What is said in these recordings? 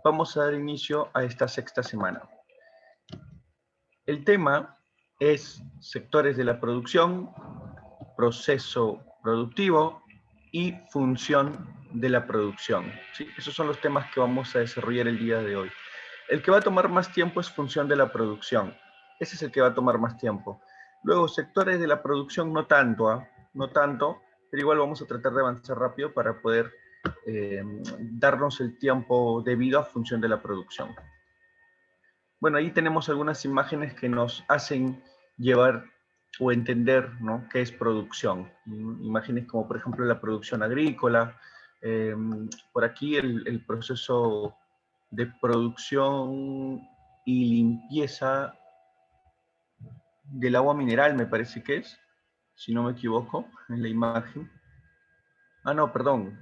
vamos a dar inicio a esta sexta semana. El tema es sectores de la producción, proceso productivo y función de la producción. ¿Sí? Esos son los temas que vamos a desarrollar el día de hoy. El que va a tomar más tiempo es función de la producción. Ese es el que va a tomar más tiempo. Luego, sectores de la producción no tanto, pero igual vamos a tratar de avanzar rápido para poder darnos el tiempo debido a función de la producción. Bueno, ahí tenemos algunas imágenes que nos hacen llevar o entender, ¿no?, qué es producción. Imágenes como, por ejemplo, la producción agrícola. Por aquí el proceso de producción y limpieza del agua mineral, me parece que es, si no me equivoco, en la imagen. Ah, no, perdón.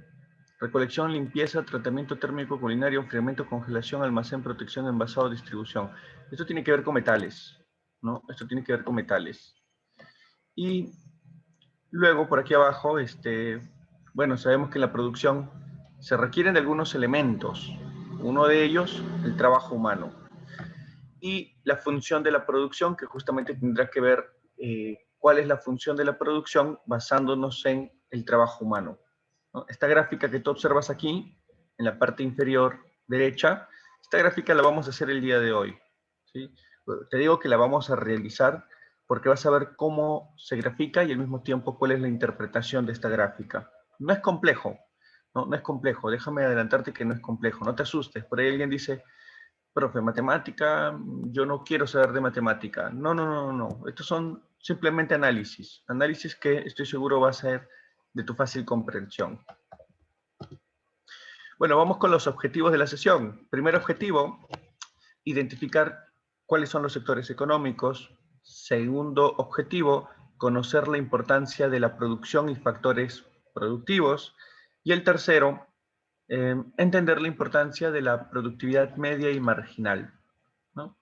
Recolección, limpieza, tratamiento térmico culinario, enfriamiento, congelación, almacén, protección, envasado, distribución. Esto tiene que ver con metales, ¿no? Esto tiene que ver con metales. Y luego, por aquí abajo, bueno, sabemos que en la producción se requieren de algunos elementos. Uno de ellos, el trabajo humano. Y la función de la producción, que justamente tendrá que ver cuál es la función de la producción basándonos en el trabajo humano, ¿no? Esta gráfica que tú observas aquí, en la parte inferior derecha, esta gráfica la vamos a hacer el día de hoy, ¿sí? Te digo que la vamos a realizar porque vas a ver cómo se grafica y al mismo tiempo cuál es la interpretación de esta gráfica. No es complejo, no es complejo. Déjame adelantarte que no es complejo. No te asustes. Por ahí alguien dice, profe, matemática, yo no quiero saber de matemática. No. Estos son simplemente análisis. Análisis que estoy seguro va a ser de tu fácil comprensión. Bueno, vamos con los objetivos de la sesión. Primer objetivo, identificar cuáles son los sectores económicos. Segundo objetivo, conocer la importancia de la producción y factores productivos. Y el tercero, entender la importancia de la productividad media y marginal, ¿no?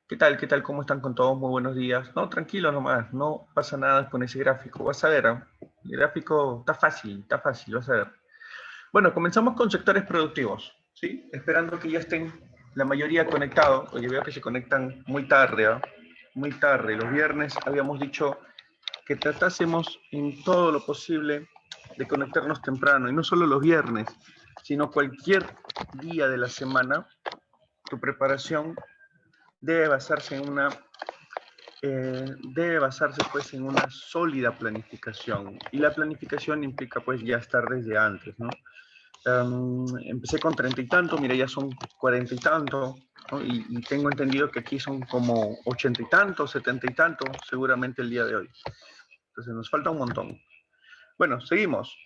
¿Qué tal? ¿Qué tal? ¿Cómo están con todos? Muy buenos días. No, tranquilo nomás, no pasa nada con ese gráfico. Vas a ver, ¿eh? El gráfico está fácil, vas a ver. Bueno, comenzamos con sectores productivos, ¿sí? Esperando que ya estén la mayoría conectados. Oye, veo que se conectan muy tarde, ¿eh? Muy tarde. Los viernes habíamos dicho que tratásemos en todo lo posible de conectarnos temprano. Y no solo los viernes, sino cualquier día de la semana. Tu preparación debe basarse en pues en una sólida planificación. Y la planificación implica pues ya estar desde antes, ¿no? Empecé con 30 y tanto, mira, ya son 40 y tanto, ¿no? Y tengo entendido que aquí son como 80 y tanto, 70 y tanto, seguramente el día de hoy. Entonces nos falta un montón. Bueno, seguimos.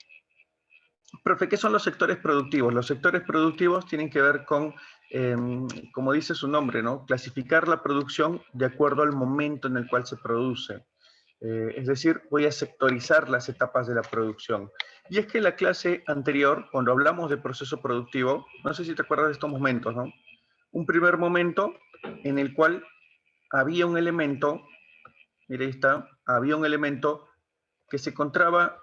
Profe, ¿qué son los sectores productivos? Los sectores productivos tienen que ver con, como dice su nombre, ¿no?, clasificar la producción de acuerdo al momento en el cual se produce. Es decir, voy a sectorizar las etapas de la producción. Y es que en la clase anterior, cuando hablamos de proceso productivo, no sé si te acuerdas de estos momentos, ¿no? Un primer momento en el cual había un elemento, mira ahí está, había un elemento que se encontraba,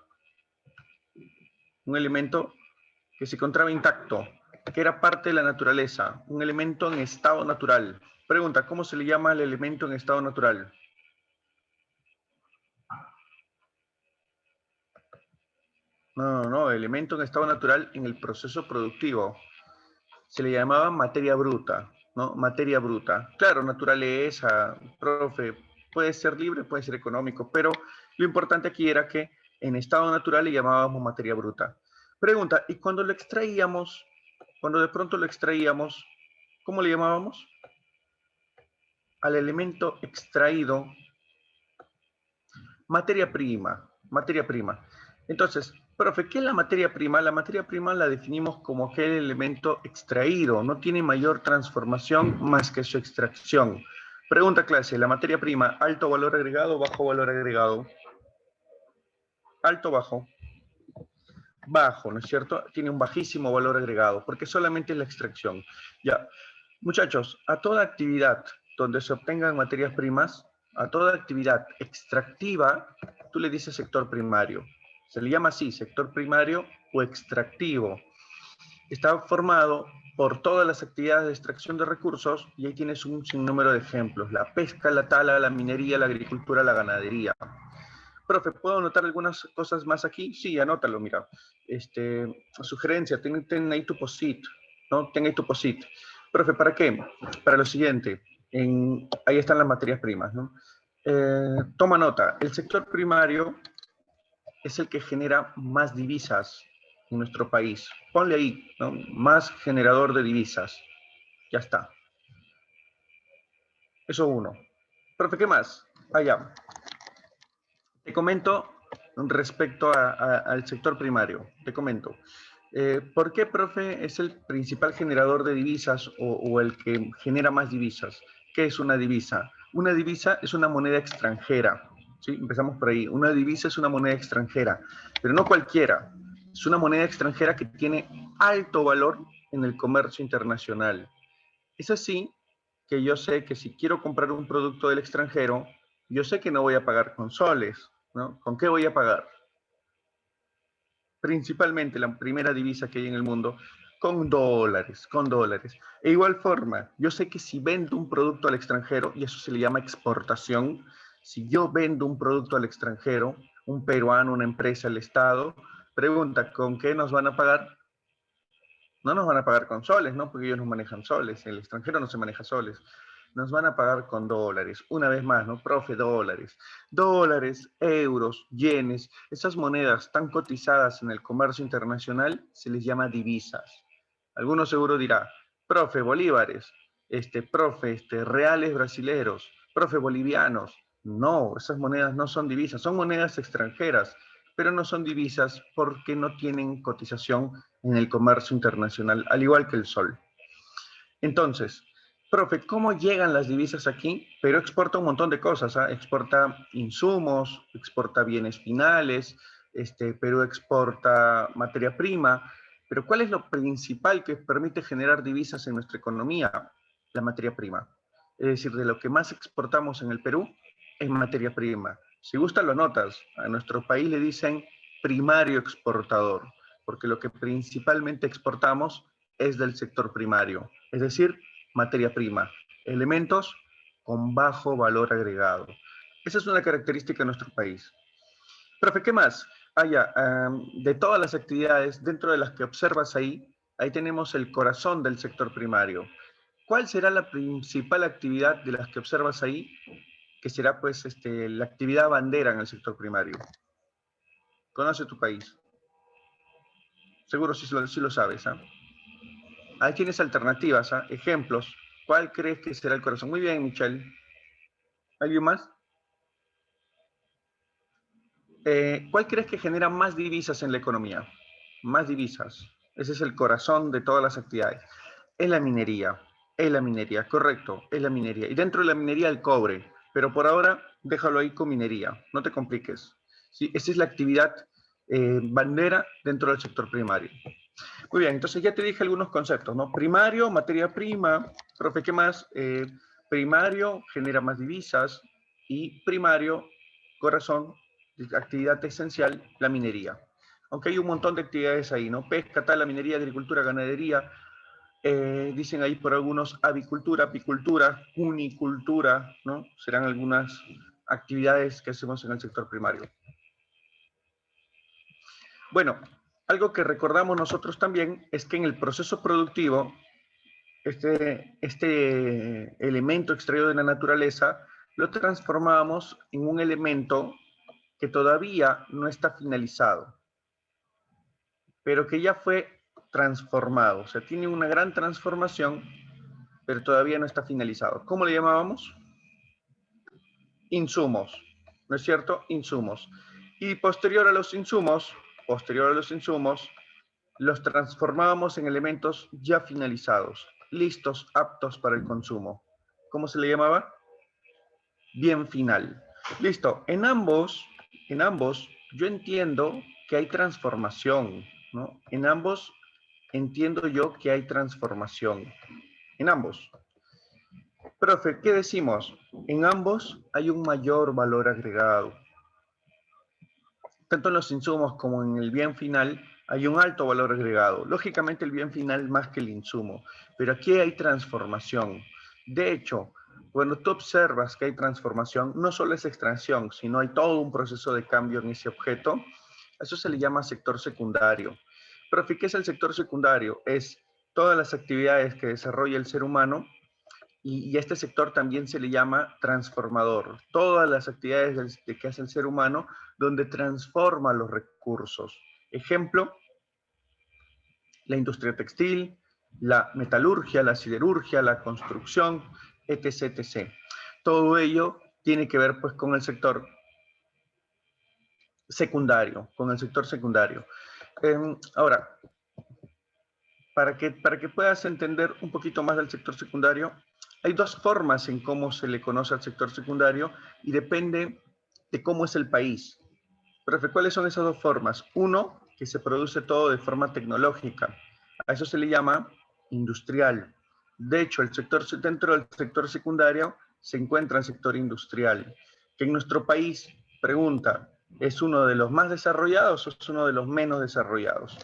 intacto, que era parte de la naturaleza, un elemento en estado natural. Pregunta, ¿cómo se le llama al elemento en estado natural? No, elemento en estado natural en el proceso productivo. Se le llamaba materia bruta, ¿no? Materia bruta. Claro, naturaleza, profe, puede ser libre, puede ser económico, pero lo importante aquí era que en estado natural le llamábamos materia bruta. Pregunta, ¿y cuando lo extraíamos, cuando de pronto lo extraíamos, cómo le llamábamos? Al elemento extraído, materia prima, materia prima. Entonces, profe, ¿qué es la materia prima? La materia prima la definimos como aquel elemento extraído, no tiene mayor transformación más que su extracción. Pregunta clase, ¿la materia prima alto valor agregado o bajo valor agregado? Alto o bajo. Bajo, ¿no es cierto? Tiene un bajísimo valor agregado, porque solamente es la extracción. Ya, muchachos, a toda actividad donde se obtengan materias primas, a toda actividad extractiva, tú le dices sector primario. Se le llama así, sector primario o extractivo. Está formado por todas las actividades de extracción de recursos, y ahí tienes un sinnúmero de ejemplos: la pesca, la tala, la minería, la agricultura, la ganadería. Profe, ¿puedo anotar algunas cosas más aquí? Sí, anótalo, mira. Sugerencia, ten ahí tu POSIT, ¿no? Ten ahí tu POSIT. Profe, ¿para qué? Para lo siguiente, ahí están las materias primas, ¿no? Toma nota, el sector primario es el que genera más divisas en nuestro país. Ponle ahí, ¿no? Más generador de divisas. Ya está. Eso uno. Profe, ¿qué más? Allá. Te comento respecto al sector primario. Te comento. ¿Por qué, profe, es el principal generador de divisas o el que genera más divisas? ¿Qué es una divisa? Una divisa es una moneda extranjera. ¿Sí? Empezamos por ahí. Una divisa es una moneda extranjera, pero no cualquiera. Es una moneda extranjera que tiene alto valor en el comercio internacional. Es así que yo sé que si quiero comprar un producto del extranjero, yo sé que no voy a pagar con soles, ¿no? ¿Con qué voy a pagar? Principalmente la primera divisa que hay en el mundo, con dólares, con dólares. E igual forma, yo sé que si vendo un producto al extranjero, y eso se le llama exportación, si yo vendo un producto al extranjero, un peruano, una empresa, el Estado, pregunta, ¿con qué nos van a pagar? No nos van a pagar con soles, ¿no? Porque ellos no manejan soles, el extranjero no se maneja soles. Nos van a pagar con dólares. Una vez más, ¿no? Profe, dólares. Dólares, euros, yenes, esas monedas tan cotizadas en el comercio internacional se les llama divisas. Algunos seguro dirá, profe, bolívares, profe, reales brasileros, profe, bolivianos. No, esas monedas no son divisas, son monedas extranjeras, pero no son divisas porque no tienen cotización en el comercio internacional, al igual que el sol. Entonces, profe, ¿cómo llegan las divisas aquí? Perú exporta un montón de cosas, ¿eh? Exporta insumos, exporta bienes finales, Perú exporta materia prima, pero ¿cuál es lo principal que permite generar divisas en nuestra economía? La materia prima. Es decir, de lo que más exportamos en el Perú es materia prima. Si gusta lo notas, a nuestro país le dicen primario exportador, porque lo que principalmente exportamos es del sector primario, es decir, materia prima, elementos con bajo valor agregado. Esa es una característica de nuestro país. Profe, ¿qué más? De todas las actividades, dentro de las que observas ahí tenemos el corazón del sector primario. ¿Cuál será la principal actividad de las que observas ahí, que será pues la actividad bandera en el sector primario? Conoce tu país. Seguro sí lo sabes, ¿ah? Ahí tienes alternativas, ¿ah? Ejemplos. ¿Cuál crees que será el corazón? Muy bien, Michelle. ¿Alguien más? ¿Cuál crees que genera más divisas en la economía? Más divisas. Ese es el corazón de todas las actividades. Es la minería. Es la minería, correcto. Es la minería. Y dentro de la minería el cobre. Pero por ahora déjalo ahí con minería. No te compliques. ¿Sí? Esa es la actividad bandera dentro del sector primario. Muy bien, entonces ya te dije algunos conceptos, ¿no? Primario, materia prima. Profe, ¿qué más? Primario genera más divisas y primario, corazón, actividad esencial, la minería. Aunque hay un montón de actividades ahí, ¿no? Pesca, tala, minería, agricultura, ganadería. Dicen ahí por algunos avicultura, apicultura, cunicultura, ¿no? Serán algunas actividades que hacemos en el sector primario. Bueno, algo que recordamos nosotros también es que en el proceso productivo, este elemento extraído de la naturaleza, lo transformamos en un elemento que todavía no está finalizado, pero que ya fue transformado. O sea, tiene una gran transformación, pero todavía no está finalizado. ¿Cómo le llamábamos? Insumos, ¿no es cierto? Insumos. Y posterior a los insumos, los transformábamos en elementos ya finalizados, listos, aptos para el consumo. ¿Cómo se le llamaba? Bien final. Listo. En ambos, yo entiendo que hay transformación, ¿no? En ambos entiendo yo que hay transformación. En ambos. Profe, ¿qué decimos? En ambos hay un mayor valor agregado. Tanto en los insumos como en el bien final hay un alto valor agregado. Lógicamente el bien final más que el insumo, pero aquí hay transformación. De hecho, cuando tú observas que hay transformación, no solo es extracción, sino hay todo un proceso de cambio en ese objeto. Eso se le llama sector secundario. Profe, ¿qué es el sector secundario? Es todas las actividades que desarrolla el ser humano y a este sector también se le llama transformador. Todas las actividades que hace el ser humano donde transforma los recursos. Ejemplo, la industria textil, la metalurgia, la siderurgia, la construcción, etc., etc. Todo ello tiene que ver pues con el sector secundario, Ahora, para que puedas entender un poquito más del sector secundario, hay dos formas en cómo se le conoce al sector secundario y depende de cómo es el país. Profe, ¿cuáles son esas dos formas? Uno, que se produce todo de forma tecnológica. A eso se le llama industrial. De hecho, dentro del sector secundario se encuentra el sector industrial, que en nuestro país, pregunta, ¿es uno de los más desarrollados o es uno de los menos desarrollados?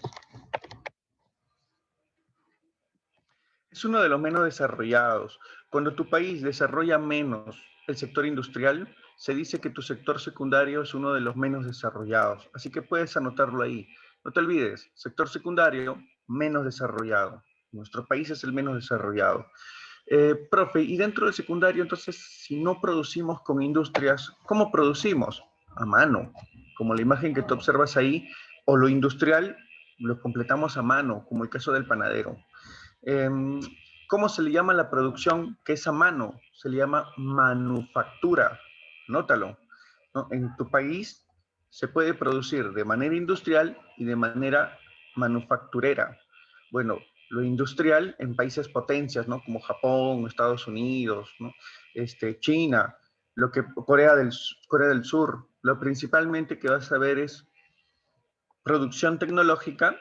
Es uno de los menos desarrollados. Cuando tu país desarrolla menos el sector industrial, se dice que tu sector secundario es uno de los menos desarrollados. Así que puedes anotarlo ahí. No te olvides, sector secundario menos desarrollado. Nuestro país es el menos desarrollado. Profe, y dentro del secundario, entonces, si no producimos con industrias, ¿cómo producimos? A mano, como la imagen que tú observas ahí, o lo industrial lo completamos a mano, como el caso del panadero. ¿Cómo se le llama la producción que es a mano? Se le llama manufactura. Nótalo, ¿no? En tu país se puede producir de manera industrial y de manera manufacturera. Bueno, lo industrial en países potencias, ¿no? Como Japón, Estados Unidos, ¿no? China, Corea del Sur. Lo principalmente que vas a ver es producción tecnológica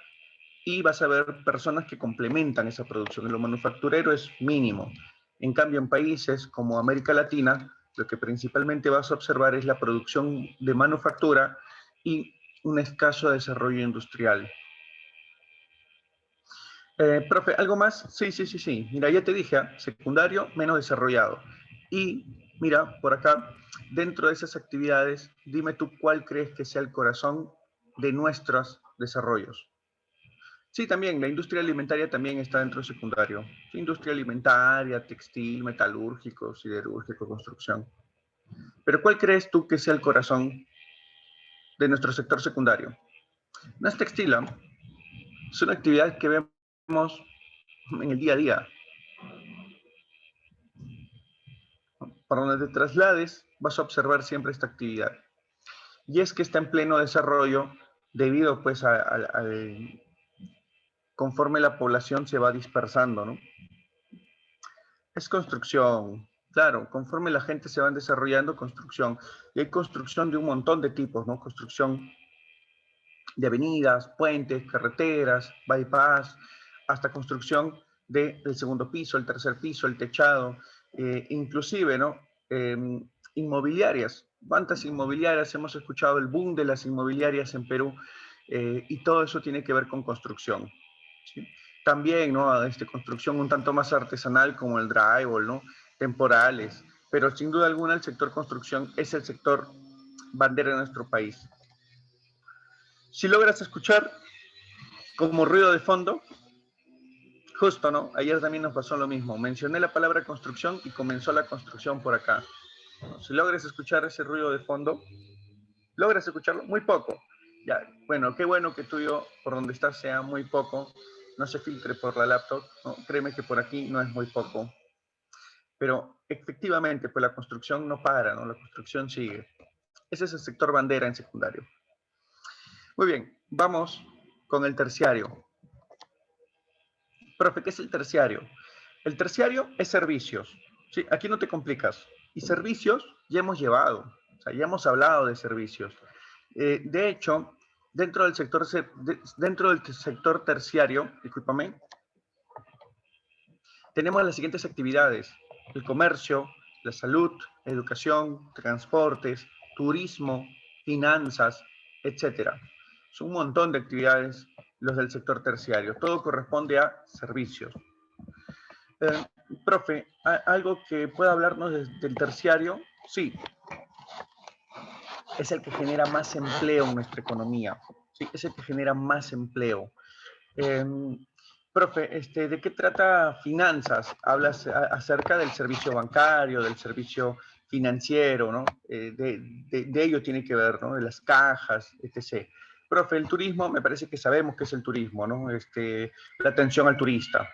y vas a ver personas que complementan esa producción. En lo manufacturero es mínimo. En cambio, en países como América Latina, lo que principalmente vas a observar es la producción de manufactura y un escaso desarrollo industrial. Profe, ¿algo más? Sí, sí, sí, sí. Mira, ya te dije, secundario menos desarrollado. Y mira, por acá, dentro de esas actividades, dime tú cuál crees que sea el corazón de nuestros desarrollos. Sí, también, la industria alimentaria también está dentro del secundario. Industria alimentaria, textil, metalúrgico, siderúrgico, construcción. Pero ¿cuál crees tú que sea el corazón de nuestro sector secundario? No es textil, es una actividad que vemos en el día a día. Para donde te traslades, vas a observar siempre esta actividad. Y es que está en pleno desarrollo debido pues al conforme la población se va dispersando, ¿no? Es construcción, claro, conforme la gente se va desarrollando, construcción. Y hay construcción de un montón de tipos, ¿no? Construcción de avenidas, puentes, carreteras, bypass, hasta construcción del segundo piso, el tercer piso, el techado, inclusive, ¿no? Inmobiliarias. ¿Cuántas inmobiliarias hemos escuchado el boom de las inmobiliarias en Perú? Y todo eso tiene que ver con construcción, ¿sí? También, ¿no? Construcción un tanto más artesanal como el drywall, ¿no? Temporales, pero sin duda alguna el sector construcción es el sector bandera de nuestro país. Si logras escuchar como ruido de fondo, justo, ¿no? Ayer también nos pasó lo mismo. Mencioné la palabra construcción y comenzó la construcción por acá. Si logras escuchar ese ruido de fondo, logras escucharlo muy poco. Ya, bueno, qué bueno que tuyo, por donde estás, sea muy poco. No se filtre por la laptop, ¿no? Créeme que por aquí no es muy poco. Pero efectivamente, pues la construcción no para, ¿no? La construcción sigue. Ese es el sector bandera en secundario. Muy bien, vamos con el terciario. Profe, ¿qué es el terciario? El terciario es servicios. ¿Sí? Aquí no te complicas. Y servicios ya hemos llevado, o sea, ya hemos hablado de servicios. De hecho, dentro del sector terciario, discúlpame, tenemos las siguientes actividades: el comercio, la salud, educación, transportes, turismo, finanzas, etcétera. Son un montón de actividades los del sector terciario. Todo corresponde a servicios. Profe, ¿algo que pueda hablarnos del terciario? Sí, es el que genera más empleo en nuestra economía. Sí, es el que genera más empleo. Eh, Profe, ¿de qué trata finanzas? Hablas acerca del servicio bancario, del servicio financiero, ¿no? De ello tiene que ver, ¿no? De las cajas, etc. Profe, el turismo, me parece que sabemos qué es el turismo, ¿no? La atención al turista.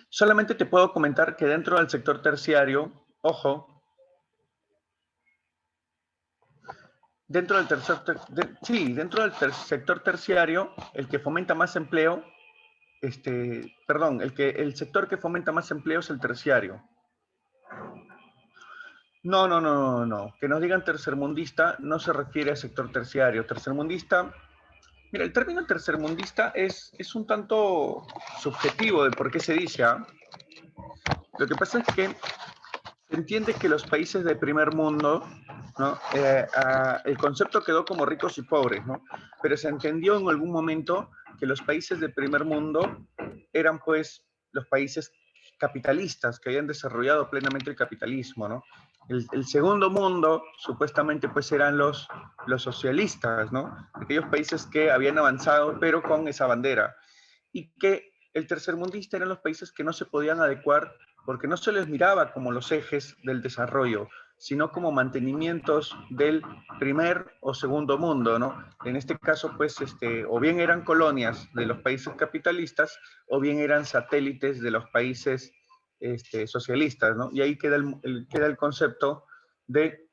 Solamente te puedo comentar que dentro del sector terciario, ojo, dentro del sector terciario, el que fomenta más empleo, perdón, el sector que fomenta más empleo es el terciario. No, no, no, no, no. Que nos digan tercermundista no se refiere al sector terciario. Tercermundista, mira, el término tercermundista es un tanto subjetivo de por qué se dice, ¿ah? Lo que pasa es que se entiende que los países de primer mundo, ¿no? El concepto quedó como ricos y pobres, ¿no? Pero se entendió en algún momento que los países de primer mundo eran pues los países capitalistas que habían desarrollado plenamente el capitalismo, ¿no? El segundo mundo supuestamente pues eran los socialistas, ¿no? Aquellos países que habían avanzado pero con esa bandera. Y que el tercermundista eran los países que no se podían adecuar porque no se les miraba como los ejes del desarrollo, sino como mantenimientos del primer o segundo mundo, ¿no? En este caso, pues, o bien eran colonias de los países capitalistas, o bien eran satélites de los países socialistas, ¿no? Y ahí queda el concepto de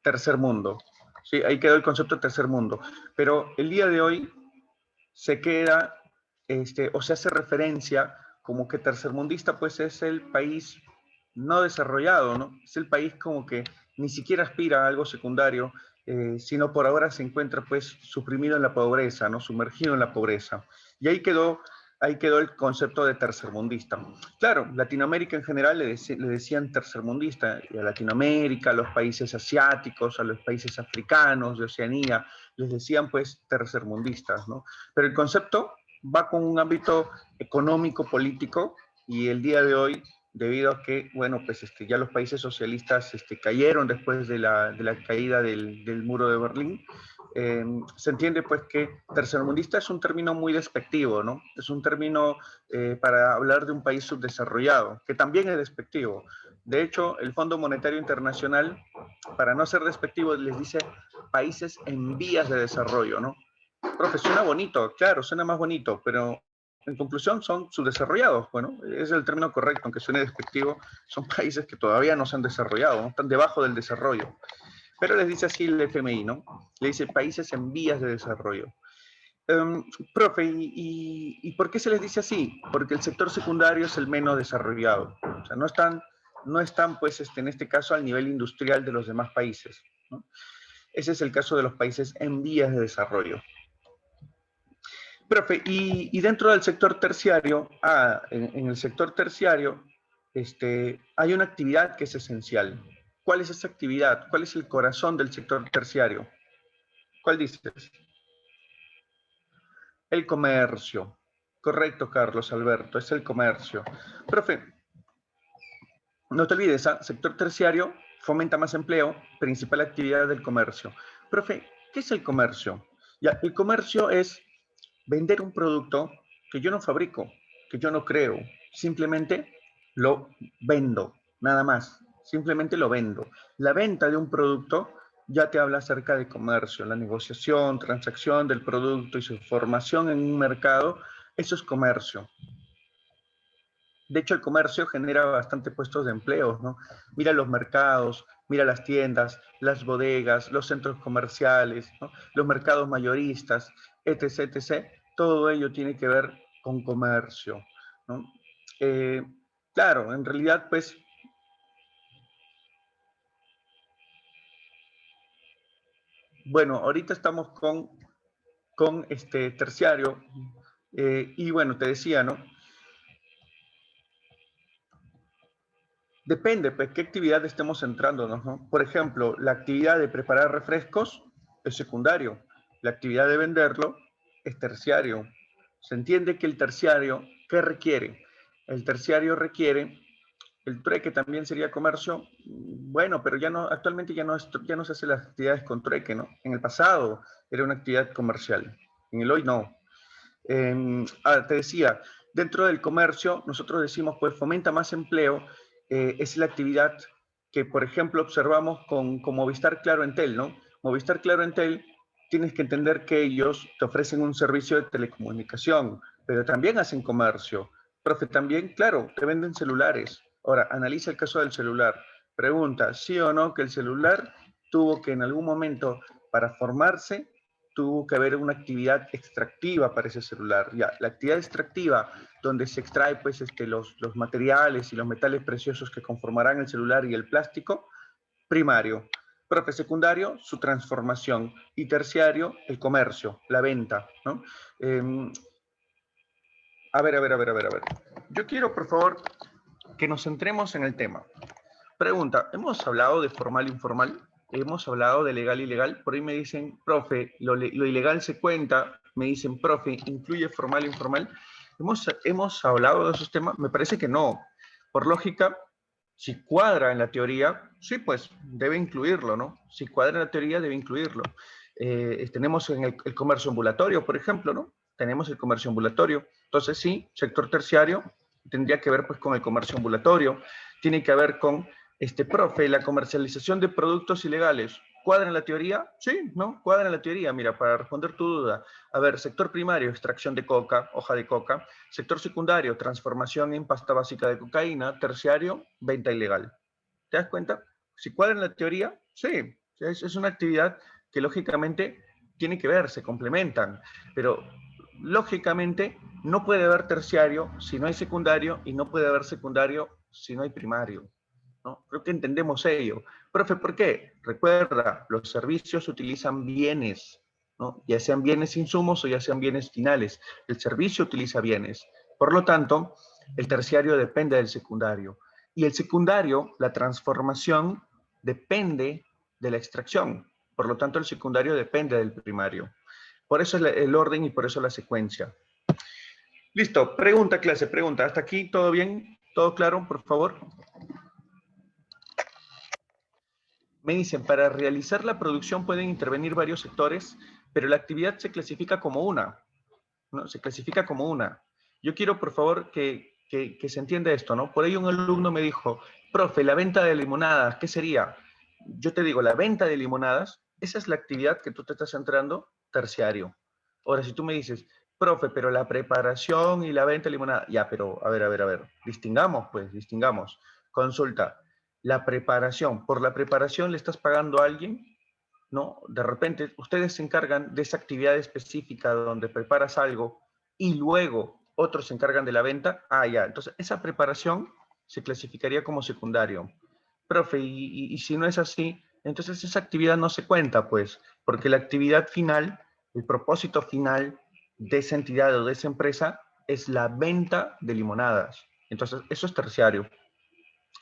tercer mundo. Sí, ahí quedó el concepto de tercer mundo. Pero el día de hoy se queda, o se hace referencia como que tercermundista pues es el país no desarrollado, ¿no? Es el país como que ni siquiera aspira a algo secundario, sino por ahora se encuentra pues suprimido en la pobreza, ¿no? Sumergido en la pobreza. Y ahí quedó el concepto de tercermundista. Claro, Latinoamérica en general le decían tercermundista, y a Latinoamérica, a los países asiáticos, a los países africanos, de Oceanía, les decían pues tercermundistas, ¿no? Pero el concepto va con un ámbito económico, político, y el día de hoy, debido a que, bueno, pues ya los países socialistas cayeron después de la caída del muro de Berlín, se entiende pues que tercermundista es un término muy despectivo, ¿no? Es un término para hablar de un país subdesarrollado, que también es despectivo. De hecho, el Fondo Monetario Internacional, para no ser despectivo, les dice países en vías de desarrollo, ¿no? Profe, suena bonito, claro, suena más bonito, pero en conclusión son subdesarrollados, bueno, es el término correcto, aunque suene despectivo, son países que todavía no se han desarrollado, ¿no? Están debajo del desarrollo. Pero les dice así el FMI, ¿no? Le dice países en vías de desarrollo. Profe, ¿y por qué se les dice así? Porque el sector secundario es el menos desarrollado. O sea, no están pues, en este caso, al nivel industrial de los demás países, ¿no? Ese es el caso de los países en vías de desarrollo. Profe, y dentro del sector terciario, en el sector terciario, hay una actividad que es esencial. ¿Cuál es esa actividad? ¿Cuál es el corazón del sector terciario? ¿Cuál dices? El comercio. Correcto, Carlos Alberto, es el comercio. Profe, no te olvides, sector terciario fomenta más empleo, principal actividad del comercio. Profe, ¿qué es el comercio? Ya, el comercio es vender un producto que yo no fabrico, que yo no creo, simplemente lo vendo, nada más, simplemente lo vendo. La venta de un producto ya te habla acerca de comercio, la negociación, transacción del producto y su formación en un mercado, eso es comercio. De hecho, el comercio genera bastante puestos de empleo, ¿no? Mira los mercados, mira las tiendas, las bodegas, los centros comerciales, ¿no? Los mercados mayoristas, etc., etc. Todo ello tiene que ver con comercio, ¿no? Eh, claro, en realidad, pues, bueno, ahorita estamos con terciario, y bueno, te decía, ¿no? Depende, pues, qué actividad estemos centrándonos, ¿no? Por ejemplo, la actividad de preparar refrescos, es secundario. La actividad de venderlo es terciario. Se entiende que el terciario, ¿qué requiere? El terciario requiere, el trueque también sería comercio, bueno, pero ya no, actualmente ya no se hacen las actividades con trueque, ¿no? En el pasado era una actividad comercial, en el hoy no. Te decía, dentro del comercio, nosotros decimos, pues fomenta más empleo, es la actividad que, por ejemplo, observamos con Movistar Claro Entel, ¿no? Movistar Claro Entel, tienes que entender que ellos te ofrecen un servicio de telecomunicación, pero también hacen comercio. Profe, también, claro, te venden celulares. Ahora, analiza el caso del celular. Pregunta, ¿sí o no que el celular tuvo que en algún momento, para formarse, tuvo que haber una actividad extractiva para ese celular? Ya, la actividad extractiva, donde se extrae pues, los materiales y los metales preciosos que conformarán el celular y el plástico, primario. Profe, secundario, su transformación. Y terciario, el comercio, la venta, ¿no? A ver. Yo quiero, por favor, que nos centremos en el tema. Pregunta, ¿hemos hablado de formal e informal? ¿Hemos hablado de legal e ilegal? Por ahí me dicen, profe, lo ilegal se cuenta. Me dicen, profe, ¿incluye formal e informal? ¿Hemos hablado de esos temas? Me parece que no. Por lógica, si cuadra en la teoría, sí, pues debe incluirlo, ¿no? Si cuadra en la teoría, debe incluirlo. Tenemos en el comercio ambulatorio, por ejemplo, ¿no? Tenemos el comercio ambulatorio. Entonces, sí, sector terciario tendría que ver pues con el comercio ambulatorio. Tiene que ver con profe, la comercialización de productos ilegales, ¿cuadra en la teoría? Sí, ¿no? Cuadra en la teoría. Mira, para responder tu duda, a ver, sector primario, extracción de coca, hoja de coca. Sector secundario, transformación en pasta básica de cocaína. Terciario, venta ilegal. ¿Te das cuenta? Si cuadra en la teoría, sí, es una actividad que lógicamente tiene que ver, se complementan, pero lógicamente no puede haber terciario si no hay secundario y no puede haber secundario si no hay primario, ¿no? Creo que entendemos ello. Profe, ¿por qué? Recuerda, los servicios utilizan bienes, ¿no? Ya sean bienes insumos o ya sean bienes finales. El servicio utiliza bienes. Por lo tanto, el terciario depende del secundario. Y el secundario, la transformación, depende de la extracción. Por lo tanto, el secundario depende del primario. Por eso el orden y por eso la secuencia. Listo, pregunta clase, pregunta. ¿Hasta aquí todo bien? ¿Todo claro, por favor? Me dicen, para realizar la producción pueden intervenir varios sectores, pero la actividad se clasifica como una, ¿no? Se clasifica como una. Yo quiero, por favor, que se entienda esto, ¿no? Por ahí un alumno me dijo, profe, la venta de limonadas, ¿qué sería? Yo te digo, la venta de limonadas, esa es la actividad que tú te estás centrando, terciario. Ahora, si tú me dices, profe, pero la preparación y la venta de limonada, ya, pero a ver, distingamos, pues, distingamos. Consulta, la preparación, por la preparación le estás pagando a alguien, ¿no? De repente, ustedes se encargan de esa actividad específica donde preparas algo y luego otros se encargan de la venta. Ah, ya, entonces esa preparación se clasificaría como secundario. Profe, y si no es así, entonces esa actividad no se cuenta, pues, porque la actividad final, el propósito final de esa entidad o de esa empresa es la venta de limonadas. Entonces, eso es terciario.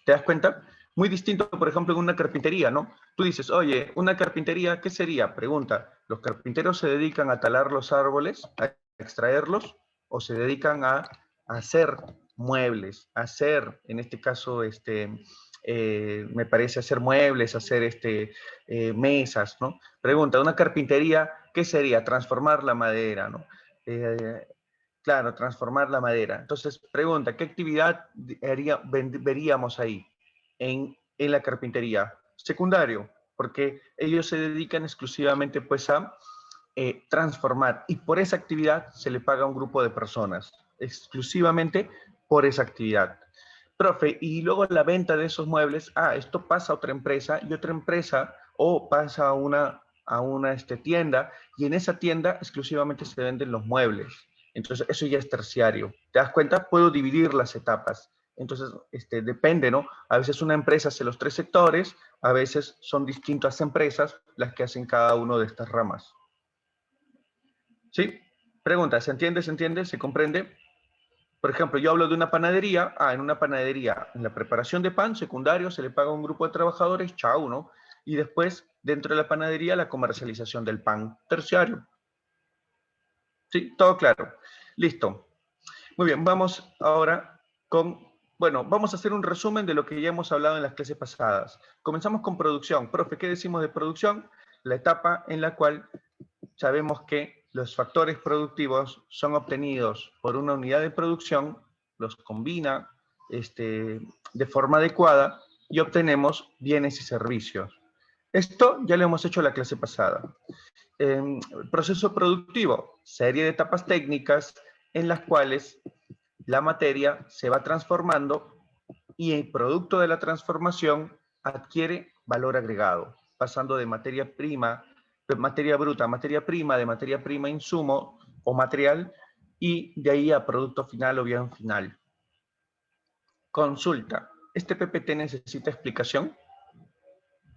¿Te das cuenta? Muy distinto, por ejemplo, en una carpintería, ¿no? Tú dices, oye, una carpintería, ¿qué sería? Pregunta, ¿los carpinteros se dedican a talar los árboles, a extraerlos, o se dedican a hacer muebles, a hacer, en este caso, me parece hacer muebles, hacer mesas, ¿no? Pregunta, una carpintería, ¿qué sería? Transformar la madera, ¿no? Claro, transformar la madera. Entonces, pregunta, ¿qué actividad veríamos ahí en la carpintería? Secundario, porque ellos se dedican exclusivamente pues a transformar y por esa actividad se le paga a un grupo de personas, exclusivamente por esa actividad. Profe, y luego la venta de esos muebles, esto pasa a otra empresa y otra empresa o pasa a una tienda y en esa tienda exclusivamente se venden los muebles. Entonces, eso ya es terciario. ¿Te das cuenta? Puedo dividir las etapas. Entonces, depende, ¿no? A veces una empresa hace los tres sectores, a veces son distintas empresas las que hacen cada uno de estas ramas. ¿Sí? Pregunta, ¿se entiende? ¿Se entiende? ¿Se comprende? Por ejemplo, yo hablo de una panadería. En una panadería, en la preparación de pan secundario, se le paga a un grupo de trabajadores, chau, ¿no? y después, dentro de la panadería, la comercialización del pan terciario. ¿Sí? Todo claro. Listo. Muy bien, vamos ahora con... Bueno, vamos a hacer un resumen de lo que ya hemos hablado en las clases pasadas. Comenzamos con producción. Profe, ¿qué decimos de producción? La etapa en la cual sabemos que los factores productivos son obtenidos por una unidad de producción, los combina de forma adecuada y obtenemos bienes y servicios. Esto ya lo hemos hecho en la clase pasada. Proceso productivo, serie de etapas técnicas en las cuales la materia se va transformando y el producto de la transformación adquiere valor agregado, pasando de materia prima, de materia bruta a materia prima, de materia prima a insumo o material, y de ahí a producto final o bien final. Consulta, ¿este PPT necesita explicación?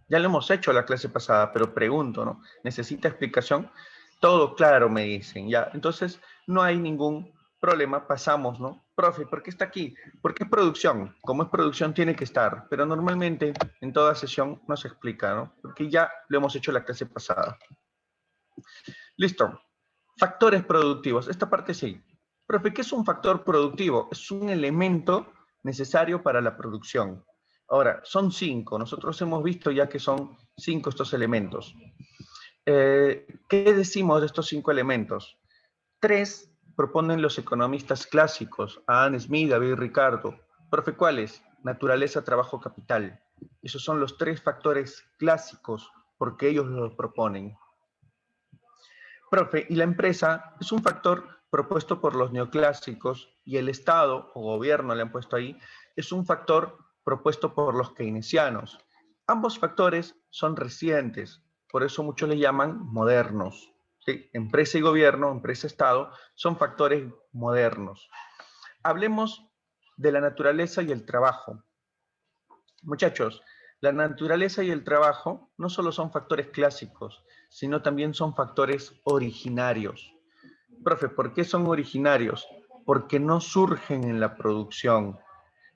Ya lo hemos hecho la clase pasada, pero pregunto, ¿no? ¿Necesita explicación? Todo claro, me dicen, ya. Entonces, no hay ningún problema, pasamos, ¿no? Profe, ¿por qué está aquí? Porque es producción. Como es producción, tiene que estar. Pero normalmente, en toda sesión, no se explica, ¿no? Porque ya lo hemos hecho la clase pasada. Listo. Factores productivos. Esta parte sí. Profe, ¿qué es un factor productivo? Es un elemento necesario para la producción. Ahora, son 5. Nosotros hemos visto ya que son 5 estos elementos. ¿Qué decimos de estos 5 elementos? 3 proponen los economistas clásicos, Adam Smith, David Ricardo. Profe, ¿cuáles? Naturaleza, trabajo, capital. Esos son los 3 factores clásicos porque ellos los proponen. Profe, y la empresa es un factor propuesto por los neoclásicos y el Estado o gobierno le han puesto ahí, es un factor propuesto por los keynesianos. Ambos factores son recientes, por eso muchos le llaman modernos. ¿Sí? Empresa y gobierno, empresa-estado, son factores modernos. Hablemos de la naturaleza y el trabajo. Muchachos, la naturaleza y el trabajo no solo son factores clásicos, sino también son factores originarios. Profe, ¿por qué son originarios? Porque no surgen en la producción,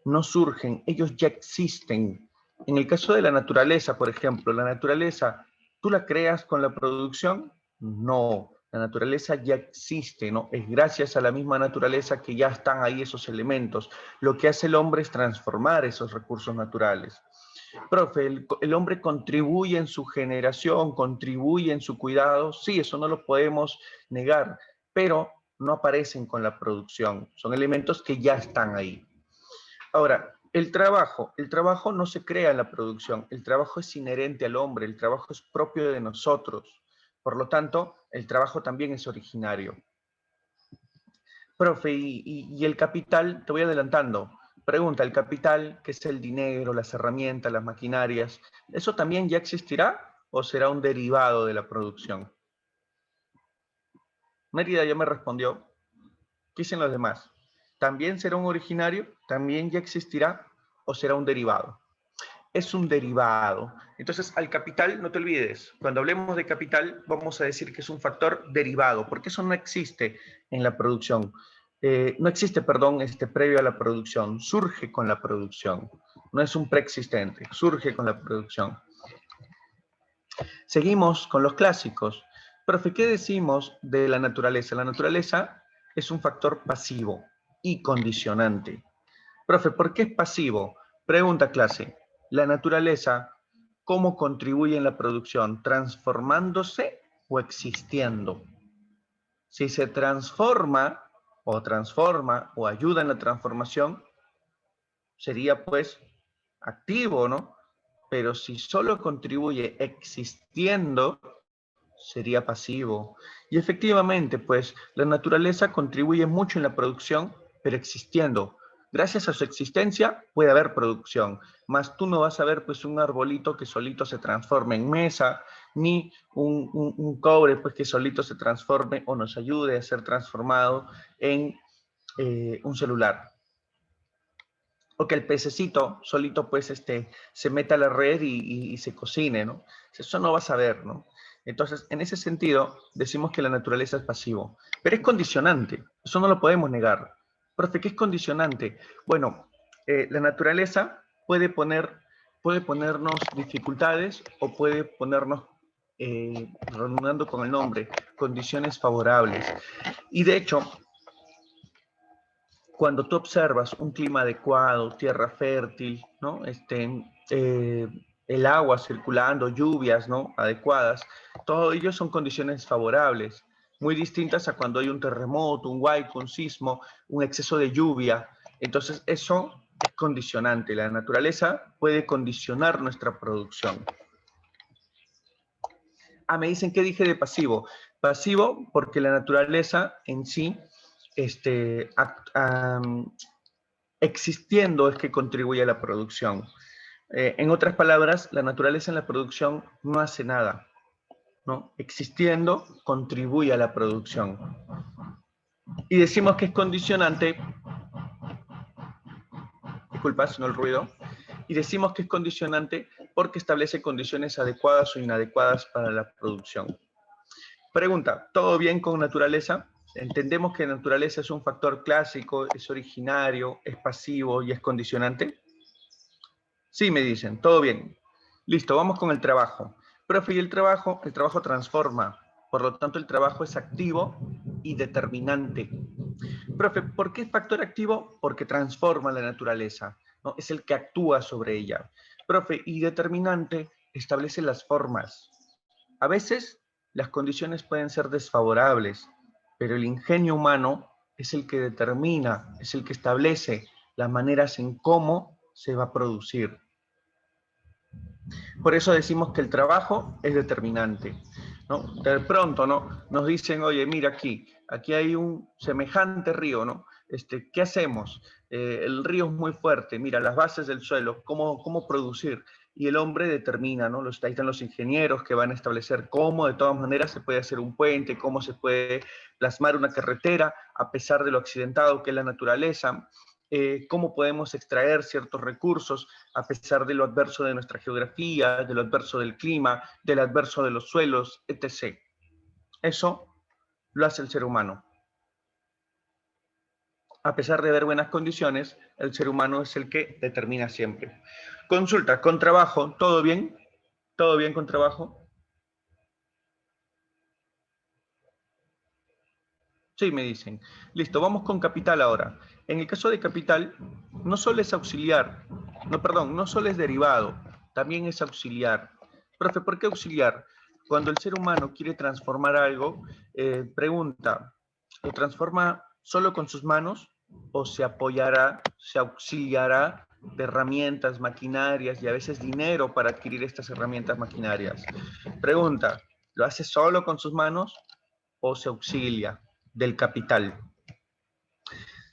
no surgen, ellos ya existen. En el caso de la naturaleza, por ejemplo, la naturaleza, ¿tú la creas con la producción? No, la naturaleza ya existe, ¿no? Es gracias a la misma naturaleza que ya están ahí esos elementos. Lo que hace el hombre es transformar esos recursos naturales. Profe, el hombre contribuye en su generación, contribuye en su cuidado, sí, eso no lo podemos negar, pero no aparecen con la producción, son elementos que ya están ahí. Ahora, el trabajo no se crea en la producción, el trabajo es inherente al hombre, el trabajo es propio de nosotros, por lo tanto, el trabajo también es originario. Profe, y el capital, te voy adelantando. Pregunta, ¿el capital, que es el dinero, las herramientas, las maquinarias, eso también ya existirá o será un derivado de la producción? Mérida ya me respondió. ¿Qué dicen los demás? ¿También será un originario? ¿También ya existirá o será un derivado? Es un derivado. Entonces, al capital, no te olvides, cuando hablemos de capital, vamos a decir que es un factor derivado, porque eso no existe en la producción. No existe, perdón, previo a la producción, surge con la producción. No es un preexistente, surge con la producción. Seguimos con los clásicos. Profe, ¿qué decimos de la naturaleza? La naturaleza es un factor pasivo y condicionante. Profe, ¿por qué es pasivo? Pregunta clase. La naturaleza, ¿cómo contribuye en la producción? ¿Transformándose o existiendo? Si se transforma o ayuda en la transformación, sería pues activo, ¿no? Pero si solo contribuye existiendo, sería pasivo. Y efectivamente, pues, la naturaleza contribuye mucho en la producción, pero existiendo. Gracias a su existencia puede haber producción, más tú no vas a ver pues un arbolito que solito se transforme en mesa, ni un cobre pues que solito se transforme o nos ayude a ser transformado en un celular. O que el pececito solito pues se meta a la red y se cocine, ¿no? Eso no vas a ver, ¿no? Entonces, en ese sentido, decimos que la naturaleza es pasivo, pero es condicionante, eso no lo podemos negar. Profe, ¿qué es condicionante? Bueno, la naturaleza puede poner puede ponernos dificultades o puede ponernos, redundando con el nombre, condiciones favorables. Y de hecho, cuando tú observas un clima adecuado, tierra fértil, ¿no? El agua circulando, lluvias, ¿no? Adecuadas, todo ello son condiciones favorables, muy distintas a cuando hay un terremoto, un huaico, un sismo, un exceso de lluvia. Entonces, eso es condicionante. La naturaleza puede condicionar nuestra producción. Ah, me dicen que dije de pasivo. Pasivo porque la naturaleza en sí, existiendo es que contribuye a la producción. En otras palabras, la naturaleza en la producción no hace nada, ¿no? Existiendo contribuye a la producción. Y decimos que es condicionante, disculpa, sino el ruido, y decimos que es condicionante porque establece condiciones adecuadas o inadecuadas para la producción. Pregunta, ¿todo bien con naturaleza? ¿Entendemos que naturaleza es un factor clásico, es originario, es pasivo y es condicionante? Sí, me dicen, todo bien. Listo, vamos con el trabajo. Profe, y el trabajo transforma. Por lo tanto, el trabajo es activo y determinante. Profe, ¿por qué es factor activo? Porque transforma la naturaleza, ¿no? Es el que actúa sobre ella. Profe, y determinante establece las formas. A veces las condiciones pueden ser desfavorables, pero el ingenio humano es el que determina, es el que establece las maneras en cómo se va a producir. Por eso decimos que el trabajo es determinante, ¿no? De pronto, ¿no? Nos dicen, oye, mira aquí hay un semejante río, ¿no? ¿Qué hacemos? El río es muy fuerte, mira, las bases del suelo, ¿cómo producir? Y el hombre determina, ¿no? Ahí están los ingenieros que van a establecer cómo de todas maneras se puede hacer un puente, cómo se puede plasmar una carretera, a pesar de lo accidentado que es la naturaleza, cómo podemos extraer ciertos recursos a pesar de lo adverso de nuestra geografía, de lo adverso del clima, del adverso de los suelos, etc. Eso lo hace el ser humano. A pesar de haber buenas condiciones, el ser humano es el que determina siempre. Consulta, con trabajo, ¿todo bien? ¿Todo bien con trabajo? Sí, me dicen. Listo, vamos con capital ahora. En el caso de capital, no solo es auxiliar, no solo es derivado, también es auxiliar. Profe, ¿por qué auxiliar? Cuando el ser humano quiere transformar algo, pregunta, ¿lo transforma solo con sus manos o se apoyará, se auxiliará de herramientas, maquinarias y a veces dinero para adquirir estas herramientas maquinarias? Pregunta, ¿lo hace solo con sus manos o se auxilia del capital?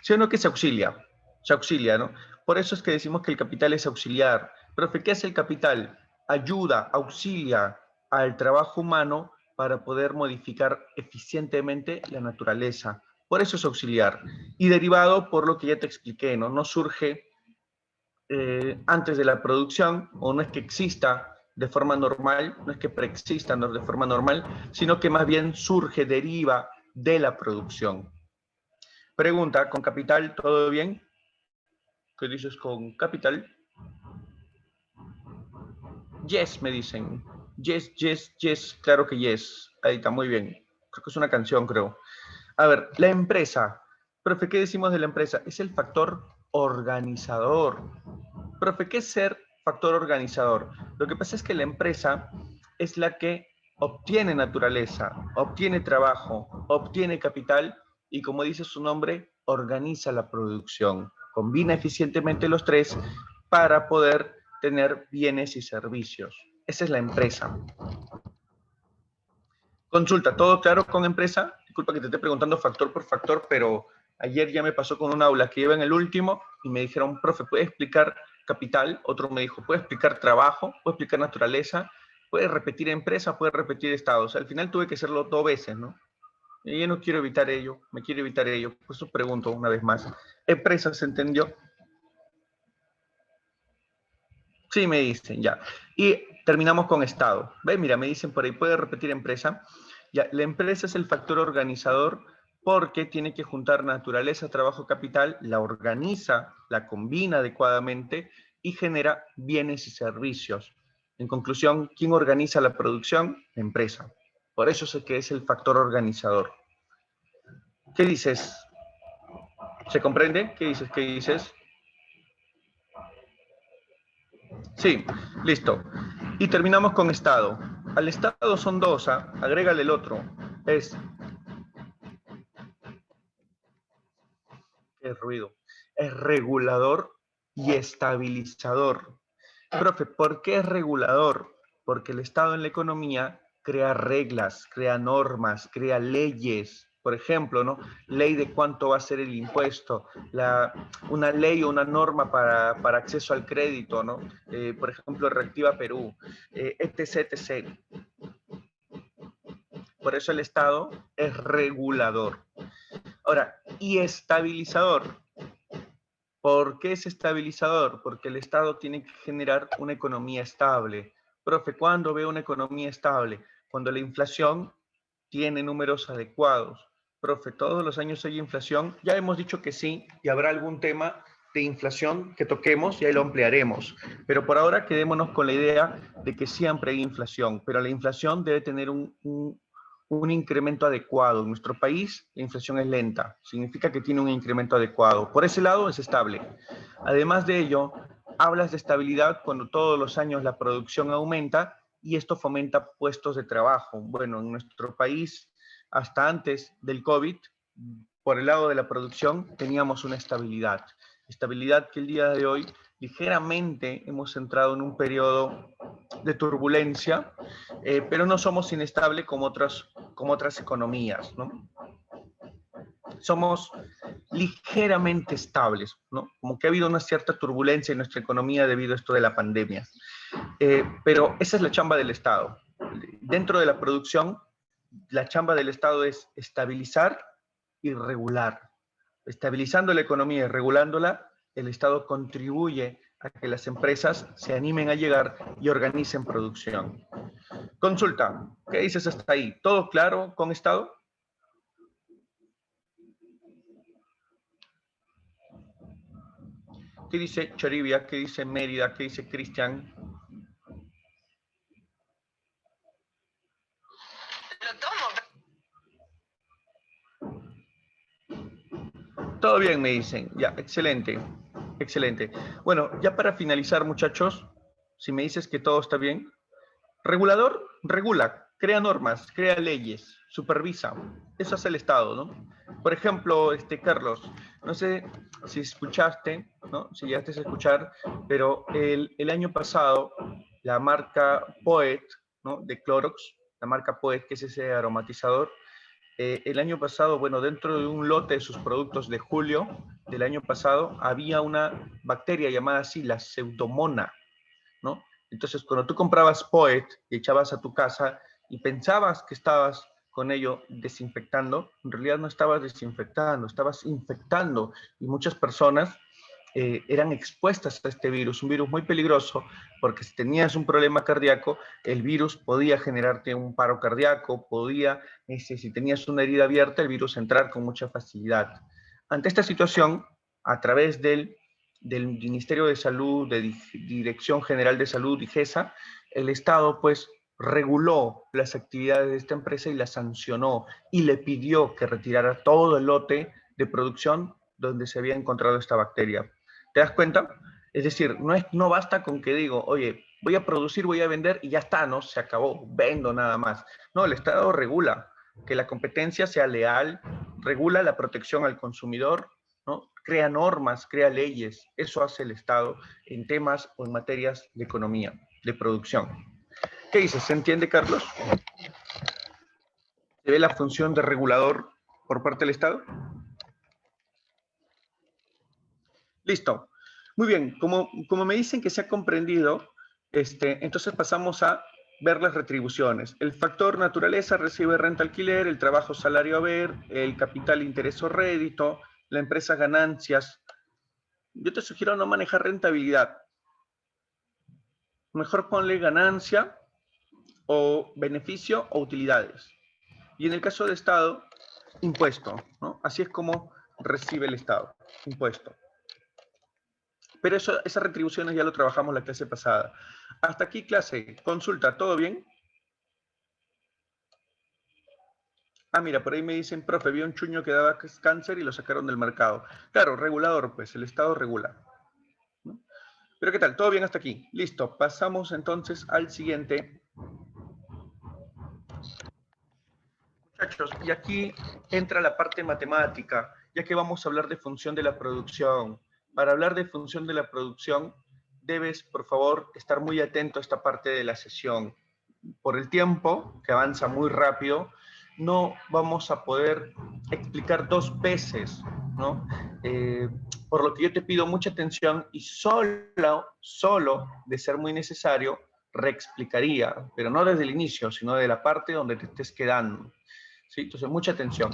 ¿Sí o no que se auxilia? Se auxilia, ¿no? Por eso es que decimos que el capital es auxiliar. Profe, ¿qué hace el capital? Ayuda, auxilia al trabajo humano para poder modificar eficientemente la naturaleza. Por eso es auxiliar. Y derivado por lo que ya te expliqué, ¿no? No surge antes de la producción, o no es que exista de forma normal, no es que preexista de forma normal, sino que más bien surge, deriva de la producción. Pregunta, ¿con capital todo bien? ¿Qué dices con capital? Yes, me dicen. Yes, yes, yes, claro que yes. Ahí está, muy bien. Creo que es una canción, creo. A ver, la empresa. Profe, ¿qué decimos de la empresa? Es el factor organizador. Profe, ¿qué es ser factor organizador? Lo que pasa es que la empresa es la que obtiene naturaleza, obtiene trabajo, obtiene capital y, como dice su nombre, organiza la producción. Combina eficientemente los tres para poder tener bienes y servicios. Esa es la empresa. Consulta, ¿todo claro con empresa? Disculpa que te esté preguntando factor por factor, pero ayer ya me pasó con un aula que iba en el último y me dijeron, profe, ¿puede explicar capital? Otro me dijo, ¿puede explicar trabajo? ¿Puede explicar naturaleza? ¿Puede repetir empresa? ¿Puede repetir estado? O sea, al final tuve que hacerlo 2 veces, ¿no? Y yo no quiero evitar ello, me quiero evitar ello. Por eso pregunto una vez más. ¿Empresa se entendió? Sí, me dicen, ya. Y terminamos con Estado. ¿Ves? Mira, me dicen por ahí, ¿puede repetir empresa? Ya, la empresa es el factor organizador porque tiene que juntar naturaleza, trabajo, capital, la organiza, la combina adecuadamente y genera bienes y servicios. En conclusión, ¿quién organiza la producción? La empresa. Por eso sé que es el factor organizador. ¿Qué dices? ¿Se comprende? ¿Qué dices? ¿Qué dices? Sí, listo. Y terminamos con Estado. Al Estado son dos, agrégale el otro. Es... ¿Qué ruido? Es regulador y estabilizador. Profe, ¿por qué es regulador? Porque el Estado en la economía crea reglas, crea normas, crea leyes. Por ejemplo, ¿no? Ley de cuánto va a ser el impuesto, una ley o una norma para acceso al crédito, ¿no? Por ejemplo, Reactiva Perú, etc, etc. Por eso el Estado es regulador. Ahora, y estabilizador. ¿Por qué es estabilizador? Porque el Estado tiene que generar una economía estable. Profe, ¿cuándo veo una economía estable? Cuando la inflación tiene números adecuados. Profe, ¿todos los años hay inflación? Ya hemos dicho que sí, y habrá algún tema de inflación que toquemos y ahí lo ampliaremos. Pero por ahora quedémonos con la idea de que siempre hay inflación, pero la inflación debe tener un incremento adecuado. En nuestro país la inflación es lenta, significa que tiene un incremento adecuado. Por ese lado es estable. Además de ello, hablas de estabilidad cuando todos los años la producción aumenta y esto fomenta puestos de trabajo. Bueno, en nuestro país, hasta antes del COVID, por el lado de la producción, teníamos una estabilidad. Estabilidad que el día de hoy ligeramente hemos entrado en un periodo de turbulencia, pero no somos inestables como otras economías, ¿no? Somos ligeramente estables, ¿no? Como que ha habido una cierta turbulencia en nuestra economía debido a esto de la pandemia. Pero esa es la chamba del Estado. Dentro de la producción, la chamba del Estado es estabilizar y regular. Estabilizando la economía y regulándola, el Estado contribuye a que las empresas se animen a llegar y organicen producción. Consulta, ¿qué dices hasta ahí? ¿Todo claro con Estado? ¿Qué dice Charibia? ¿Qué dice Mérida? ¿Qué dice Cristian? Todo bien, me dicen. Ya, excelente. Excelente. Bueno, ya para finalizar, muchachos, si me dices que todo está bien, regulador, regula, crea normas, crea leyes, supervisa. Eso hace el Estado, ¿no? Por ejemplo, Carlos, no sé si escuchaste, ¿no? Si llegaste a escuchar, pero el año pasado la marca Poet, ¿no? De Clorox, la marca Poet, que es ese aromatizador, el año pasado, bueno, dentro de un lote de sus productos de julio del año pasado, había una bacteria llamada así, la Pseudomonas, ¿no? Entonces, cuando tú comprabas Poet y echabas a tu casa y pensabas que estabas con ello desinfectando, en realidad no estabas desinfectando, estabas infectando, y muchas personas eran expuestas a este virus, un virus muy peligroso, porque si tenías un problema cardíaco, el virus podía generarte un paro cardíaco, podía, si tenías una herida abierta, el virus entrar con mucha facilidad. Ante esta situación, a través del Ministerio de Salud, de Dirección General de Salud, DIGESA, el Estado pues reguló las actividades de esta empresa y la sancionó y le pidió que retirara todo el lote de producción donde se había encontrado esta bacteria. ¿Te das cuenta? Es decir, no basta con que digo, oye, voy a producir, voy a vender y ya está, ¿no? Se acabó, vendo nada más. No, el Estado regula que la competencia sea leal, regula la protección al consumidor, ¿no? Crea normas, crea leyes. Eso hace el Estado en temas o en materias de economía, de producción. ¿Qué dices? ¿Se entiende, Carlos? ¿Se ve la función de regulador por parte del Estado? Listo. Muy bien. Como me dicen que se ha comprendido, entonces pasamos a ver las retribuciones. El factor naturaleza recibe renta alquiler, el trabajo salario haber, el capital interés o rédito, la empresa ganancias. Yo te sugiero no manejar rentabilidad. Mejor ponle ganancia o beneficio o utilidades. Y en el caso de Estado, impuesto, ¿no? Así es como recibe el Estado, impuesto. Pero esas retribuciones ya lo trabajamos la clase pasada. Hasta aquí clase. Consulta, ¿todo bien? Ah, mira, por ahí me dicen, profe, vi un chuño que daba cáncer y lo sacaron del mercado. Claro, regulador, pues, el Estado regula. ¿No? Pero ¿qué tal? ¿Todo bien hasta aquí? Listo, pasamos entonces al siguiente. Muchachos, y aquí entra la parte matemática, ya que vamos a hablar de función de la producción. Para hablar de función de la producción, debes, por favor, estar muy atento a esta parte de la sesión. Por el tiempo, que avanza muy rápido, no vamos a poder explicar dos veces, ¿no? Por lo que yo te pido mucha atención y solo de ser muy necesario, reexplicaría, pero no desde el inicio, sino de la parte donde te estés quedando. ¿Sí? Entonces, mucha atención.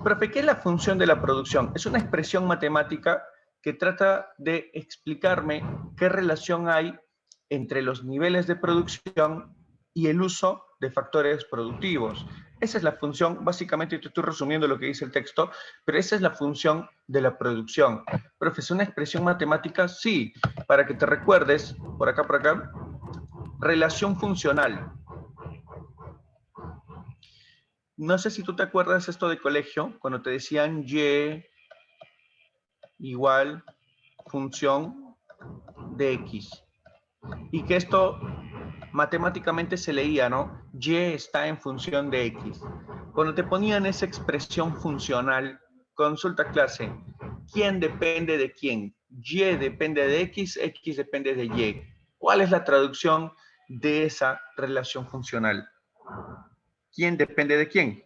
Profe, ¿qué es la función de la producción? Es una expresión matemática que trata de explicarme qué relación hay entre los niveles de producción y el uso de factores productivos. Esa es la función, básicamente te estoy resumiendo lo que dice el texto, pero esa es la función de la producción. Profe, ¿es una expresión matemática? Sí, para que te recuerdes, por acá, relación funcional. No sé si tú te acuerdas esto de colegio, cuando te decían y igual función de x. Y que esto matemáticamente se leía, ¿no? Y está en función de x. Cuando te ponían esa expresión funcional, consulta clase, ¿quién depende de quién? Y depende de x, x depende de y. ¿Cuál es la traducción de esa relación funcional? ¿Quién depende de quién?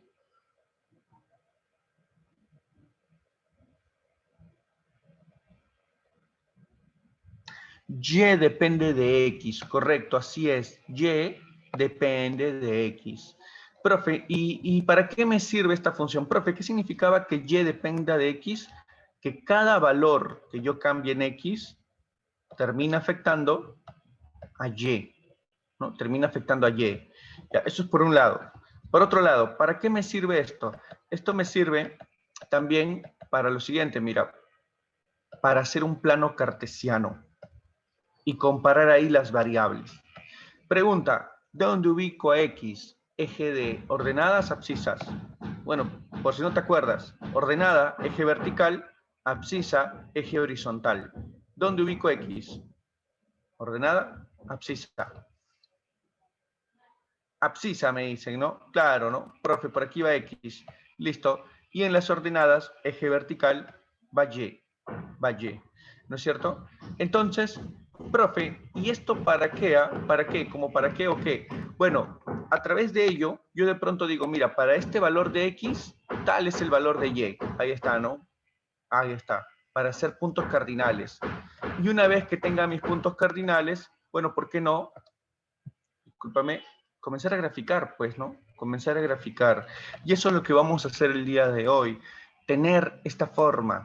Y depende de X, correcto, así es. Y depende de X. Profe, ¿y para qué me sirve esta función? Profe, ¿qué significaba que Y dependa de X? Que cada valor que yo cambie en X termina afectando a Y, ¿no? Termina afectando a Y. Ya, eso es por un lado. Por otro lado, ¿para qué me sirve esto? Esto me sirve también para lo siguiente, mira, para hacer un plano cartesiano y comparar ahí las variables. Pregunta, ¿dónde ubico a X? Eje de ordenadas, abscisas. Bueno, por si no te acuerdas, ordenada, eje vertical, abscisa, eje horizontal. ¿Dónde ubico X? Ordenada, abscisa. Abscisa me dicen, ¿no? Claro, ¿no? Profe, por aquí va X. Listo. Y en las ordenadas, eje vertical, va Y. Va Y. ¿No es cierto? Entonces, profe, ¿y esto para qué? ¿Para qué? ¿Cómo para qué o qué? Bueno, a través de ello, yo de pronto digo, mira, para este valor de X, tal es el valor de Y. Ahí está, ¿no? Ahí está. Para hacer puntos cardinales. Y una vez que tenga mis puntos cardinales, bueno, ¿por qué no? Discúlpame, comenzar a graficar, pues, ¿no? Comenzar a graficar. Y eso es lo que vamos a hacer el día de hoy. Tener esta forma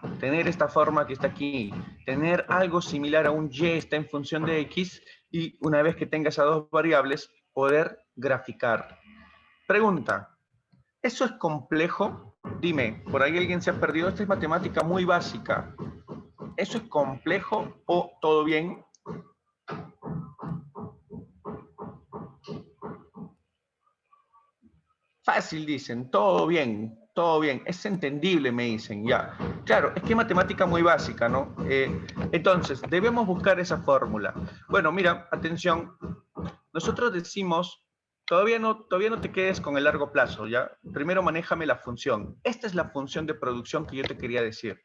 que está aquí, tener algo similar a un Y está en función de X, y una vez que tenga esas dos variables, poder graficar. Pregunta, ¿eso es complejo? Dime, por ahí alguien se ha perdido, esta es matemática muy básica. ¿Eso es complejo o todo bien? Fácil, dicen, todo bien, es entendible, me dicen, ya. Claro, es que es matemática muy básica, ¿no? Entonces, debemos buscar esa fórmula. Bueno, mira, atención, nosotros decimos, todavía no te quedes con el largo plazo, ¿ya? Primero manéjame la función. Esta es la función de producción que yo te quería decir.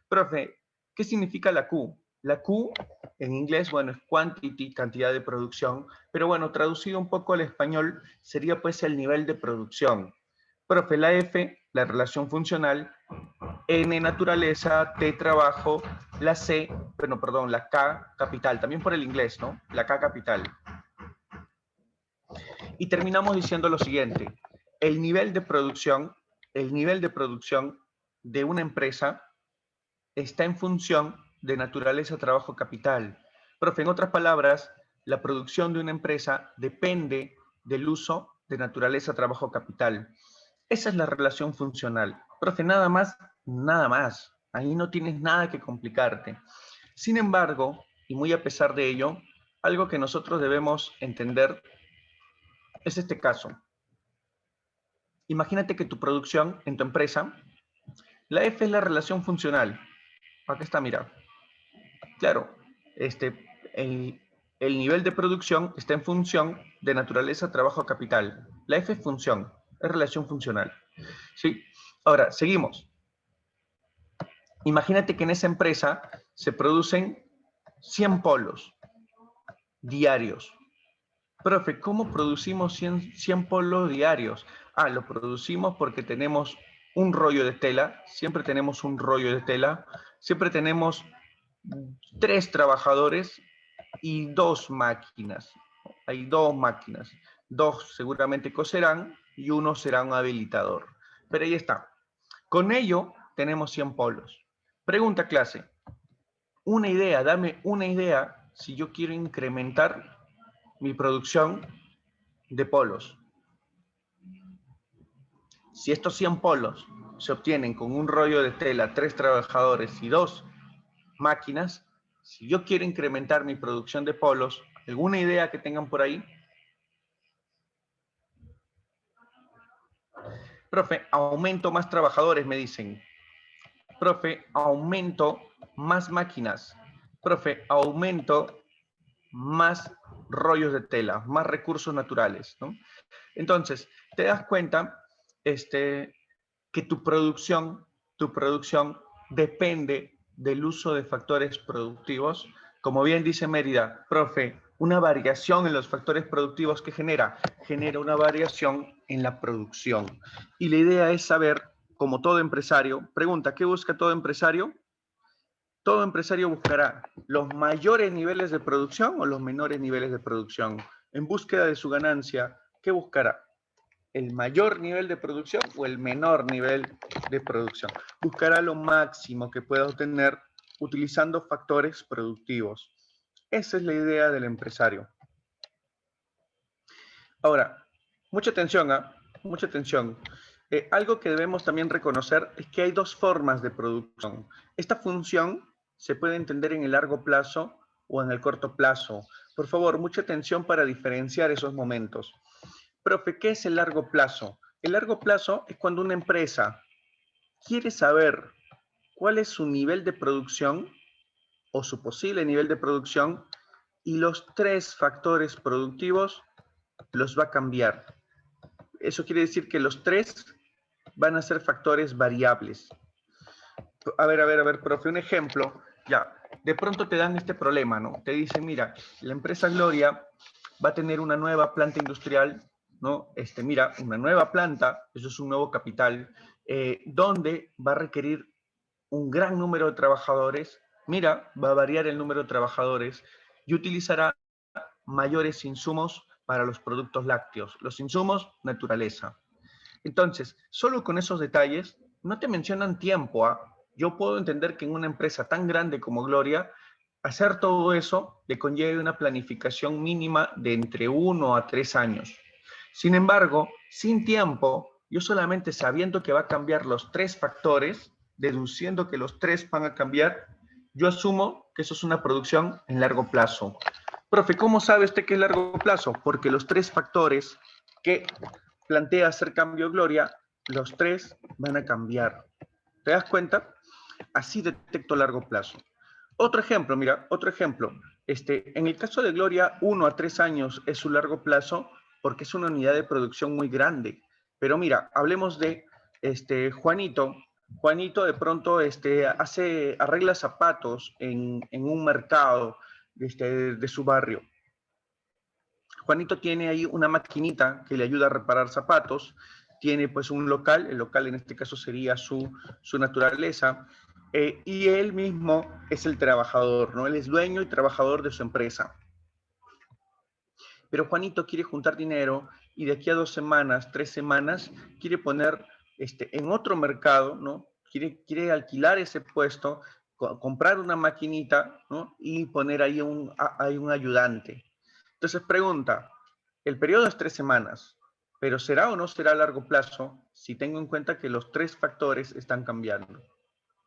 Profe, ¿qué significa la Q? La Q en inglés, bueno, es quantity, cantidad de producción, pero bueno, traducido un poco al español, sería pues el nivel de producción. Profe, la F, la relación funcional, N, naturaleza, T, trabajo, la C, bueno, perdón, la K, capital, también por el inglés, ¿no? La K, capital. Y terminamos diciendo lo siguiente, el nivel de producción de una empresa está en función de naturaleza, trabajo, capital. Profe, en otras palabras, la producción de una empresa depende del uso de naturaleza, trabajo, capital. Esa es la relación funcional. Profe, nada más, nada más. Ahí no tienes nada que complicarte. Sin embargo, y muy a pesar de ello, algo que nosotros debemos entender es este caso. Imagínate que tu producción en tu empresa, la F es la relación funcional. Acá está, mira. Claro, el, el nivel de producción está en función de naturaleza, trabajo, capital. La F es función, es relación funcional. ¿Sí? Ahora, seguimos. Imagínate que en esa empresa se producen 100 polos diarios. Profe, ¿cómo producimos 100 polos diarios? Ah, lo producimos porque tenemos un rollo de tela, siempre tenemos un rollo de tela, siempre tenemos 3 trabajadores y 2 máquinas. Hay 2 máquinas. 2 seguramente coserán y 1 será un habilitador. Pero ahí está. Con ello tenemos 100 polos. Pregunta clase. Una idea, dame una idea si yo quiero incrementar mi producción de polos. Si estos 100 polos se obtienen con un rollo de tela, 3 trabajadores y 2 máquinas, si yo quiero incrementar mi producción de polos, ¿alguna idea que tengan por ahí? Profe, aumento más trabajadores, me dicen. Profe, aumento más máquinas. Profe, aumento más rollos de tela, más recursos naturales, ¿no? Entonces, te das cuenta que tu producción depende del uso de factores productivos. Como bien dice Mérida, profe, una variación en los factores productivos que genera una variación en la producción. Y la idea es saber, como todo empresario, pregunta, ¿qué busca todo empresario? Todo empresario buscará los mayores niveles de producción o los menores niveles de producción. En búsqueda de su ganancia, ¿qué buscará? ¿El mayor nivel de producción o el menor nivel de producción? Buscará lo máximo que pueda obtener utilizando factores productivos. Esa es la idea del empresario. Ahora, mucha atención, ¿eh? Mucha atención. Algo que debemos también reconocer es que hay 2 formas de producción. Esta función se puede entender en el largo plazo o en el corto plazo. Por favor, mucha atención para diferenciar esos momentos. Profe, ¿qué es el largo plazo? El largo plazo es cuando una empresa quiere saber cuál es su nivel de producción o su posible nivel de producción y los 3 factores productivos los va a cambiar. Eso quiere decir que los 3 van a ser factores variables. A ver, profe, un ejemplo. Ya, de pronto te dan este problema, ¿no? Te dicen, mira, la empresa Gloria va a tener una nueva planta industrial, ¿no? Mira, una nueva planta, eso es un nuevo capital, donde va a requerir un gran número de trabajadores. Mira, va a variar el número de trabajadores y utilizará mayores insumos para los productos lácteos. Los insumos, naturaleza. Entonces, solo con esos detalles, no te mencionan tiempo. ¿Ah? Yo puedo entender que en una empresa tan grande como Gloria, hacer todo eso le conlleve una planificación mínima de entre 1 a 3 años. Sin embargo, sin tiempo, yo solamente sabiendo que va a cambiar los 3 factores, deduciendo que los 3 van a cambiar, yo asumo que eso es una producción en largo plazo. Profe, ¿cómo sabe usted que es largo plazo? Porque los 3 factores que plantea hacer cambio Gloria, los 3 van a cambiar. ¿Te das cuenta? Así detecto largo plazo. Otro ejemplo, mira, otro ejemplo. En el caso de Gloria, 1 a 3 años es su largo plazo porque es una unidad de producción muy grande. Pero mira, hablemos de Juanito. Juanito de pronto arregla zapatos en un mercado de su barrio. Juanito tiene ahí una maquinita que le ayuda a reparar zapatos, tiene pues un local, el local en este caso sería su naturaleza, y él mismo es el trabajador, ¿no? Él es dueño y trabajador de su empresa. Pero Juanito quiere juntar dinero y de aquí a 2 semanas, 3 semanas, quiere poner en otro mercado, ¿no? Quiere alquilar ese puesto, comprar una maquinita, ¿no? Y poner ahí un ayudante. Entonces pregunta, el periodo es 3 semanas, pero ¿será o no será a largo plazo si tengo en cuenta que los 3 factores están cambiando?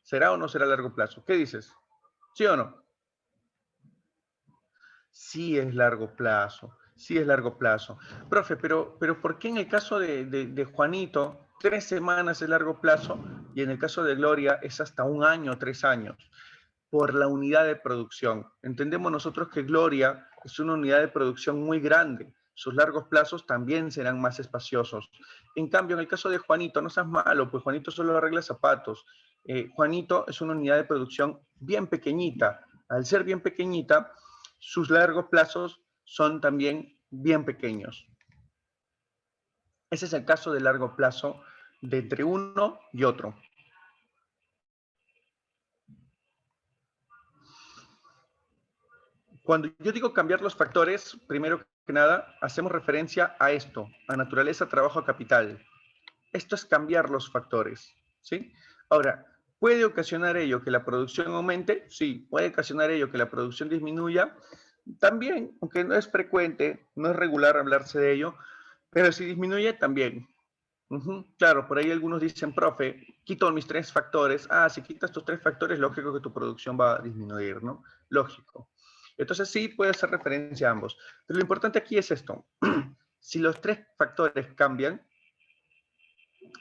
¿Será o no será a largo plazo? ¿Qué dices? ¿Sí o no? Sí es largo plazo, sí es largo plazo. Profe, pero ¿por qué en el caso de Juanito, 3 semanas es largo plazo y en el caso de Gloria es hasta 1 año, 3 años? Por la unidad de producción. Entendemos nosotros que Gloria es una unidad de producción muy grande. Sus largos plazos también serán más espaciosos. En cambio, en el caso de Juanito, no seas malo, pues Juanito solo arregla zapatos. Juanito es una unidad de producción bien pequeñita. Al ser bien pequeñita, sus largos plazos son también bien pequeños. Ese es el caso de largo plazo de entre uno y otro. Cuando yo digo cambiar los factores, primero que nada, hacemos referencia a esto, a naturaleza, trabajo, capital. Esto es cambiar los factores, ¿sí? Ahora, ¿puede ocasionar ello que la producción aumente? Sí. ¿Puede ocasionar ello que la producción disminuya? También, aunque no es frecuente, no es regular hablarse de ello, pero si disminuye, también. Claro, por ahí algunos dicen, profe, quito mis 3 factores. Ah, si quitas tus 3 factores, lógico que tu producción va a disminuir, ¿no? Lógico. Entonces sí puede hacer referencia a ambos. Pero lo importante aquí es esto. Si los 3 factores cambian,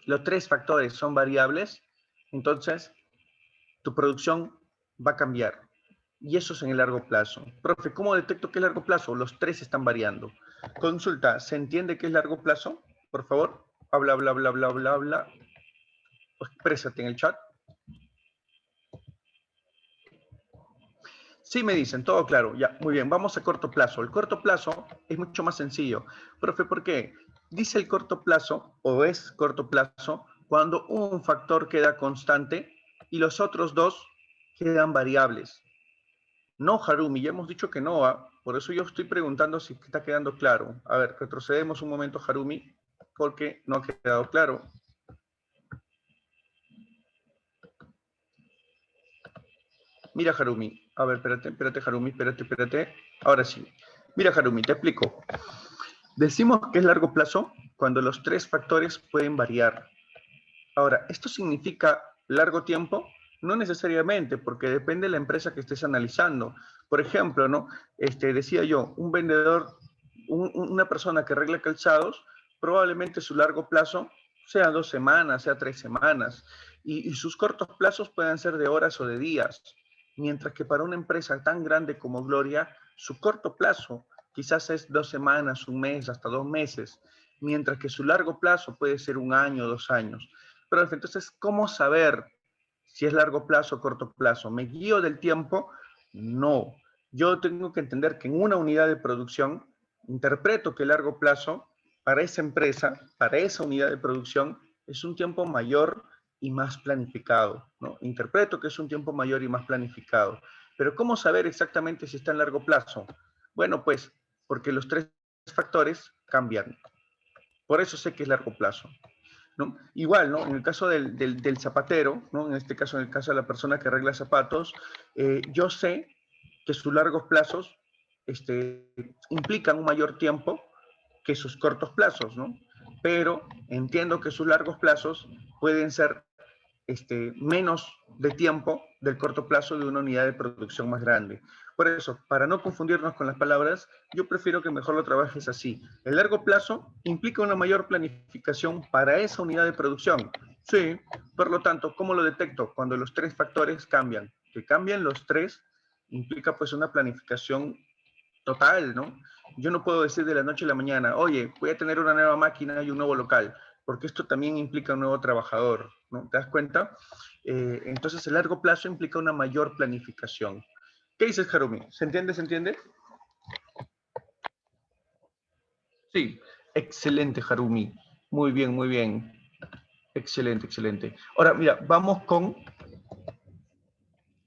los 3 factores son variables, entonces tu producción va a cambiar. Y eso es en el largo plazo. Profe, ¿cómo detecto que es largo plazo? Los 3 están variando. Consulta, ¿se entiende que es largo plazo? Por favor, habla, habla, habla, habla, habla, habla. Exprésate en el chat. Sí, me dicen, todo claro. Ya, muy bien, vamos a corto plazo. El corto plazo es mucho más sencillo. Profe, ¿por qué? Dice el corto plazo, o es corto plazo, cuando un factor queda constante y los otros dos quedan variables. No, Harumi, ya hemos dicho que no. Por eso yo estoy preguntando si está quedando claro. A ver, retrocedemos un momento, Harumi, porque no ha quedado claro. Mira, Harumi. A ver, espérate, Harumi, espérate. Ahora sí. Mira, Harumi, te explico. Decimos que es largo plazo cuando los 3 factores pueden variar. Ahora, ¿esto significa largo tiempo? No necesariamente, porque depende de la empresa que estés analizando. Por ejemplo, ¿no? Decía yo, un vendedor, una persona que arregla calzados, probablemente su largo plazo sea 2 semanas, sea 3 semanas, y sus cortos plazos puedan ser de horas o de días. Mientras que para una empresa tan grande como Gloria, su corto plazo quizás es 2 semanas, un mes, hasta 2 meses, mientras que su largo plazo puede ser 1 año, 2 años. Pero entonces, ¿cómo saber si es largo plazo o corto plazo? ¿Me guío del tiempo? No. Yo tengo que entender que en una unidad de producción, interpreto que el largo plazo para esa empresa, para esa unidad de producción, es un tiempo mayor y más planificado, ¿no? Interpreto que es un tiempo mayor y más planificado. Pero ¿cómo saber exactamente si está en largo plazo? Bueno, pues porque los 3 factores cambian. Por eso sé que es largo plazo, ¿no? Igual, ¿no? En el caso del zapatero, ¿no? En este caso, en el caso de la persona que arregla zapatos, yo sé que sus largos plazos implican un mayor tiempo que sus cortos plazos, ¿no? Pero entiendo que sus largos plazos pueden ser menos de tiempo del corto plazo de una unidad de producción más grande. Por eso, para no confundirnos con las palabras, yo prefiero que mejor lo trabajes así. El largo plazo implica una mayor planificación para esa unidad de producción. Sí, por lo tanto, ¿cómo lo detecto? Cuando los 3 factores cambian. Que cambien los 3 implica pues una planificación total, ¿no? Yo no puedo decir de la noche a la mañana, oye, voy a tener una nueva máquina y un nuevo local, porque esto también implica un nuevo trabajador, ¿no? ¿Te das cuenta? Entonces, el largo plazo implica una mayor planificación. ¿Qué dices, Harumi? ¿Se entiende? ¿Se entiende? Sí, excelente, Harumi. Muy bien, muy bien. Excelente, excelente. Ahora, mira, vamos con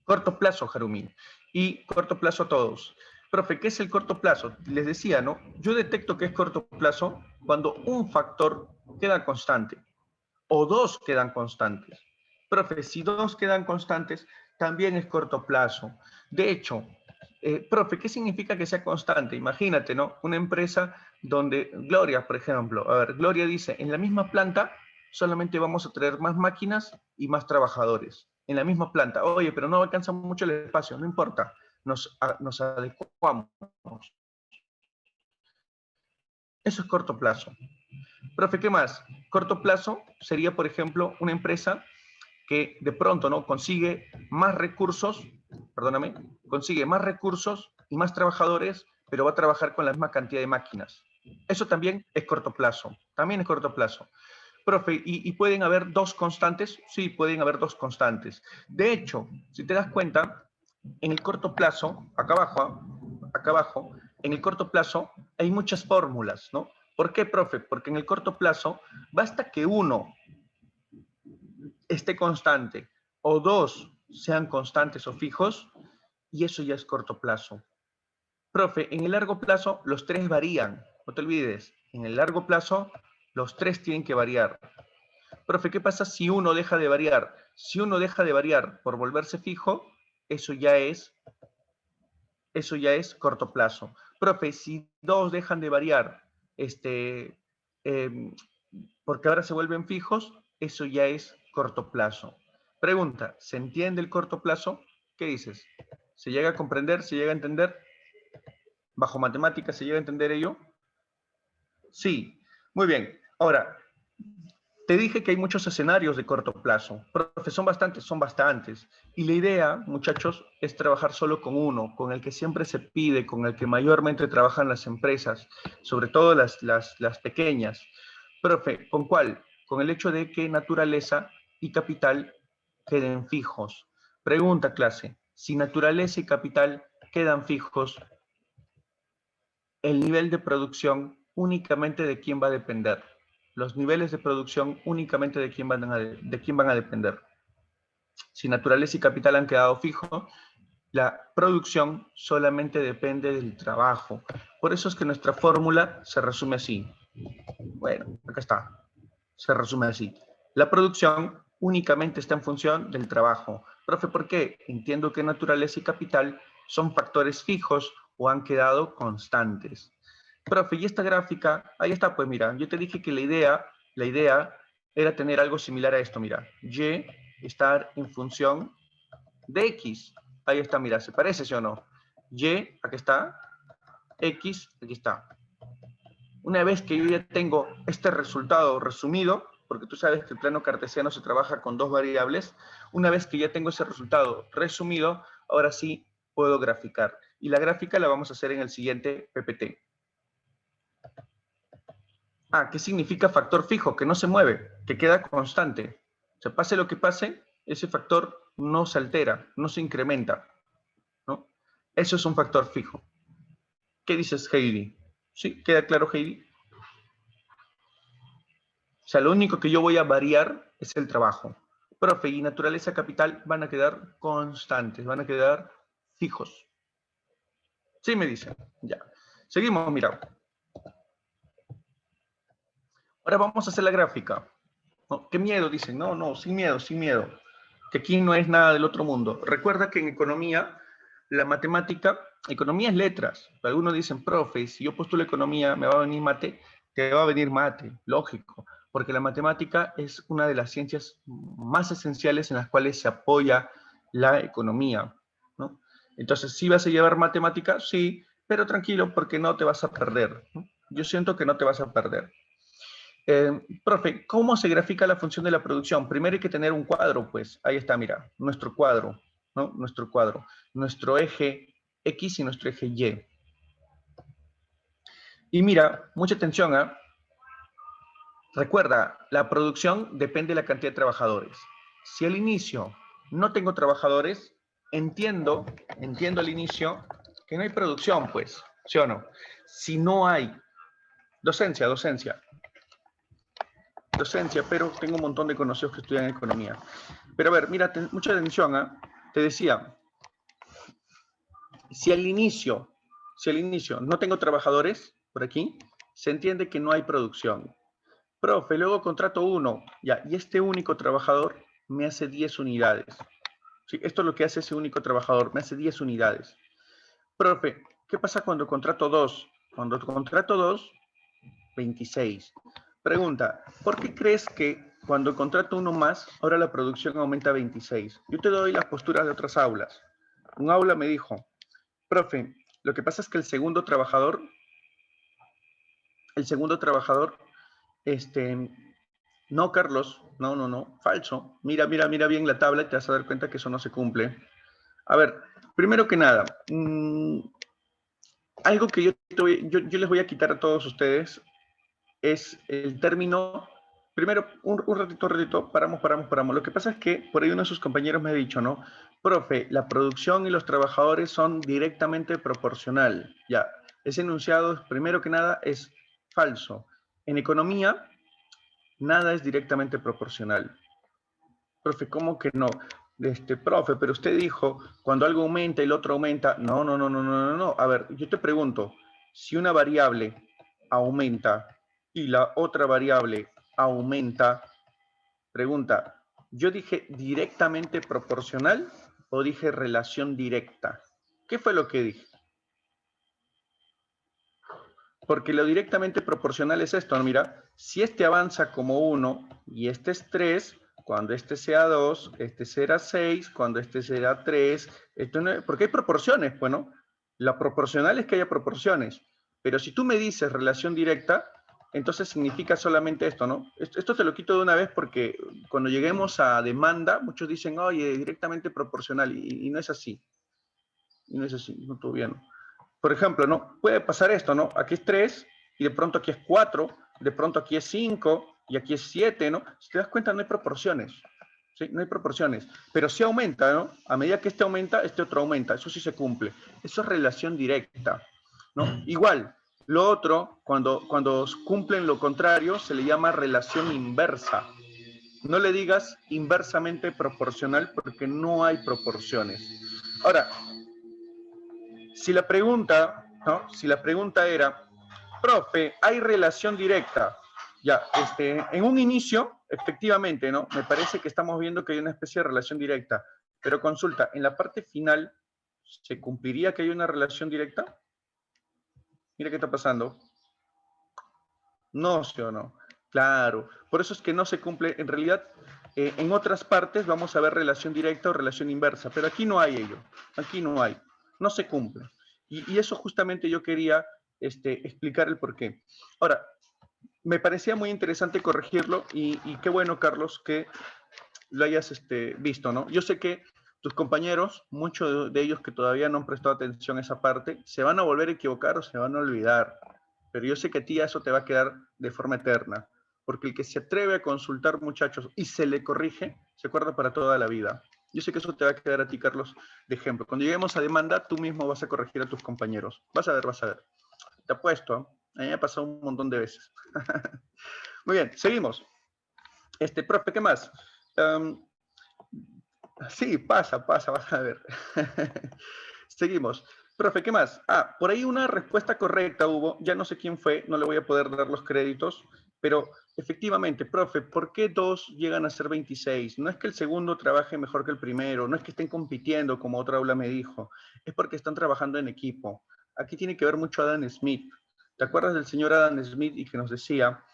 corto plazo, Harumi. Y corto plazo a todos. Profe, ¿qué es el corto plazo? Les decía, ¿no? Yo detecto que es corto plazo cuando un factor queda constante o dos quedan constantes. Profe, si dos quedan constantes, también es corto plazo. De hecho, profe, ¿qué significa que sea constante? Imagínate, ¿no? Una empresa donde Gloria, por ejemplo, a ver, Gloria dice, en la misma planta solamente vamos a traer más máquinas y más trabajadores. En la misma planta. Oye, pero no alcanza mucho el espacio, no importa. nos adecuamos. Eso es corto plazo. Profe, ¿qué más? Corto plazo sería, por ejemplo, una empresa que de pronto, ¿no?, consigue más recursos y más trabajadores, pero va a trabajar con la misma cantidad de máquinas. Eso también es corto plazo. También es corto plazo. Profe, ¿y pueden haber dos constantes? Sí, pueden haber dos constantes. De hecho, si te das cuenta, en el corto plazo, acá abajo, en el corto plazo hay muchas fórmulas, ¿no? ¿Por qué, profe? Porque en el corto plazo basta que uno esté constante o dos sean constantes o fijos y eso ya es corto plazo. Profe, en el largo plazo los tres varían, no te olvides, en el largo plazo los tres tienen que variar. Profe, ¿qué pasa si uno deja de variar? Si uno deja de variar por volverse fijo, eso ya es corto plazo. Profe, si dos dejan de variar porque ahora se vuelven fijos, eso ya es corto plazo. Pregunta, ¿se entiende el corto plazo? ¿Qué dices? ¿Se llega a comprender? ¿Se llega a entender? ¿Bajo matemáticas se llega a entender ello? Sí, muy bien. Ahora, te dije que hay muchos escenarios de corto plazo. Profe, son bastantes. Y la idea, muchachos, es trabajar solo con uno, con el que siempre se pide, con el que mayormente trabajan las empresas, sobre todo las pequeñas. Profe, ¿con cuál? Con el hecho de que naturaleza y capital queden fijos. Pregunta, clase. Si naturaleza y capital quedan fijos, el nivel de producción únicamente de quién va a depender. Los niveles de producción únicamente de quién van a depender. Si naturaleza y capital han quedado fijos, la producción solamente depende del trabajo. Por eso es que nuestra fórmula se resume así. Bueno, acá está. Se resume así. La producción únicamente está en función del trabajo. Profe, ¿por qué? Entiendo que naturaleza y capital son factores fijos o han quedado constantes. Profe, y esta gráfica, ahí está, pues mira, yo te dije que la idea era tener algo similar a esto, mira. Y estar en función de X. Ahí está, mira, ¿se parece, sí o no? Y, aquí está. X, aquí está. Una vez que yo ya tengo este resultado resumido, porque tú sabes que el plano cartesiano se trabaja con dos variables, una vez que ya tengo ese resultado resumido, ahora sí puedo graficar. Y la gráfica la vamos a hacer en el siguiente PPT. Ah, ¿qué significa factor fijo? Que no se mueve, que queda constante. O sea, pase lo que pase, ese factor no se altera, no se incrementa, ¿no? Eso es un factor fijo. ¿Qué dices, Heidi? ¿Sí? ¿Queda claro, Heidi? O sea, lo único que yo voy a variar es el trabajo. Profe, y naturaleza capital van a quedar constantes, van a quedar fijos. Sí, me dicen. Ya. Seguimos, mira. Ahora vamos a hacer la gráfica. No, ¿qué miedo? Dicen. No, no, sin miedo, sin miedo. Que aquí no es nada del otro mundo. Recuerda que en economía, la matemática, economía es letras. Algunos dicen, profe, si yo postulo economía, me va a venir mate, te va a venir mate, lógico. Porque la matemática es una de las ciencias más esenciales en las cuales se apoya la economía, ¿no? Entonces, ¿sí vas a llevar matemática? Sí, pero tranquilo, porque no te vas a perder, ¿no? Yo siento que no te vas a perder. Profe, ¿cómo se grafica la función de la producción? Primero hay que tener un cuadro, pues. Ahí está, mira, nuestro cuadro, ¿no? Nuestro cuadro. Nuestro eje X y nuestro eje Y. Y mira, mucha atención, ¿eh? Recuerda, la producción depende de la cantidad de trabajadores. Si al inicio no tengo trabajadores, entiendo al inicio que no hay producción, pues, ¿sí o no? Si no hay docencia, pero tengo un montón de conocidos que estudian economía. Pero a ver, mira, mucha atención, ¿eh? Te decía, si al inicio no tengo trabajadores, por aquí, se entiende que no hay producción. Profe, luego contrato uno, ya, y este único trabajador me hace 10 unidades. Sí, esto es lo que hace ese único trabajador, me hace 10 unidades. Profe, ¿qué pasa cuando contrato dos? Cuando contrato dos, 26. Pregunta, ¿por qué crees que cuando contrato uno más, ahora la producción aumenta a 26? Yo te doy las posturas de otras aulas. Un aula me dijo, Profe, lo que pasa es que el segundo trabajador, no, Carlos, no, falso. Mira bien la tabla y te vas a dar cuenta que eso no se cumple. A ver, primero que nada, algo que yo les voy a quitar a todos ustedes es el término. Primero, un ratito, paramos. Lo que pasa es que por ahí uno de sus compañeros me ha dicho, ¿no? Profe, la producción y los trabajadores son directamente proporcional. Ya, ese enunciado, primero que nada, es falso. En economía, nada es directamente proporcional. Profe, ¿cómo que no? Profe, pero usted dijo, cuando algo aumenta y el otro aumenta. No. A ver, yo te pregunto, si una variable aumenta y la otra variable aumenta, pregunta, ¿yo dije directamente proporcional o dije relación directa? ¿Qué fue lo que dije? Porque lo directamente proporcional es esto, ¿no? Mira, si este avanza como 1 y este es 3, cuando este sea 2, este será 6, cuando este será 3, porque hay proporciones, pues, ¿no? La proporcional es que haya proporciones, pero si tú me dices relación directa, entonces significa solamente esto, ¿no? Esto te lo quito de una vez porque cuando lleguemos a demanda, muchos dicen, oye, directamente proporcional, y no es así. Y no es así, no todo bien. Por ejemplo, ¿no? Puede pasar esto, ¿no? Aquí es 3 y de pronto aquí es 4, de pronto aquí es 5 y aquí es 7, ¿no? Si te das cuenta, no hay proporciones. ¿Sí? No hay proporciones. Pero sí aumenta, ¿no? A medida que este aumenta, este otro aumenta. Eso sí se cumple. Eso es relación directa, ¿no? Igual, lo otro, cuando cumplen lo contrario, se le llama relación inversa. No le digas inversamente proporcional porque no hay proporciones. Ahora, si la pregunta, ¿no? Si la pregunta era, profe, ¿hay relación directa? Ya, en un inicio, efectivamente, ¿no? Me parece que estamos viendo que hay una especie de relación directa, pero consulta, ¿en la parte final se cumpliría que hay una relación directa? Mira qué está pasando. No, ¿sí o no? Claro, por eso es que no se cumple, en realidad, en otras partes vamos a ver relación directa o relación inversa, pero aquí no hay ello, aquí no hay, no se cumple. Y eso justamente yo quería explicar el por qué. Ahora, me parecía muy interesante corregirlo y qué bueno, Carlos, que lo hayas visto, ¿no? Yo sé que tus compañeros, muchos de ellos que todavía no han prestado atención a esa parte, se van a volver a equivocar o se van a olvidar, pero yo sé que a ti eso te va a quedar de forma eterna, porque el que se atreve a consultar, muchachos, y se le corrige, se acuerda para toda la vida. Yo sé que eso te va a quedar a ti, Carlos, de ejemplo. Cuando lleguemos a demanda, tú mismo vas a corregir a tus compañeros. Vas a ver, vas a ver. Te apuesto, a mí me ha pasado un montón de veces. Muy bien, seguimos. Profe, ¿qué más? Sí, pasa, vas a ver. Seguimos. Profe, ¿qué más? Ah, por ahí una respuesta correcta hubo, ya no sé quién fue, no le voy a poder dar los créditos, pero efectivamente, profe, ¿por qué dos llegan a ser 26? No es que el segundo trabaje mejor que el primero, no es que estén compitiendo, como otra aula me dijo, es porque están trabajando en equipo. Aquí tiene que ver mucho Adam Smith. ¿Te acuerdas del señor Adam Smith y que nos decía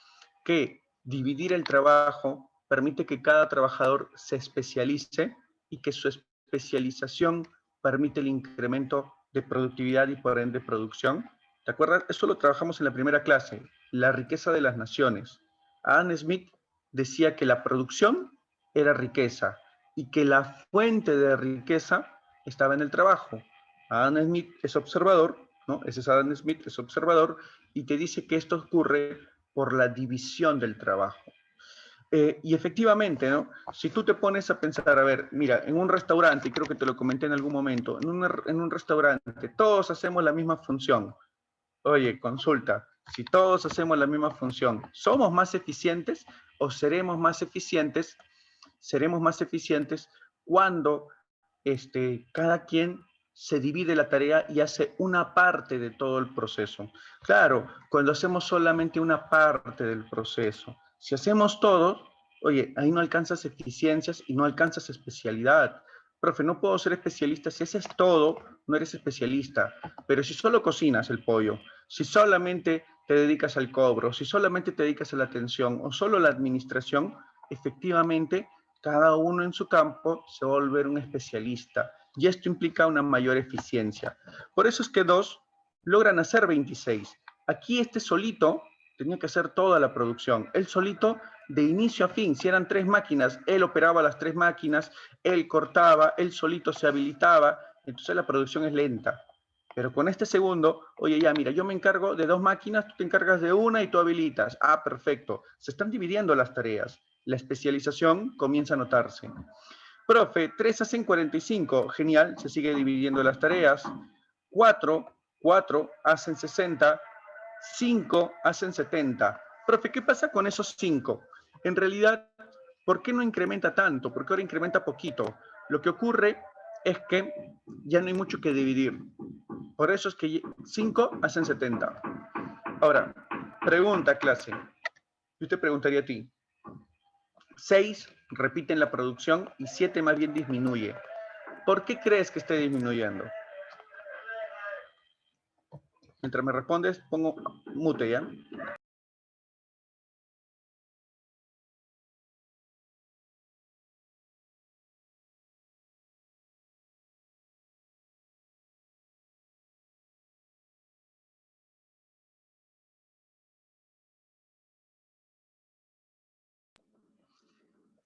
que dividir el trabajo permite que cada trabajador se especialice y que su especialización permite el incremento de productividad y por ende producción? ¿Te acuerdas? Eso lo trabajamos en la primera clase, la riqueza de las naciones. Adam Smith decía que la producción era riqueza y que la fuente de riqueza estaba en el trabajo. Adam Smith es observador, ¿no? Ese es Adam Smith, es observador, y te dice que esto ocurre por la división del trabajo. Y efectivamente, ¿no? Si tú te pones a pensar, a ver, mira, en un restaurante, y creo que te lo comenté en algún momento, en un restaurante, todos hacemos la misma función. Oye, consulta, si todos hacemos la misma función, ¿somos más eficientes o seremos más eficientes? Seremos más eficientes cuando cada quien se divide la tarea y hace una parte de todo el proceso. Claro, cuando hacemos solamente una parte del proceso, si hacemos todo, oye, ahí no alcanzas eficiencias y no alcanzas especialidad. Profe, no puedo ser especialista. Si haces todo, no eres especialista. Pero si solo cocinas el pollo, si solamente te dedicas al cobro, si solamente te dedicas a la atención o solo a la administración, efectivamente, cada uno en su campo se va a volver un especialista. y esto implica una mayor eficiencia. Por eso es que 2 logran hacer 26. Aquí este solito tenía que hacer toda la producción. Él solito, de inicio a fin, si eran 3 máquinas, él operaba las 3 máquinas, él cortaba, él solito se habilitaba, entonces la producción es lenta. Pero con este segundo, oye, ya, mira, yo me encargo de 2 máquinas, tú te encargas de una y tú habilitas. Ah, perfecto. Se están dividiendo las tareas. La especialización comienza a notarse. Profe, 3 hacen 45. Genial, se sigue dividiendo las tareas. 4 hacen 60. 5 hacen 70. Profe, ¿qué pasa con esos 5? En realidad, ¿por qué no incrementa tanto? ¿Por qué ahora incrementa poquito? Lo que ocurre es que ya no hay mucho que dividir. Por eso es que 5 hacen 70. Ahora, pregunta, clase. Yo te preguntaría a ti. 6 repiten la producción y 7 más bien disminuye. ¿Por qué crees que esté disminuyendo? Mientras me respondes, pongo mute, ¿ya?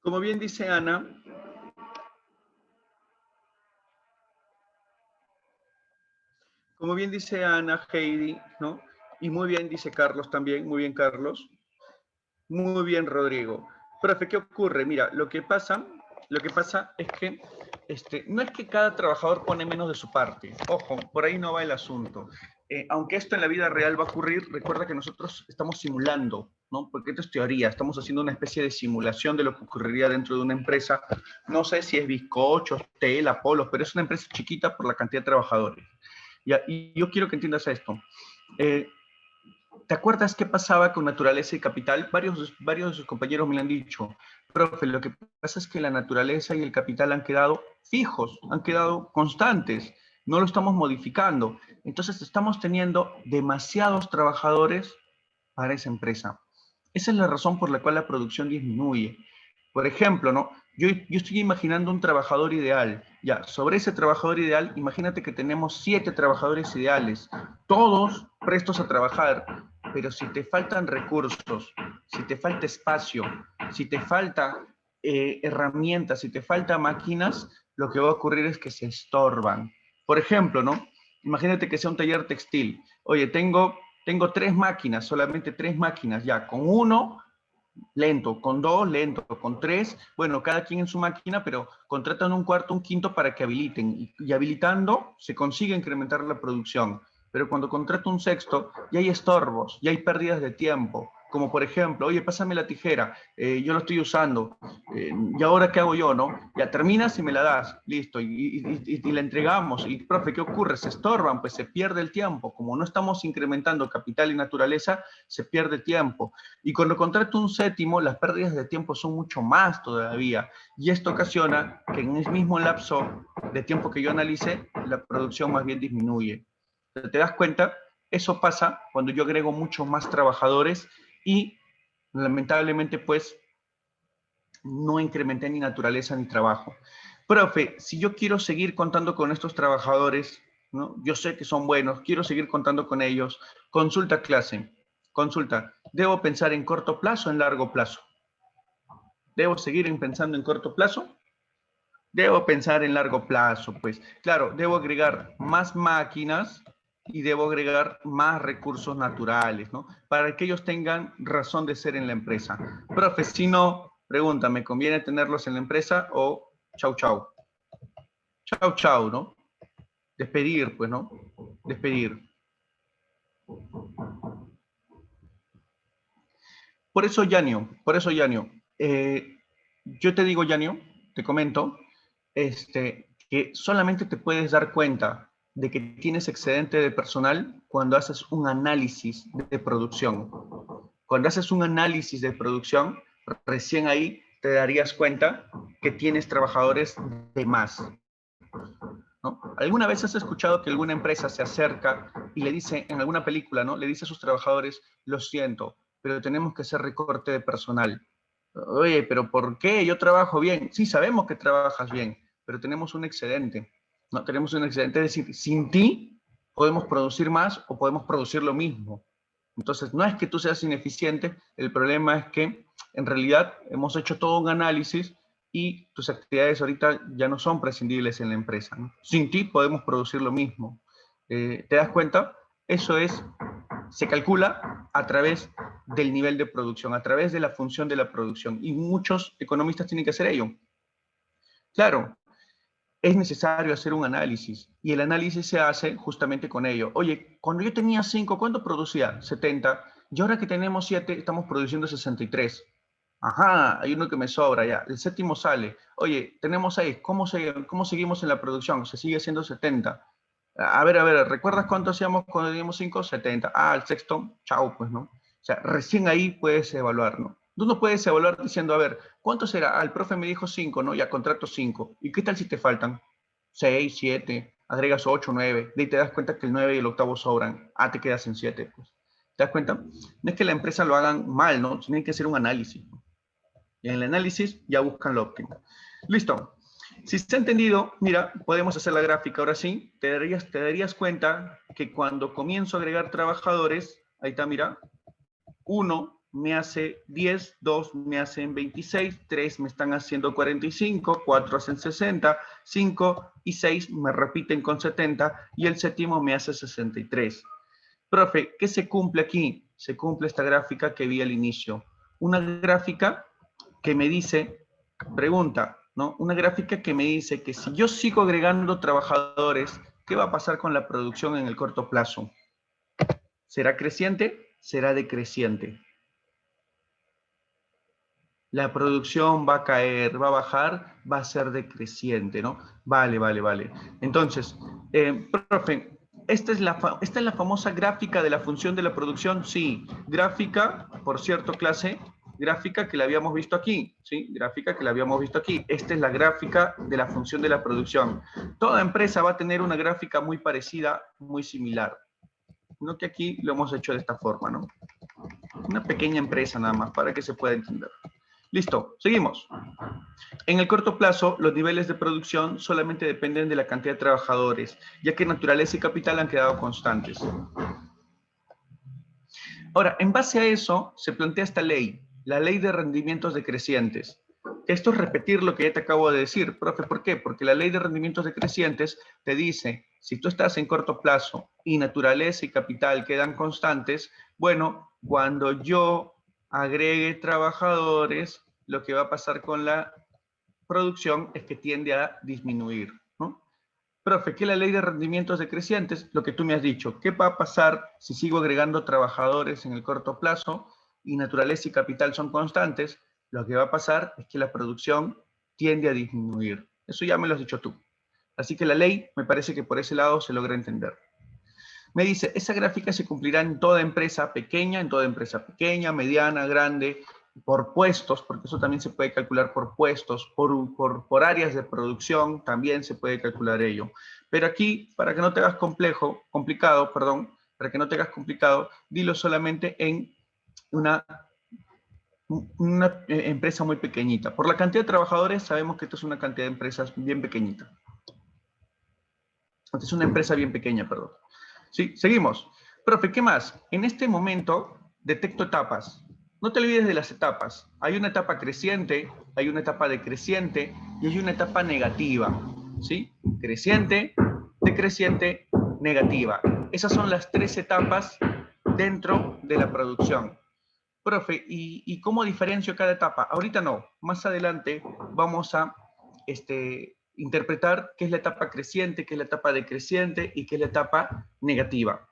Como bien dice Ana, Heidi, ¿no? Y muy bien dice Carlos también, muy bien Carlos, muy bien Rodrigo. Profe, ¿qué ocurre? Mira, lo que pasa es que no es que cada trabajador pone menos de su parte. Ojo, por ahí no va el asunto. Aunque esto en la vida real va a ocurrir, recuerda que nosotros estamos simulando, ¿no? Porque esto es teoría, estamos haciendo una especie de simulación de lo que ocurriría dentro de una empresa. No sé si es bizcochos, tela, polos, pero es una empresa chiquita por la cantidad de trabajadores. Y yo quiero que entiendas esto. ¿Te acuerdas qué pasaba con naturaleza y capital? Varios de sus compañeros me lo han dicho. Profe, lo que pasa es que la naturaleza y el capital han quedado fijos, han quedado constantes, no lo estamos modificando. Entonces estamos teniendo demasiados trabajadores para esa empresa. Esa es la razón por la cual la producción disminuye. Por ejemplo, ¿no? Yo estoy imaginando un trabajador ideal. Ya, sobre ese trabajador ideal, imagínate que tenemos 7 trabajadores ideales, todos prestos a trabajar, pero si te faltan recursos, si te falta espacio, si te falta herramientas, si te falta máquinas, lo que va a ocurrir es que se estorban. Por ejemplo, ¿no? Imagínate que sea un taller textil. Oye, tengo 3 máquinas, solamente 3 máquinas, ya, con uno lento, con 2 lento, con 3, bueno, cada quien en su máquina, pero contratan un cuarto, un quinto para que habiliten. Y habilitando se consigue incrementar la producción. Pero cuando contrato un sexto, ya hay estorbos, ya hay pérdidas de tiempo. Como por ejemplo, oye, pásame la tijera, yo lo estoy usando, ¿y ahora qué hago yo, no? Ya terminas y me la das, listo, y la entregamos. Y, profe, ¿qué ocurre? Se estorban, pues se pierde el tiempo. Como no estamos incrementando capital y naturaleza, se pierde tiempo. Y cuando contrato un séptimo, las pérdidas de tiempo son mucho más todavía. Y esto ocasiona que en el mismo lapso de tiempo que yo analice, la producción más bien disminuye. ¿Te das cuenta? Eso pasa cuando yo agrego muchos más trabajadores y lamentablemente pues no incrementé ni naturaleza ni trabajo. Profe, si yo quiero seguir contando con estos trabajadores, ¿no? Yo sé que son buenos, quiero seguir contando con ellos, consulta clase. Consulta, ¿debo pensar en corto plazo o en largo plazo? ¿Debo seguir pensando en corto plazo? Debo pensar en largo plazo, pues. Claro, debo agregar más máquinas y debo agregar más recursos naturales, ¿no? Para que ellos tengan razón de ser en la empresa. Profe, si no, pregúntame, ¿conviene tenerlos en la empresa o chau, chau? Chau, chau, ¿no? Despedir, pues, ¿no? Despedir. Por eso, Yanio, yo te digo, Yanio, te comento, que solamente te puedes dar cuenta de que tienes excedente de personal cuando haces un análisis de producción. Cuando haces un análisis de producción, recién ahí te darías cuenta que tienes trabajadores de más, ¿no? ¿Alguna vez has escuchado que alguna empresa se acerca y le dice, en alguna película, ¿no? Le dice a sus trabajadores, lo siento, pero tenemos que hacer recorte de personal. Oye, pero ¿por qué? Yo trabajo bien. Sí, sabemos que trabajas bien, pero tenemos un excedente. No tenemos un excedente, es decir, sin ti podemos producir más o podemos producir lo mismo. Entonces, no es que tú seas ineficiente, el problema es que en realidad hemos hecho todo un análisis y tus actividades ahorita ya no son prescindibles en la empresa, ¿no? Sin ti podemos producir lo mismo. ¿Te das cuenta? Eso se calcula a través del nivel de producción, a través de la función de la producción. Y muchos economistas tienen que hacer ello. Claro, es necesario hacer un análisis y el análisis se hace justamente con ello. Oye, cuando yo tenía 5, ¿cuánto producía? 70. Y ahora que tenemos 7, estamos produciendo 63. Ajá, hay uno que me sobra ya. El séptimo sale. Oye, tenemos 6. ¿Cómo seguimos en la producción? Se sigue siendo 70. A ver, ¿recuerdas cuánto hacíamos cuando teníamos 5? 70. Ah, el sexto, chao, pues, ¿no? O sea, recién ahí puedes evaluar, ¿no? Tú no puedes evaluar diciendo, a ver, ¿cuánto será? Ah, el profe me dijo 5, ¿no? Ya contrato 5. ¿Y qué tal si te faltan 6, 7, agregas 8, 9? De ahí te das cuenta que el 9 y el octavo sobran. Ah, te quedas en 7, pues. ¿Te das cuenta? No es que la empresa lo hagan mal, ¿no? Tienen que hacer un análisis, ¿no? Y en el análisis ya buscan lo óptimo. Listo. Si se ha entendido, mira, podemos hacer la gráfica ahora sí. Te darías cuenta que cuando comienzo a agregar trabajadores, ahí está, mira, 1 me hace 10, 2 me hacen 26, 3 me están haciendo 45, 4 hacen 60, 5 y 6 me repiten con 70 y el séptimo me hace 63. Profe, ¿qué se cumple aquí? Se cumple esta gráfica que vi al inicio. Una gráfica que me dice, pregunta, ¿no? Una gráfica que me dice que si yo sigo agregando trabajadores, ¿qué va a pasar con la producción en el corto plazo? ¿Será creciente? ¿Será decreciente? La producción va a caer, va a bajar, va a ser decreciente, ¿no? Vale. Entonces, profe, ¿esta es la famosa gráfica de la función de la producción? Sí. Gráfica, por cierto, clase, gráfica que la habíamos visto aquí, ¿sí? Gráfica que la habíamos visto aquí. Esta es la gráfica de la función de la producción. Toda empresa va a tener una gráfica muy parecida, muy similar. No que aquí lo hemos hecho de esta forma, ¿no? Una pequeña empresa nada más, para que se pueda entender. Listo, seguimos. En el corto plazo, los niveles de producción solamente dependen de la cantidad de trabajadores, ya que naturaleza y capital han quedado constantes. Ahora, en base a eso, se plantea esta ley, la ley de rendimientos decrecientes. Esto es repetir lo que ya te acabo de decir, profe, ¿por qué? Porque la ley de rendimientos decrecientes te dice, si tú estás en corto plazo y naturaleza y capital quedan constantes, bueno, cuando yo agregue trabajadores, lo que va a pasar con la producción es que tiende a disminuir, ¿no? Profe, ¿qué es la ley de rendimientos decrecientes? Lo que tú me has dicho. ¿Qué va a pasar si sigo agregando trabajadores en el corto plazo y naturaleza y capital son constantes? Lo que va a pasar es que la producción tiende a disminuir. Eso ya me lo has dicho tú. Así que la ley me parece que por ese lado se logra entender. Me dice, esa gráfica se cumplirá en toda empresa pequeña, mediana, grande, por puestos, porque eso también se puede calcular por puestos, por áreas de producción, también se puede calcular ello. Pero aquí, para que no te hagas complicado, para que no te hagas complicado, dilo solamente en una empresa muy pequeñita. Por la cantidad de trabajadores, sabemos que esto es una cantidad de empresas bien pequeñita. Esta es una empresa bien pequeña, perdón. Sí, seguimos. Profe, ¿qué más? En este momento detecto etapas. No te olvides de las etapas. Hay una etapa creciente, hay una etapa decreciente y hay una etapa negativa. ¿Sí? Creciente, decreciente, negativa. Esas son las 3 etapas dentro de la producción. Profe, ¿y cómo diferencio cada etapa? Ahorita no. Más adelante vamos a interpretar qué es la etapa creciente, qué es la etapa decreciente y qué es la etapa negativa.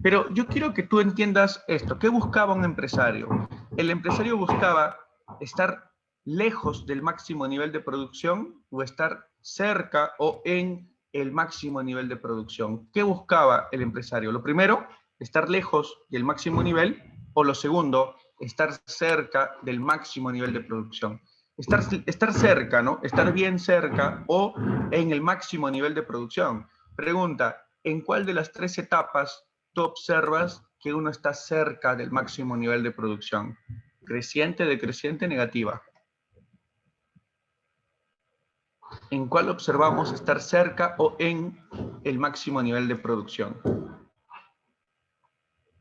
Pero yo quiero que tú entiendas esto. ¿Qué buscaba un empresario? El empresario buscaba estar lejos del máximo nivel de producción o estar cerca o en el máximo nivel de producción. ¿Qué buscaba el empresario? Lo primero, estar lejos del máximo nivel, o lo segundo, estar cerca del máximo nivel de producción. Estar cerca, ¿no? Estar bien cerca o en el máximo nivel de producción. Pregunta, ¿en cuál de las 3 etapas tú observas que uno está cerca del máximo nivel de producción? Creciente, decreciente, negativa. en cuál observamos estar cerca o en el máximo nivel de producción.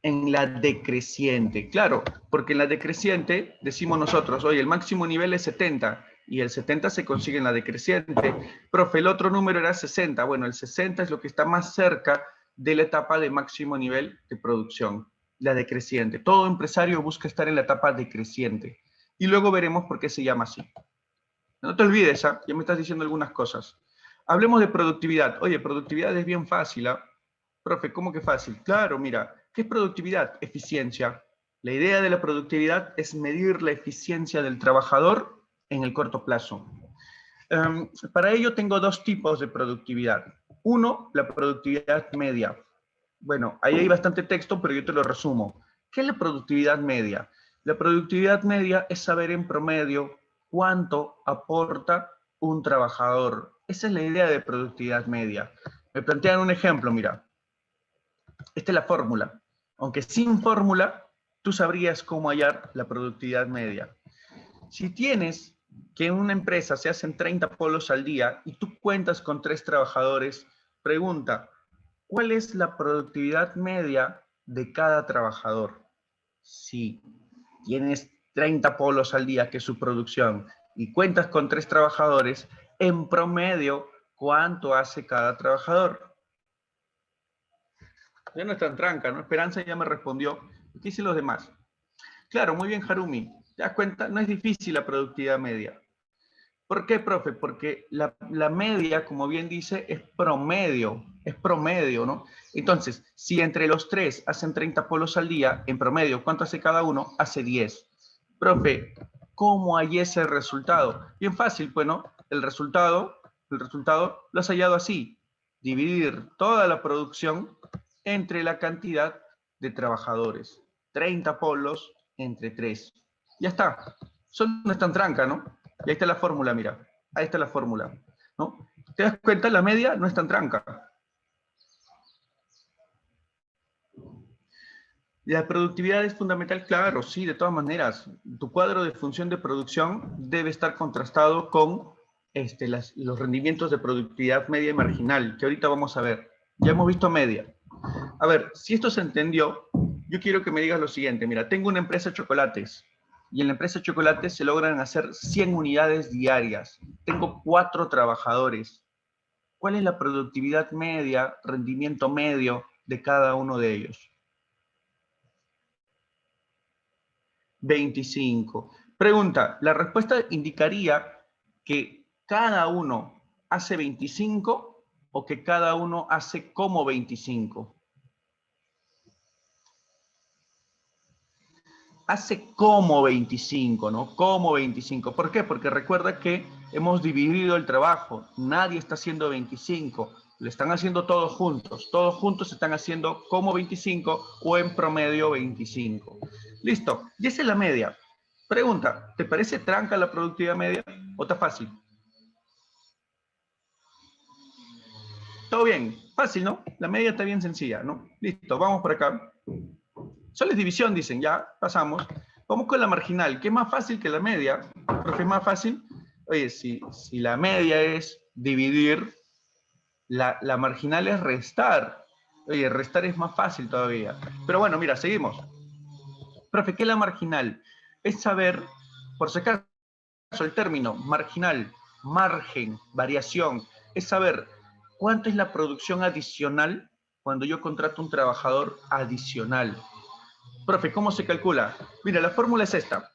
En la decreciente, claro, porque en la decreciente decimos nosotros, oye, el máximo nivel es 70, y el 70 se consigue en la decreciente. Profe, el otro número era 60. Bueno, el 60 es lo que está más cerca de la etapa de máximo nivel de producción, la decreciente. Todo empresario busca estar en la etapa decreciente. Y luego veremos por qué se llama así. No te olvides, ¿ah? Ya me estás diciendo algunas cosas. Hablemos de productividad. Oye, productividad es bien fácil, ¿ah? Profe, ¿cómo que fácil? Claro, mira, ¿qué es productividad? Eficiencia. La idea de la productividad es medir la eficiencia del trabajador en el corto plazo. Para ello tengo dos tipos de productividad. Uno, la productividad media. Bueno, ahí hay bastante texto, pero yo te lo resumo. ¿Qué es la productividad media? La productividad media es saber en promedio cuánto aporta un trabajador. Esa es la idea de productividad media. Me plantean un ejemplo, mira. Esta es la fórmula. Aunque sin fórmula, tú sabrías cómo hallar la productividad media. Si tienes que en una empresa se hacen 30 polos al día y tú cuentas con 3 trabajadores, pregunta, ¿cuál es la productividad media de cada trabajador? Si tienes 30 polos al día, que es su producción, y cuentas con 3 trabajadores, en promedio, ¿cuánto hace cada trabajador? Ya no es tan tranca, ¿no? Esperanza ya me respondió. ¿Qué dicen los demás? Claro, muy bien, Harumi. ¿Te das cuenta? No es difícil la productividad media. ¿Por qué, profe? Porque la media, como bien dice, es promedio, ¿no? Entonces, si entre los 3 hacen 30 polos al día, en promedio, ¿cuánto hace cada uno? Hace 10. Profe, ¿cómo hay ese resultado? Bien fácil, pues, ¿no? El resultado lo has hallado así. Dividir toda la producción entre la cantidad de trabajadores. 30 polos entre 3. Ya está. Eso no es tan tranca, ¿no? Y ahí está la fórmula, mira. Ahí está la fórmula, ¿no? ¿Te das cuenta? La media no es tan tranca. La productividad es fundamental, claro, sí, de todas maneras. Tu cuadro de función de producción debe estar contrastado con los rendimientos de productividad media y marginal, que ahorita vamos a ver. Ya hemos visto media. A ver, si esto se entendió, yo quiero que me digas lo siguiente. Mira, tengo una empresa de chocolates y en la empresa de chocolates se logran hacer 100 unidades diarias. Tengo 4 trabajadores. ¿Cuál es la productividad media, rendimiento medio de cada uno de ellos? 25. Pregunta, la respuesta indicaría que cada uno hace 25 o que cada uno hace como 25. Hace como 25, ¿no? Como 25. ¿Por qué? Porque recuerda que hemos dividido el trabajo. Nadie está haciendo 25. Lo están haciendo todos juntos. Todos juntos están haciendo como 25 o en promedio 25. Listo. Y esa es la media. Pregunta, ¿te parece tranca la productividad media o está fácil? Todo bien. Fácil, ¿no? La media está bien sencilla, ¿no? Listo. Vamos por acá. Solo es división, dicen, ya, pasamos. Vamos con la marginal, que es más fácil que la media. Profe, es más fácil. Oye, si la media es dividir, la marginal es restar. Oye, restar es más fácil todavía. Pero bueno, mira, seguimos. Profe, ¿qué es la marginal? Es saber, por si acaso, el término marginal, margen, variación, es saber cuánto es la producción adicional cuando yo contrato un trabajador adicional. Profe, ¿cómo se calcula? Mira, la fórmula es esta.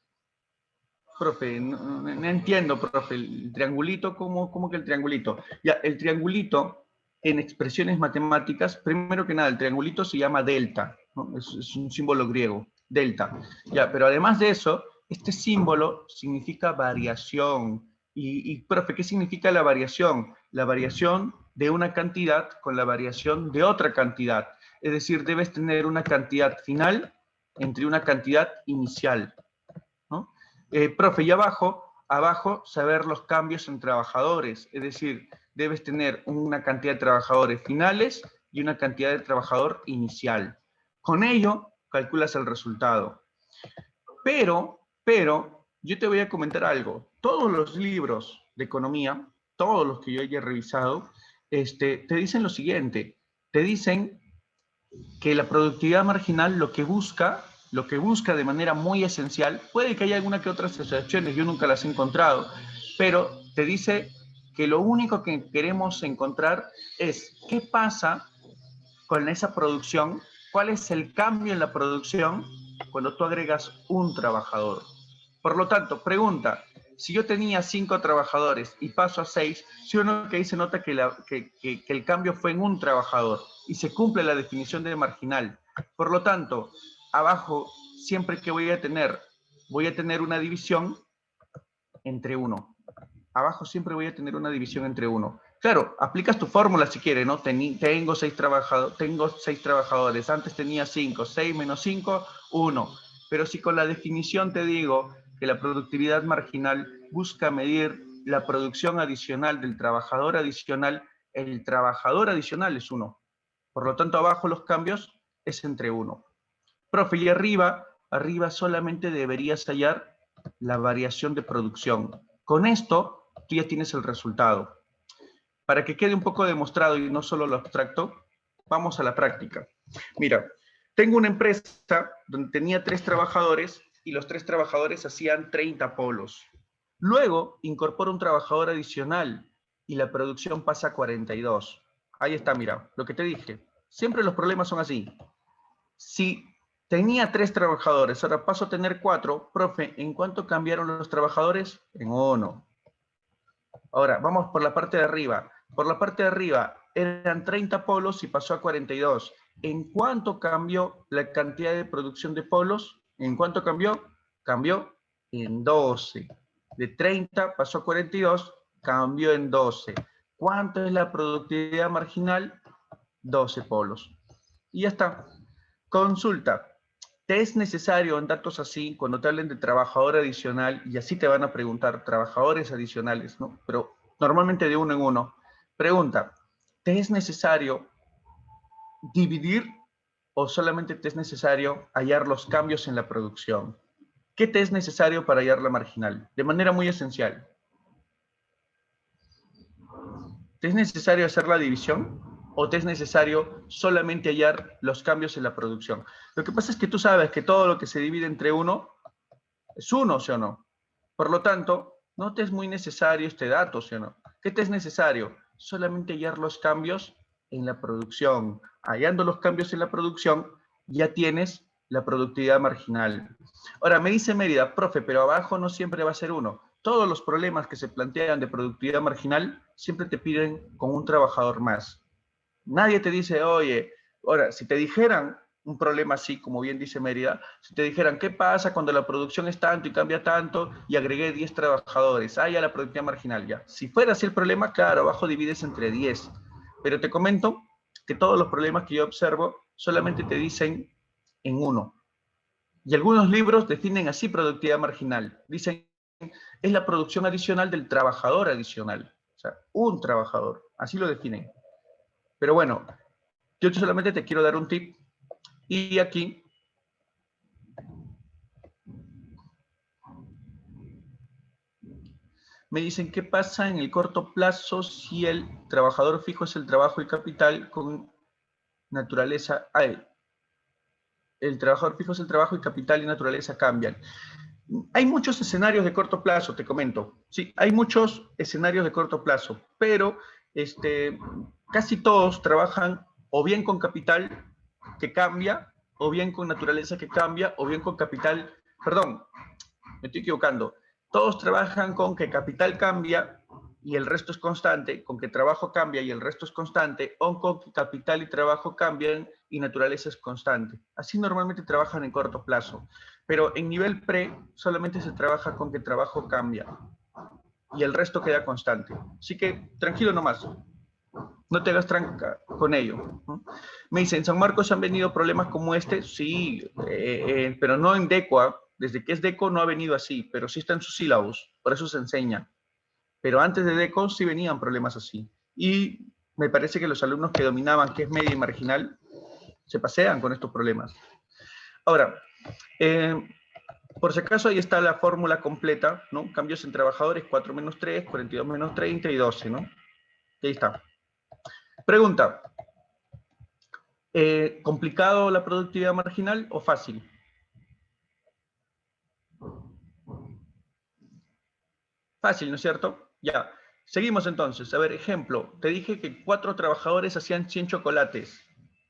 Profe, no entiendo, profe, el triangulito, ¿cómo que el triangulito? Ya, el triangulito en expresiones matemáticas, primero que nada, el triangulito se llama delta, ¿no? Es un símbolo griego, delta. Ya, pero además de eso, este símbolo significa variación. Profe, ¿qué significa la variación? La variación de una cantidad con la variación de otra cantidad. Es decir, debes tener una cantidad final entre una cantidad inicial, ¿no? Profe, y abajo, saber los cambios en trabajadores, es decir, debes tener una cantidad de trabajadores finales y una cantidad de trabajador inicial. Con ello, calculas el resultado. Pero, yo te voy a comentar algo. Todos los libros de economía todos los que yo haya revisado, te dicen lo siguiente. Te dicen que la productividad marginal lo que busca de manera muy esencial, puede que haya alguna que otras excepciones, yo nunca las he encontrado, pero te dice que lo único que queremos encontrar es qué pasa con esa producción, cuál es el cambio en la producción cuando tú agregas un trabajador. Por lo tanto, pregunta, si yo tenía 5 trabajadores y paso a 6, si uno que ahí se nota que el cambio fue en un trabajador y se cumple la definición de marginal. Por lo tanto, abajo, siempre que voy a tener una división entre 1. Abajo siempre voy a tener una división entre 1. Claro, aplicas tu fórmula si quieres, ¿no? Tengo 6 trabajadores, antes tenía 5, 6 menos 5, 1. Pero si con la definición te digo que la productividad marginal busca medir la producción adicional del trabajador adicional, el trabajador adicional es 1. Por lo tanto, abajo los cambios es entre 1. Profe, y arriba solamente deberías hallar la variación de producción. Con esto, tú ya tienes el resultado. Para que quede un poco demostrado y no solo lo abstracto, vamos a la práctica. Mira, tengo una empresa donde tenía 3 trabajadores y los 3 trabajadores hacían 30 polos. Luego incorporo un trabajador adicional y la producción pasa a 42. Ahí está, mira, lo que te dije. Siempre los problemas son así. Si tenía 3 trabajadores, ahora paso a tener 4, profe, ¿en cuánto cambiaron los trabajadores? En 1. Ahora, vamos por la parte de arriba. Por la parte de arriba eran 30 polos y pasó a 42. ¿En cuánto cambió la cantidad de producción de polos? ¿En cuánto cambió? Cambió en 12. De 30 pasó a 42, cambió en 12. ¿Cuánto es la productividad marginal? 12 polos. Y ya está. Consulta. ¿Te es necesario en datos así, cuando te hablen de trabajador adicional, y así te van a preguntar trabajadores adicionales, ¿no? Pero normalmente de uno en uno. Pregunta, ¿te es necesario dividir o solamente te es necesario hallar los cambios en la producción? ¿Qué te es necesario para hallar la marginal? De manera muy esencial. ¿Te es necesario hacer la división o te es necesario solamente hallar los cambios en la producción? Lo que pasa es que tú sabes que todo lo que se divide entre 1 es 1, ¿sí o no? Por lo tanto, no te es muy necesario este dato, ¿sí o no? ¿Qué te es necesario? Solamente hallar los cambios en la producción. Hallando los cambios en la producción, ya tienes la productividad marginal. Ahora, me dice Mérida, profe, pero abajo no siempre va a ser 1. Todos los problemas que se plantean de productividad marginal siempre te piden con un trabajador más. Nadie te dice, oye, ahora, si te dijeran un problema así, como bien dice Mérida, si te dijeran, ¿qué pasa cuando la producción es tanto y cambia tanto y agregué 10 trabajadores? Ah, ya la productividad marginal, ya. Si fuera así el problema, claro, abajo divides entre 10. Pero te comento que todos los problemas que yo observo solamente te dicen en 1. Y algunos libros definen así productividad marginal. Dicen, es la producción adicional del trabajador adicional. O sea, un trabajador. Así lo definen. Pero bueno, yo solamente te quiero dar un tip. Y aquí me dicen, ¿qué pasa en el corto plazo si el trabajador fijo es el trabajo y capital con naturaleza? El trabajador fijo es el trabajo y capital y naturaleza cambian. Hay muchos escenarios de corto plazo, te comento. Sí, hay muchos escenarios de corto plazo, pero casi todos trabajan o bien con capital que cambia, o bien con naturaleza que cambia, o bien con capital, perdón, me estoy equivocando. Todos trabajan con que capital cambia y el resto es constante, con que trabajo cambia y el resto es constante, o con que capital y trabajo cambian y naturaleza es constante. Así normalmente trabajan en corto plazo. Pero en nivel pre solamente se trabaja con que trabajo cambia y el resto queda constante. Así que tranquilo nomás. No te hagas tranca con ello. Me dicen, ¿en San Marcos han venido problemas como este? Sí, pero no en DECO. Desde que es DECO no ha venido así, pero sí está en sus sílabos, por eso se enseña. Pero antes de DECO sí venían problemas así. Y me parece que los alumnos que dominaban qué es media y marginal se pasean con estos problemas. Ahora, Por si acaso, ahí está la fórmula completa, ¿no? Cambios en trabajadores, 4 menos 3, 42 menos 30 y 12, ¿no? Y ahí está. Pregunta. ¿Complicado la productividad marginal o fácil? Fácil, ¿no es cierto? Ya. Seguimos entonces. A ver, ejemplo. Te dije que 4 trabajadores hacían 100 chocolates.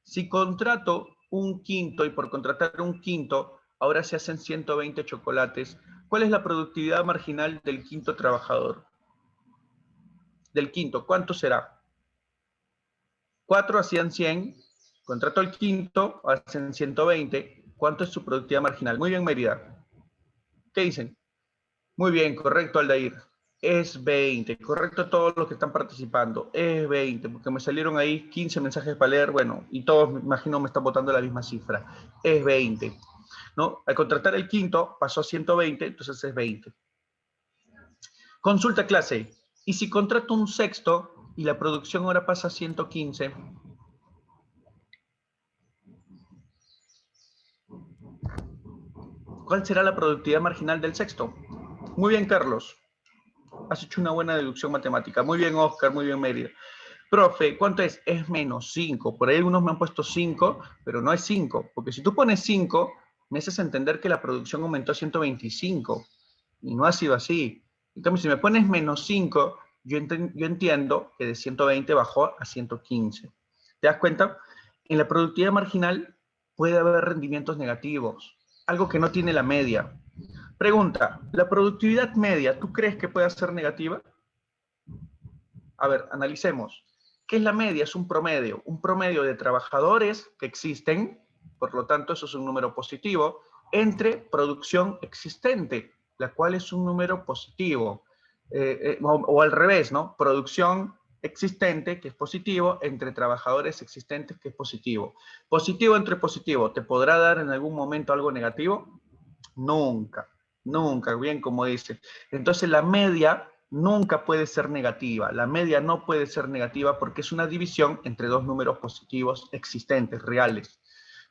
Si contrato un quinto y por contratar un quinto, ahora se hacen 120 chocolates. ¿Cuál es la productividad marginal del quinto trabajador? Del quinto, ¿cuánto será? 4 hacían 100, contrato el quinto, hacen 120. ¿Cuánto es su productividad marginal? Muy bien, Mérida. ¿Qué dicen? Muy bien, correcto, Aldair. Es 20, correcto todos los que están participando. Es 20, porque me salieron ahí 15 mensajes para leer, bueno, y todos, me imagino, me están votando la misma cifra. Es 20, ¿no? Al contratar el quinto, pasó a 120, entonces es 20. Consulta clase. ¿Y si contrato un sexto y la producción ahora pasa a 115? ¿Cuál será la productividad marginal del sexto? Muy bien, Carlos. Has hecho una buena deducción matemática. Muy bien, Oscar, muy bien, Mérida. Profe, ¿cuánto es? Es menos 5. Por ahí algunos me han puesto 5, pero no es 5. Porque si tú pones 5, me haces entender que la producción aumentó a 125. Y no ha sido así. En cambio, si me pones menos 5, yo entiendo que de 120 bajó a 115. ¿Te das cuenta? En la productividad marginal puede haber rendimientos negativos, algo que no tiene la media. Pregunta, ¿la productividad media tú crees que puede ser negativa? A ver, analicemos. ¿Qué es la media? Es un promedio de trabajadores que existen, por lo tanto eso es un número positivo, entre producción existente, la cual es un número positivo. O al revés, ¿no? Producción existente, que es positivo, entre trabajadores existentes, que es positivo. Positivo entre positivo, ¿te podrá dar en algún momento algo negativo? Nunca, nunca, bien como dice. Entonces la media nunca puede ser negativa. La media no puede ser negativa porque es una división entre dos números positivos existentes, reales.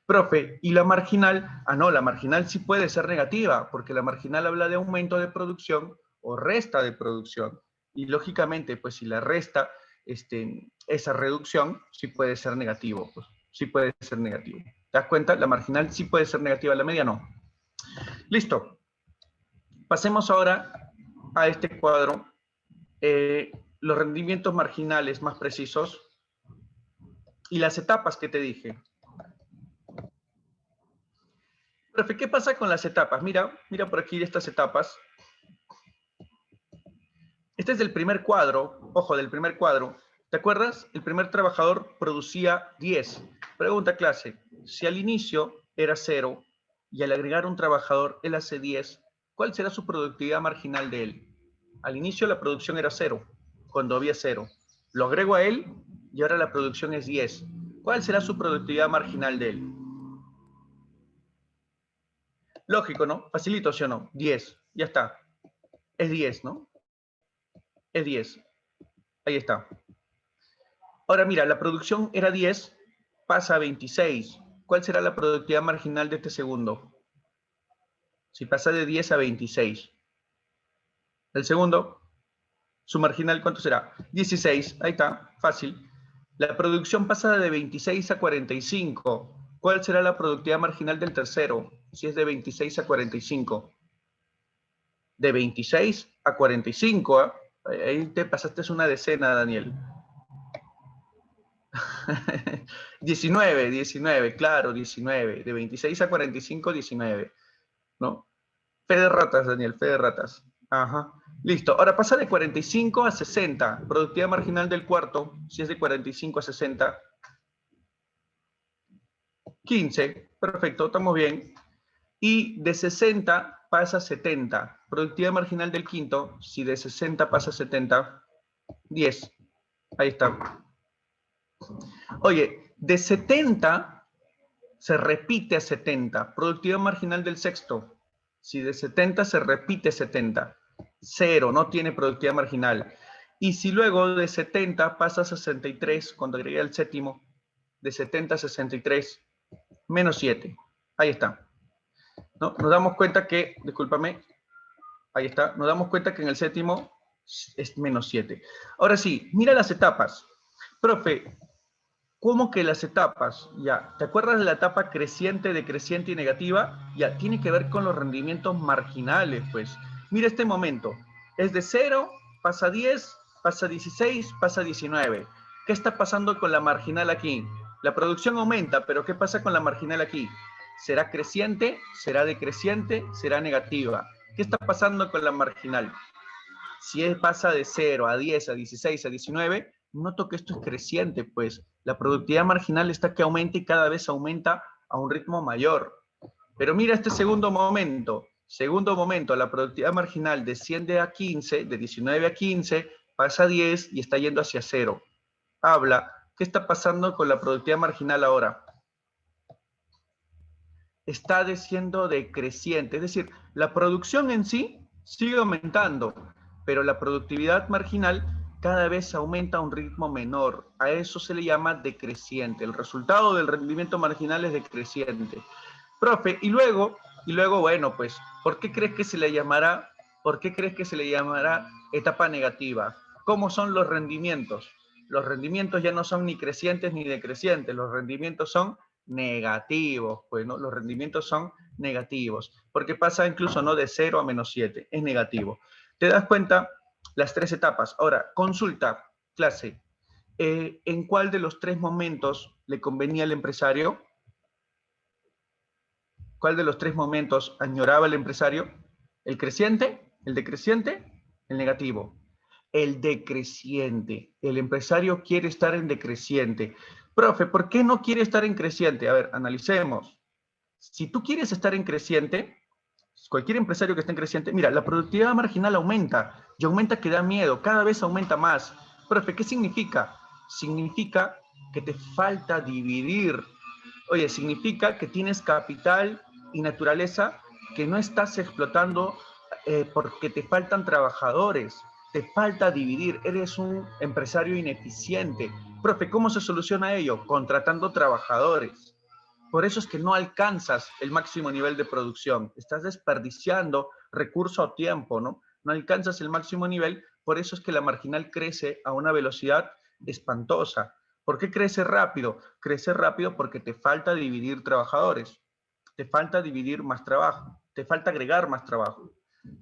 Profe, ¿y la marginal? Ah, no, la marginal sí puede ser negativa porque la marginal habla de aumento de producción o resta de producción. Y lógicamente, pues si la resta esa reducción, sí puede ser negativo. Pues, sí puede ser negativo. ¿Te das cuenta? La marginal sí puede ser negativa, la media no. Listo. Pasemos ahora a este cuadro. Los rendimientos marginales más precisos y las etapas que te dije. Profe, ¿qué pasa con las etapas? Mira por aquí estas etapas. Este es del primer cuadro, ojo, del primer cuadro. ¿Te acuerdas? El primer trabajador producía 10. Pregunta clase, si al inicio era 0 y al agregar un trabajador él hace 10, ¿cuál será su productividad marginal de él? Al inicio la producción era 0, cuando había 0. Lo agrego a él y ahora la producción es 10. ¿Cuál será su productividad marginal de él? Lógico, ¿no? Facilito, ¿sí o no? 10, ya está. Es 10, ¿no? Es 10. Ahí está. Ahora mira, la producción era 10, pasa a 26. ¿Cuál será la productividad marginal de este segundo? Si pasa de 10 a 26. El segundo, su marginal, ¿cuánto será? 16. Ahí está, fácil. La producción pasa de 26 a 45. ¿Cuál será la productividad marginal del tercero? Si es de 26 a 45. De 26 a 45, ¿eh? Ahí te pasaste una decena, Daniel. 19, claro, 19. De 26 a 45, 19. ¿No? Fe de ratas, Daniel, fe de ratas. Ajá. Listo. Ahora pasa de 45 a 60. Productividad marginal del cuarto, si es de 45 a 60. 15. Perfecto, estamos bien. Y de 60 pasa a 70. Productividad marginal del quinto, si de 60 pasa a 70, 10. Ahí está. Oye, de 70 se repite a 70. Productividad marginal del sexto. Si de 70 se repite 70. 0, no tiene productividad marginal. Y si luego de 70 pasa a 63, cuando agregué el séptimo, de 70 a 63, menos 7. Ahí está. ¿no? Nos damos cuenta que, discúlpame, ahí está, nos damos cuenta que en el séptimo es menos 7. Ahora sí, mira las etapas. Profe, ¿cómo que las etapas? Ya, ¿te acuerdas de la etapa creciente, decreciente y negativa? Ya, tiene que ver con los rendimientos marginales, pues. Mira este momento. Es de 0, pasa a 10, pasa a 16, pasa a 19. ¿Qué está pasando con la marginal aquí? La producción aumenta, pero ¿qué pasa con la marginal aquí? ¿Será creciente? ¿Será decreciente? ¿Será negativa? ¿Qué está pasando con la marginal? Si pasa de 0 a 10, a 16, a 19, noto que esto es creciente, pues la productividad marginal está que aumenta y cada vez aumenta a un ritmo mayor. Pero mira este segundo momento. Segundo momento, la productividad marginal desciende a 15, de 19 a 15, pasa a 10 y está yendo hacia 0. Habla, ¿qué está pasando con la productividad marginal ahora? Está desciendo decreciente, es decir, la producción en sí sigue aumentando, pero la productividad marginal cada vez aumenta a un ritmo menor. A eso se le llama decreciente. El resultado del rendimiento marginal es decreciente. Profe, y luego, bueno, pues, ¿por qué crees que se le llamará etapa negativa? ¿Cómo son los rendimientos? Los rendimientos ya no son ni crecientes ni decrecientes, los rendimientos son negativos, pues, ¿no? Los rendimientos son negativos, porque pasa incluso, ¿no? De 0 a menos 7, es negativo. ¿Te das cuenta? Las tres etapas. Ahora, consulta, clase, ¿en cuál de los tres momentos le convenía al empresario? ¿Cuál de los tres momentos añoraba el empresario? ¿El creciente? ¿El decreciente? ¿El negativo? El decreciente. El empresario quiere estar en decreciente. Profe, ¿por qué no quiere estar en creciente? A ver, analicemos. Si tú quieres estar en creciente, cualquier empresario que esté en creciente, mira, la productividad marginal aumenta y aumenta que da miedo, cada vez aumenta más. Profe, ¿qué significa? Significa que te falta dividir. Oye, significa que tienes capital y naturaleza que no estás explotando porque te faltan trabajadores, te falta dividir, eres un empresario ineficiente. Profe, ¿cómo se soluciona ello? Contratando trabajadores. Por eso es que no alcanzas el máximo nivel de producción, estás desperdiciando recurso o tiempo, ¿no? No alcanzas el máximo nivel, por eso es que la marginal crece a una velocidad espantosa. ¿Por qué crece rápido? Crece rápido porque te falta dividir trabajadores, te falta dividir más trabajo, te falta agregar más trabajo.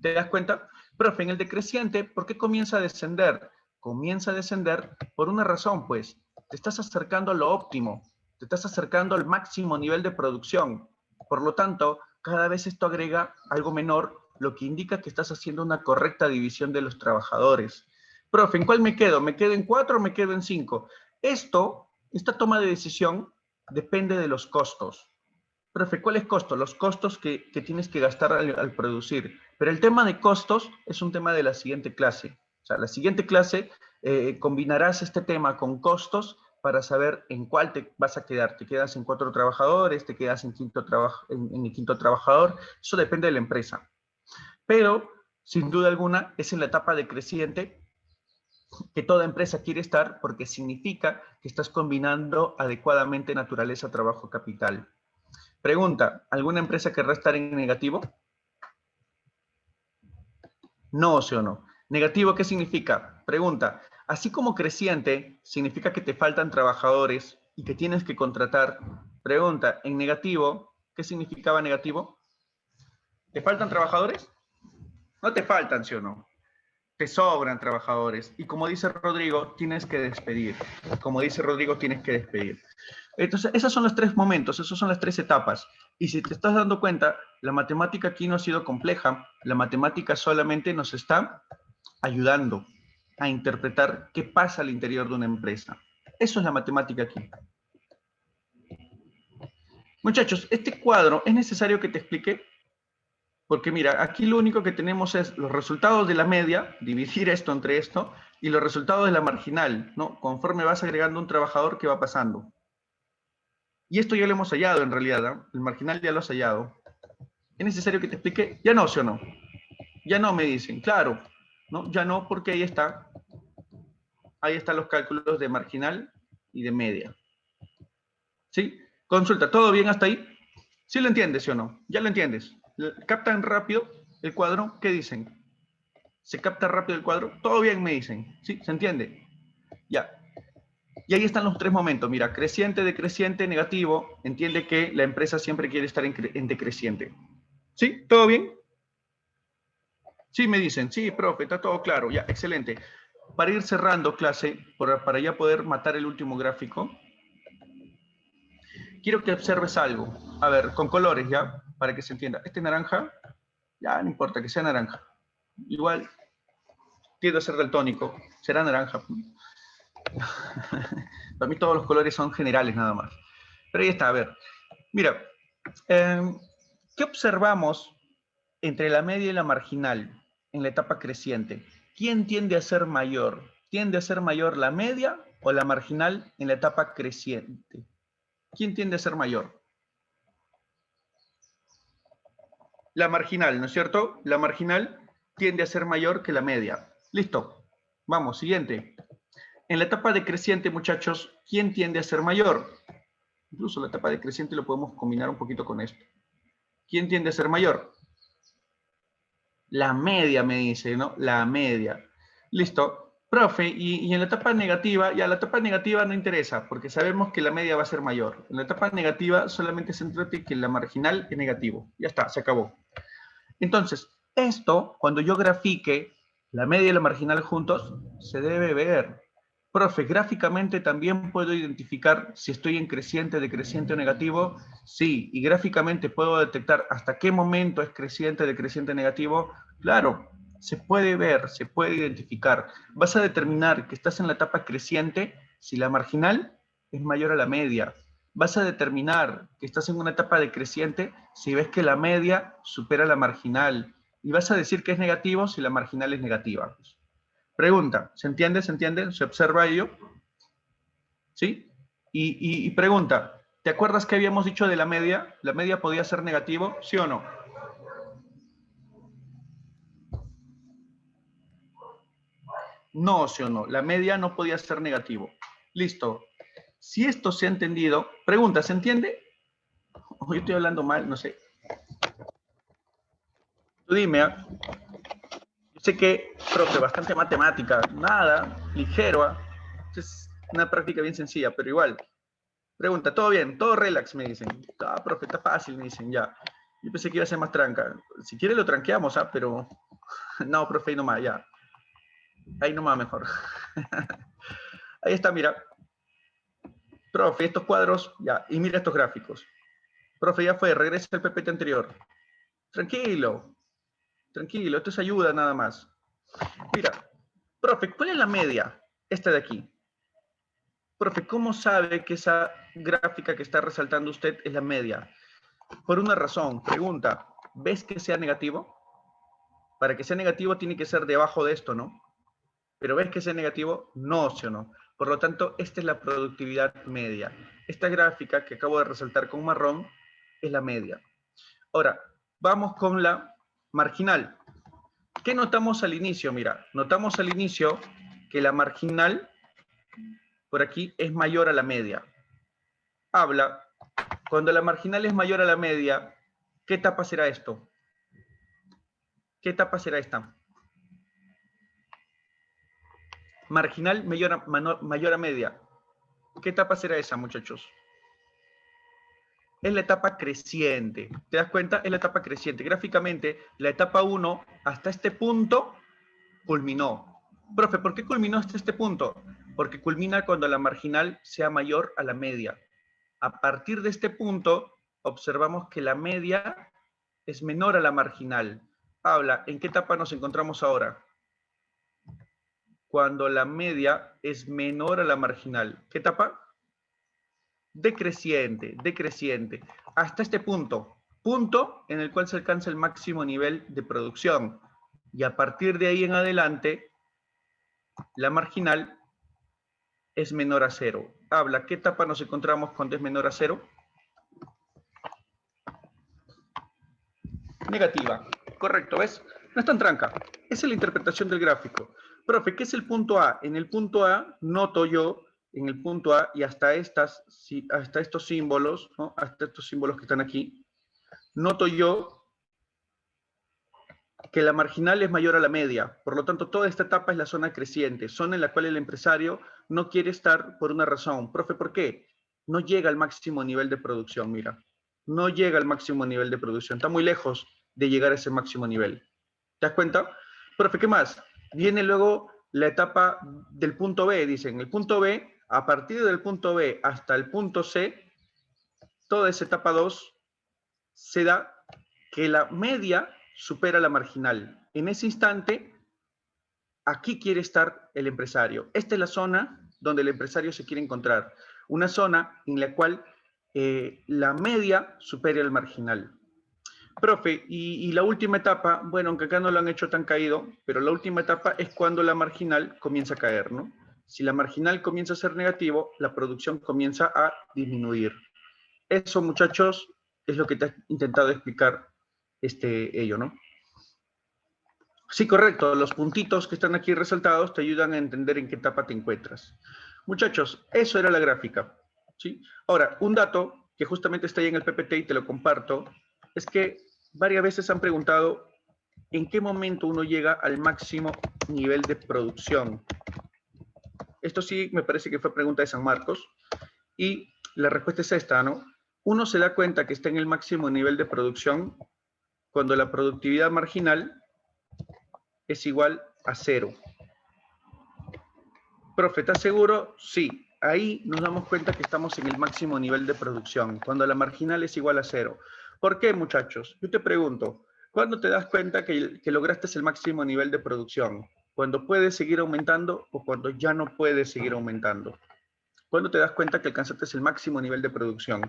¿Te das cuenta? Profe, en el decreciente, ¿por qué comienza a descender? Comienza a descender por una razón, pues, te estás acercando a lo óptimo, te estás acercando al máximo nivel de producción. Por lo tanto, cada vez esto agrega algo menor, lo que indica que estás haciendo una correcta división de los trabajadores. Profe, ¿en cuál me quedo? ¿Me quedo en 4 o me quedo en 5? Esta toma de decisión depende de los costos. Profe, ¿cuáles costos? Los costos que tienes que gastar al producir. Pero el tema de costos es un tema de la siguiente clase. O sea, la siguiente clase combinarás este tema con costos para saber en cuál te vas a quedar. ¿Te quedas en 4 trabajadores? ¿Te quedas en el quinto trabajador? Eso depende de la empresa. Pero, sin duda alguna, es en la etapa decreciente que toda empresa quiere estar porque significa que estás combinando adecuadamente naturaleza, trabajo, capital. Pregunta, ¿alguna empresa querrá estar en negativo? No, sí o no. ¿Negativo qué significa? Pregunta, así como creciente significa que te faltan trabajadores y que tienes que contratar. Pregunta, en negativo, ¿qué significaba negativo? ¿Te faltan trabajadores? No te faltan, sí o no. Te sobran trabajadores. Y como dice Rodrigo, tienes que despedir. Como dice Rodrigo, tienes que despedir. Entonces, esos son los tres momentos, esas son las tres etapas. Y si te estás dando cuenta, la matemática aquí no ha sido compleja, la matemática solamente nos está ayudando a interpretar qué pasa al interior de una empresa. Eso es la matemática aquí. Muchachos, este cuadro es necesario que te explique, porque mira, aquí lo único que tenemos es los resultados de la media, dividir esto entre esto, y los resultados de la marginal, ¿no? Conforme vas agregando un trabajador que va pasando. Y esto ya lo hemos hallado en realidad, ¿eh? El marginal ya lo has hallado. ¿Es necesario que te explique? Ya no, ¿sí o no? Ya no, me dicen, claro. ¿No? Ya no, porque ahí está. Ahí están los cálculos de marginal y de media. ¿Sí? Consulta, ¿todo bien hasta ahí? ¿Sí lo entiendes, sí o no? ¿Ya lo entiendes? ¿Captan rápido el cuadro? ¿Qué dicen? ¿Se capta rápido el cuadro? Todo bien, me dicen. ¿Sí? ¿Se entiende? Ya. Y ahí están los tres momentos. Mira, creciente, decreciente, negativo. Entiende que la empresa siempre quiere estar en decreciente. ¿Sí? ¿Todo bien? Sí, me dicen. Sí, profe, está todo claro. Ya, excelente. Para ir cerrando clase, para ya poder matar el último gráfico, quiero que observes algo. A ver, con colores, ¿ya? Para que se entienda. Este naranja, ya no importa que sea naranja. Igual, tiende a ser daltónico. Será naranja. Para mí todos los colores son generales nada más. Pero ahí está, a ver. Mira, ¿qué observamos entre la media y la marginal en la etapa creciente? ¿Quién tiende a ser mayor? ¿Tiende a ser mayor la media o la marginal en la etapa creciente? ¿Quién tiende a ser mayor? La marginal, ¿no es cierto? La marginal tiende a ser mayor que la media. Listo. Vamos, siguiente. En la etapa decreciente, muchachos, ¿quién tiende a ser mayor? Incluso la etapa decreciente lo podemos combinar un poquito con esto. ¿Quién tiende a ser mayor? La media, me dice, ¿no? La media. Listo. Profe, y en la etapa negativa, ya la etapa negativa no interesa, porque sabemos que la media va a ser mayor. En la etapa negativa solamente se trata que la marginal es negativo. Ya está, se acabó. Entonces, esto, cuando yo grafique la media y la marginal juntos, se debe ver. Profe, gráficamente también puedo identificar si estoy en creciente, decreciente o negativo. Sí, y gráficamente puedo detectar hasta qué momento es creciente, decreciente, negativo. Claro, se puede ver, se puede identificar. Vas a determinar que estás en la etapa creciente si la marginal es mayor a la media. Vas a determinar que estás en una etapa decreciente si ves que la media supera la marginal. Y vas a decir que es negativo si la marginal es negativa. Pregunta, ¿se entiende? ¿Se entiende? ¿Se observa ello? ¿Sí? Y pregunta, ¿te acuerdas que habíamos dicho de la media? ¿La media podía ser negativo? ¿Sí o no? No, sí o no. La media no podía ser negativo. Listo. Si esto se ha entendido, pregunta, ¿se entiende? O yo estoy hablando mal, no sé. Tú dime, ¿eh? Yo sé que, profe, bastante matemática, nada, ligero, ¿eh? Es una práctica bien sencilla, pero igual. Pregunta, ¿todo bien? ¿Todo relax? Me dicen. Ah, profe, está fácil, me dicen, ya. Yo pensé que iba a ser más tranca. Si quiere lo tranqueamos, ¿ah? Pero no, profe, ahí nomás, ya. Ahí nomás mejor. Ahí está, mira. Profe, estos cuadros, ya. Y mira estos gráficos. Profe, ya fue, regresa al PPT anterior. Tranquilo, tranquilo, esto es ayuda nada más. Mira, profe, ¿cuál es la media? Esta de aquí. Profe, ¿cómo sabe que esa gráfica que está resaltando usted es la media? Por una razón. Pregunta, ¿ves que sea negativo? Para que sea negativo tiene que ser debajo de esto, ¿no? Pero ¿ves que sea negativo? No, sí o no. Por lo tanto, esta es la productividad media. Esta gráfica que acabo de resaltar con marrón es la media. Ahora, vamos con la marginal. ¿Qué notamos al inicio? Mira, notamos al inicio que la marginal por aquí es mayor a la media. Habla, cuando la marginal es mayor a la media, ¿qué etapa será esto? ¿Qué etapa será esta? Marginal mayor a media. ¿Qué etapa será esa, muchachos? Es la etapa creciente. ¿Te das cuenta? Es la etapa creciente. Gráficamente, la etapa 1 hasta este punto culminó. Profe, ¿por qué culminó hasta este punto? Porque culmina cuando la marginal sea mayor a la media. A partir de este punto, observamos que la media es menor a la marginal. Habla, ¿en qué etapa nos encontramos ahora? Cuando la media es menor a la marginal. ¿Qué etapa? Decreciente, decreciente. Hasta este punto. Punto en el cual se alcanza el máximo nivel de producción. Y a partir de ahí en adelante, la marginal es menor a cero. Habla, ¿qué etapa nos encontramos cuando es menor a cero? Negativa. Correcto, ¿ves? No es tan tranca. Esa es la interpretación del gráfico. Profe, ¿qué es el punto A? En el punto A noto yo, en el punto A, y hasta estos símbolos, ¿no? Hasta estos símbolos que están aquí, noto yo que la marginal es mayor a la media. Por lo tanto, toda esta etapa es la zona creciente, zona en la cual el empresario no quiere estar por una razón. Profe, ¿por qué? No llega al máximo nivel de producción, mira. No llega al máximo nivel de producción. Está muy lejos de llegar a ese máximo nivel. ¿Te das cuenta? Profe, ¿qué más? Viene luego la etapa del punto B, dicen. El punto B, a partir del punto B hasta el punto C, toda esa etapa 2 se da que la media supera la marginal. En ese instante, aquí quiere estar el empresario. Esta es la zona donde el empresario se quiere encontrar. Una zona en la cual la media supera el marginal. Profe, y la última etapa, bueno, aunque acá no lo han hecho tan caído, pero la última etapa es cuando la marginal comienza a caer, ¿no? Si la marginal comienza a ser negativo, la producción comienza a disminuir. Eso, muchachos, es lo que te ha intentado explicar ello, ¿no? Sí, correcto. Los puntitos que están aquí resaltados te ayudan a entender en qué etapa te encuentras. Muchachos, eso era la gráfica, ¿sí? Ahora, un dato que justamente está ahí en el PPT y te lo comparto, es que varias veces han preguntado en qué momento uno llega al máximo nivel de producción. Esto sí me parece que fue pregunta de San Marcos y la respuesta es esta, ¿no? Uno se da cuenta que está en el máximo nivel de producción cuando la productividad marginal es igual a 0. Profe, ¿estás seguro? Sí. Ahí nos damos cuenta que estamos en el máximo nivel de producción, cuando la marginal es igual a 0. ¿Por qué, muchachos? Yo te pregunto, ¿cuándo te das cuenta que lograste el máximo nivel de producción? ¿Cuando puedes seguir aumentando o cuando ya no puedes seguir aumentando? ¿Cuándo te das cuenta que alcanzaste el máximo nivel de producción?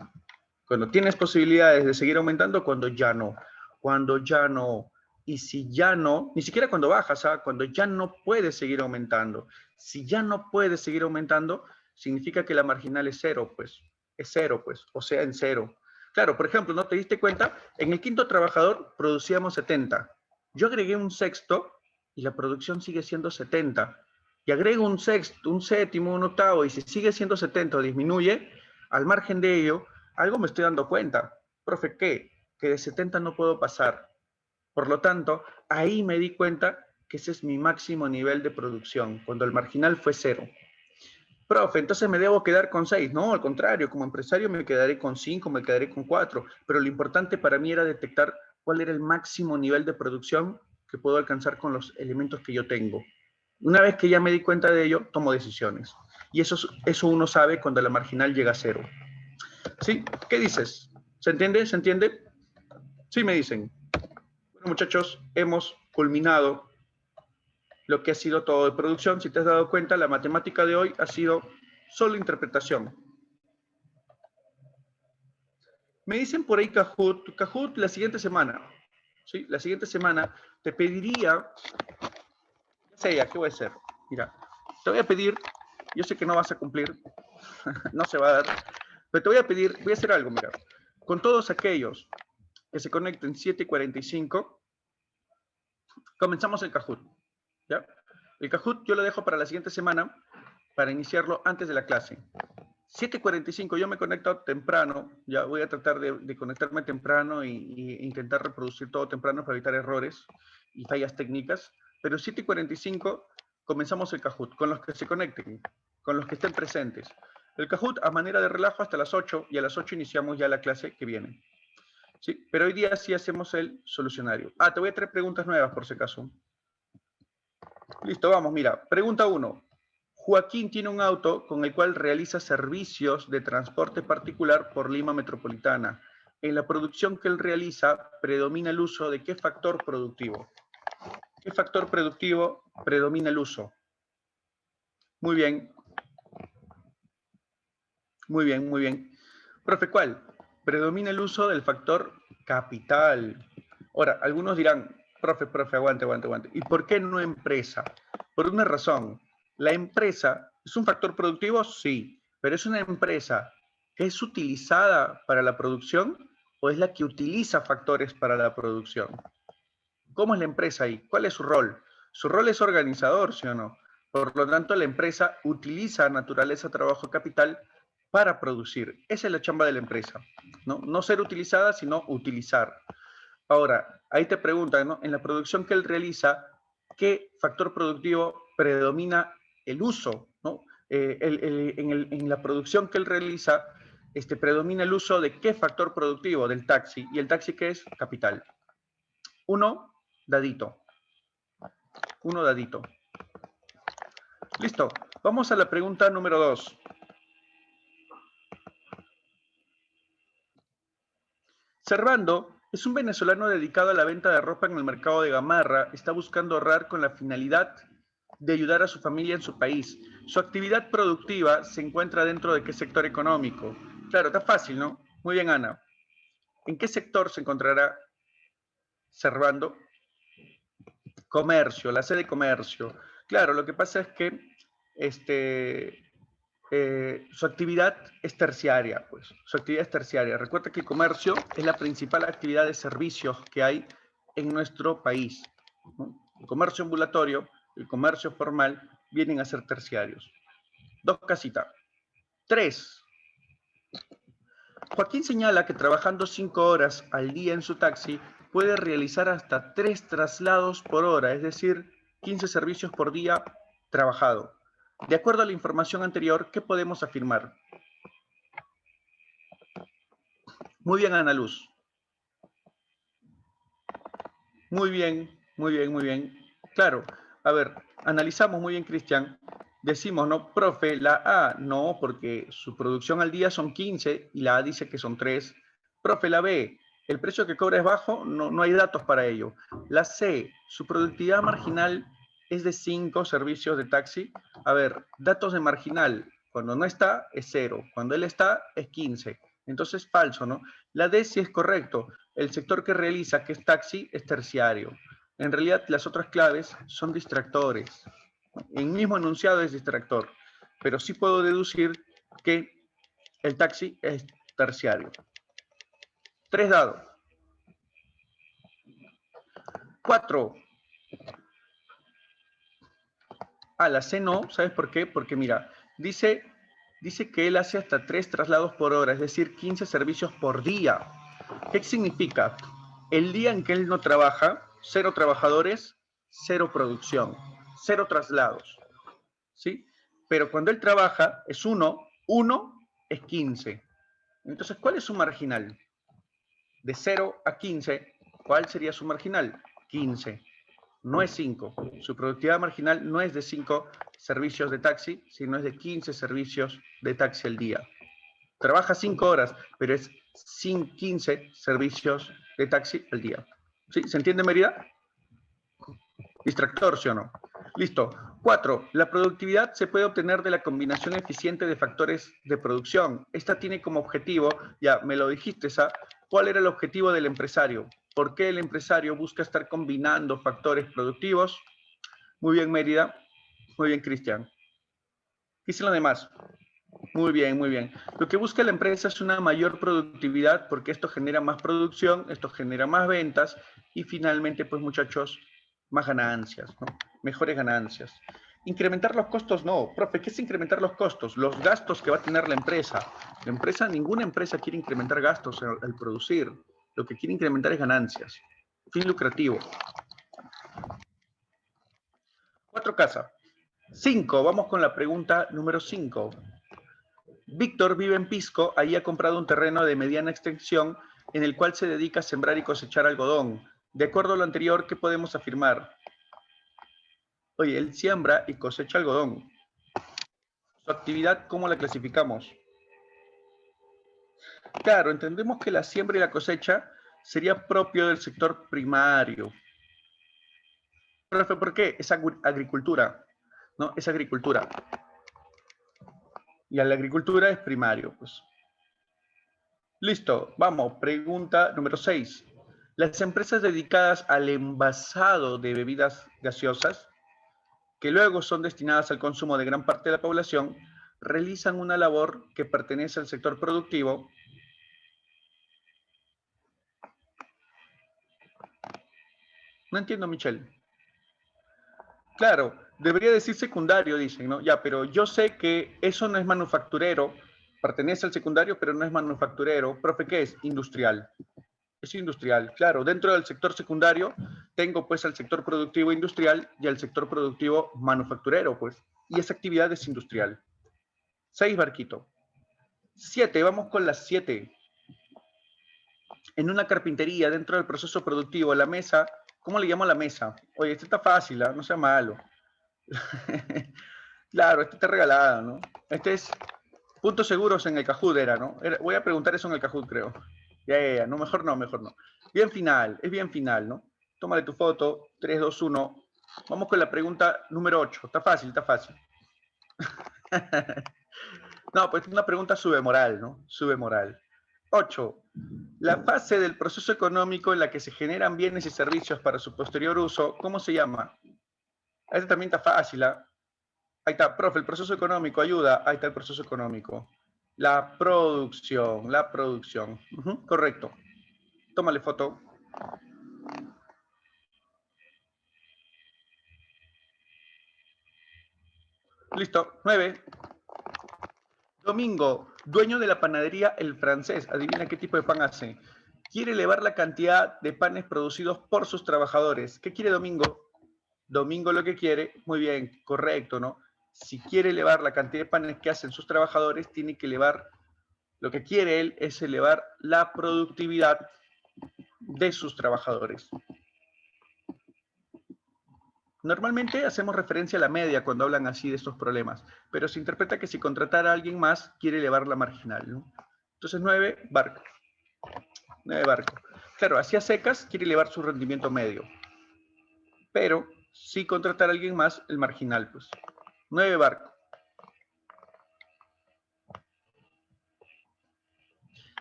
Cuando tienes posibilidades de seguir aumentando, cuando ya no. Cuando ya no. Y si ya no, ni siquiera cuando bajas, ¿ah? Cuando ya no puedes seguir aumentando. Si ya no puedes seguir aumentando, significa que la marginal es 0, pues. Es 0, pues. O sea, en 0. Claro, por ejemplo, ¿no te diste cuenta? En el quinto trabajador producíamos 70. Yo agregué un sexto y la producción sigue siendo 70. Y agrego un sexto, un séptimo, un octavo, y si sigue siendo 70 o disminuye, al margen de ello, algo me estoy dando cuenta. Profe, ¿qué? Que de 70 no puedo pasar. Por lo tanto, ahí me di cuenta que ese es mi máximo nivel de producción, cuando el marginal fue 0. Profe, entonces me debo quedar con 6. No, al contrario, como empresario me quedaré con 5, me quedaré con 4. Pero lo importante para mí era detectar cuál era el máximo nivel de producción que puedo alcanzar con los elementos que yo tengo. Una vez que ya me di cuenta de ello, tomo decisiones. Y eso uno sabe cuando la marginal llega a 0. ¿Sí? ¿Qué dices? ¿Se entiende? ¿Se entiende? Sí, me dicen. Bueno, muchachos, hemos culminado lo que ha sido todo de producción. Si te has dado cuenta, la matemática de hoy ha sido solo interpretación. Me dicen por ahí Kahoot la siguiente semana. ¿Sí? La siguiente semana te pediría, ya sé ya, ¿qué voy a hacer? Mira, te voy a pedir, yo sé que no vas a cumplir, no se va a dar, pero te voy a pedir, voy a hacer algo, mira. Con todos aquellos que se conecten 7:45, comenzamos el Kahoot, ¿ya? El Kahoot yo lo dejo para la siguiente semana, para iniciarlo antes de la clase. 7:45, yo me conecto temprano, ya voy a tratar de conectarme temprano e intentar reproducir todo temprano para evitar errores y fallas técnicas, pero 7:45 comenzamos el Kahoot, con los que se conecten, con los que estén presentes. El Kahoot a manera de relajo hasta las 8 y a las 8 iniciamos ya la clase que viene. Sí, pero hoy día sí hacemos el solucionario. Ah, te voy a traer preguntas nuevas por si acaso. Listo, vamos, mira. Pregunta 1. Joaquín tiene un auto con el cual realiza servicios de transporte particular por Lima Metropolitana. En la producción que él realiza, predomina el uso de ¿qué factor productivo? ¿Qué factor productivo predomina el uso? Muy bien. Muy bien, muy bien. Profe, ¿cuál? Predomina el uso del factor capital. Ahora, algunos dirán, profe, aguante. ¿Y por qué no empresa? Por una razón. La empresa es un factor productivo, sí, pero es una empresa que es utilizada para la producción o es la que utiliza factores para la producción. ¿Cómo es la empresa ahí? ¿Cuál es su rol? Su rol es organizador, ¿sí o no? Por lo tanto, la empresa utiliza naturaleza, trabajo, capital para producir. Esa es la chamba de la empresa, ¿no? No ser utilizada, sino utilizar. Ahora, Ahí te preguntan, ¿no? En la producción que él realiza, ¿qué factor productivo predomina el uso, ¿no? En la producción que él realiza, predomina el uso de qué factor productivo del taxi. ¿Y el taxi qué es? Capital. Uno, dadito. Uno, dadito. Listo. Vamos a la pregunta número 2. Servando es un venezolano dedicado a la venta de ropa en el mercado de Gamarra. Está buscando ahorrar con la finalidad de ayudar a su familia en su país. Su actividad productiva se encuentra dentro de qué sector económico. Claro, está fácil, ¿no? Muy bien, Ana. ¿En qué sector se encontrará Servando? Comercio, la C de comercio. Claro, lo que pasa es que su actividad es terciaria, pues. Su actividad es terciaria. Recuerda que el comercio es la principal actividad de servicios que hay en nuestro país, ¿no? El comercio ambulatorio, el comercio formal, vienen a ser terciarios. 2 casitas. 3. Joaquín señala que trabajando 5 horas al día en su taxi puede realizar hasta 3 traslados por hora, es decir, 15 servicios por día trabajado. De acuerdo a la información anterior, ¿qué podemos afirmar? Muy bien, Ana Luz. Muy bien, muy bien, muy bien. Claro, a ver, analizamos muy bien, Cristian. Decimos, ¿no? Profe, la A, no, porque su producción al día son 15 y la A dice que son 3. Profe, la B, el precio que cobra es bajo, no hay datos para ello. La C, su productividad marginal es de 5 servicios de taxi. A ver, datos de marginal, cuando no está es 0, cuando él está es 15. Entonces, falso, ¿no? La D sí es correcto. El sector que realiza, que es taxi, es terciario. En realidad, las otras claves son distractores. El mismo enunciado es distractor, pero sí puedo deducir que el taxi es terciario. 3 dados. 4. A la C no, ¿sabes por qué? Porque mira, dice que él hace hasta 3 traslados por hora, es decir, 15 servicios por día. ¿Qué significa? El día en que él no trabaja, 0 trabajadores, 0 producción, 0 traslados, ¿sí? Pero cuando él trabaja es 1 es 15. Entonces, ¿cuál es su marginal? De 0 a 15, ¿cuál sería su marginal? 15. No es 5. Su productividad marginal no es de 5 servicios de taxi, sino es de 15 servicios de taxi al día. Trabaja 5 horas, pero es 15 servicios de taxi al día. ¿Sí? ¿Se entiende, Mérida? Distractor, ¿sí o no? Listo. 4. La productividad se puede obtener de la combinación eficiente de factores de producción. Esta tiene como objetivo, ya me lo dijiste, ¿cuál era el objetivo del empresario? ¿Por qué el empresario busca estar combinando factores productivos? Muy bien, Mérida. Muy bien, Cristian. ¿Qué dicen los demás? Muy bien, muy bien. Lo que busca la empresa es una mayor productividad porque esto genera más producción, esto genera más ventas y finalmente, pues muchachos, más ganancias, ¿no? Mejores ganancias. Incrementar los costos, no. Profe, ¿qué es incrementar los costos? Los gastos que va a tener la empresa. Ninguna empresa quiere incrementar gastos al producir. Lo que quiere incrementar es ganancias. Fin lucrativo. 4 casas. 5. Vamos con la pregunta número 5. Víctor vive en Pisco, ahí ha comprado un terreno de mediana extensión en el cual se dedica a sembrar y cosechar algodón. De acuerdo a lo anterior, ¿qué podemos afirmar? Oye, él siembra y cosecha algodón. ¿Su actividad cómo la clasificamos? Claro, entendemos que la siembra y la cosecha sería propio del sector primario. Profe, ¿por qué? Es agricultura, ¿no? Es agricultura. Y a la agricultura es primario, pues. Listo, vamos, pregunta número 6. Las empresas dedicadas al envasado de bebidas gaseosas, que luego son destinadas al consumo de gran parte de la población, realizan una labor que pertenece al sector productivo. No entiendo, Michelle. Claro, debería decir secundario, dicen, ¿no? Ya, pero yo sé que eso no es manufacturero, pertenece al secundario, pero no es manufacturero. Profe, ¿qué es? Industrial. Es industrial, claro. Dentro del sector secundario tengo pues al sector productivo industrial y al sector productivo manufacturero, pues. Y esa actividad es industrial. 6, Barquito. 7, vamos con las 7. En una carpintería, dentro del proceso productivo, la mesa, ¿cómo le llamo a la mesa? Oye, esta está fácil, ¿eh? No sea malo. Claro, esta está regalada, ¿no? Este es puntos seguros en el Kahoot, era, ¿no? Voy a preguntar eso en el Kahoot, creo. Ya, no, mejor no, mejor no. Bien final, es bien final, ¿no? Tómale tu foto, 3, 2, 1. Vamos con la pregunta número 8. Está fácil, está fácil. No, pues es una pregunta sube moral, ¿no? Sube moral. 8. La fase del proceso económico en la que se generan bienes y servicios para su posterior uso, ¿cómo se llama? Esta también está fácil, ¿eh? Ahí está, profe, el proceso económico, ayuda. Ahí está el proceso económico. La producción, la producción. Correcto. Tómale foto. Listo, 9. Domingo, dueño de la panadería El Francés. Adivina qué tipo de pan hace. Quiere elevar la cantidad de panes producidos por sus trabajadores. ¿Qué quiere Domingo? Domingo lo que quiere, muy bien, correcto, ¿no? Si quiere elevar la cantidad de panes que hacen sus trabajadores, tiene que elevar, lo que quiere él es elevar la productividad de sus trabajadores. Normalmente hacemos referencia a la media cuando hablan así de estos problemas, pero se interpreta que si contratara a alguien más, quiere elevar la marginal, ¿no? Entonces 9, Barco. 9, Barco. Claro, hacia secas quiere elevar su rendimiento medio, pero si contratar a alguien más, el marginal, pues. 9, Barco.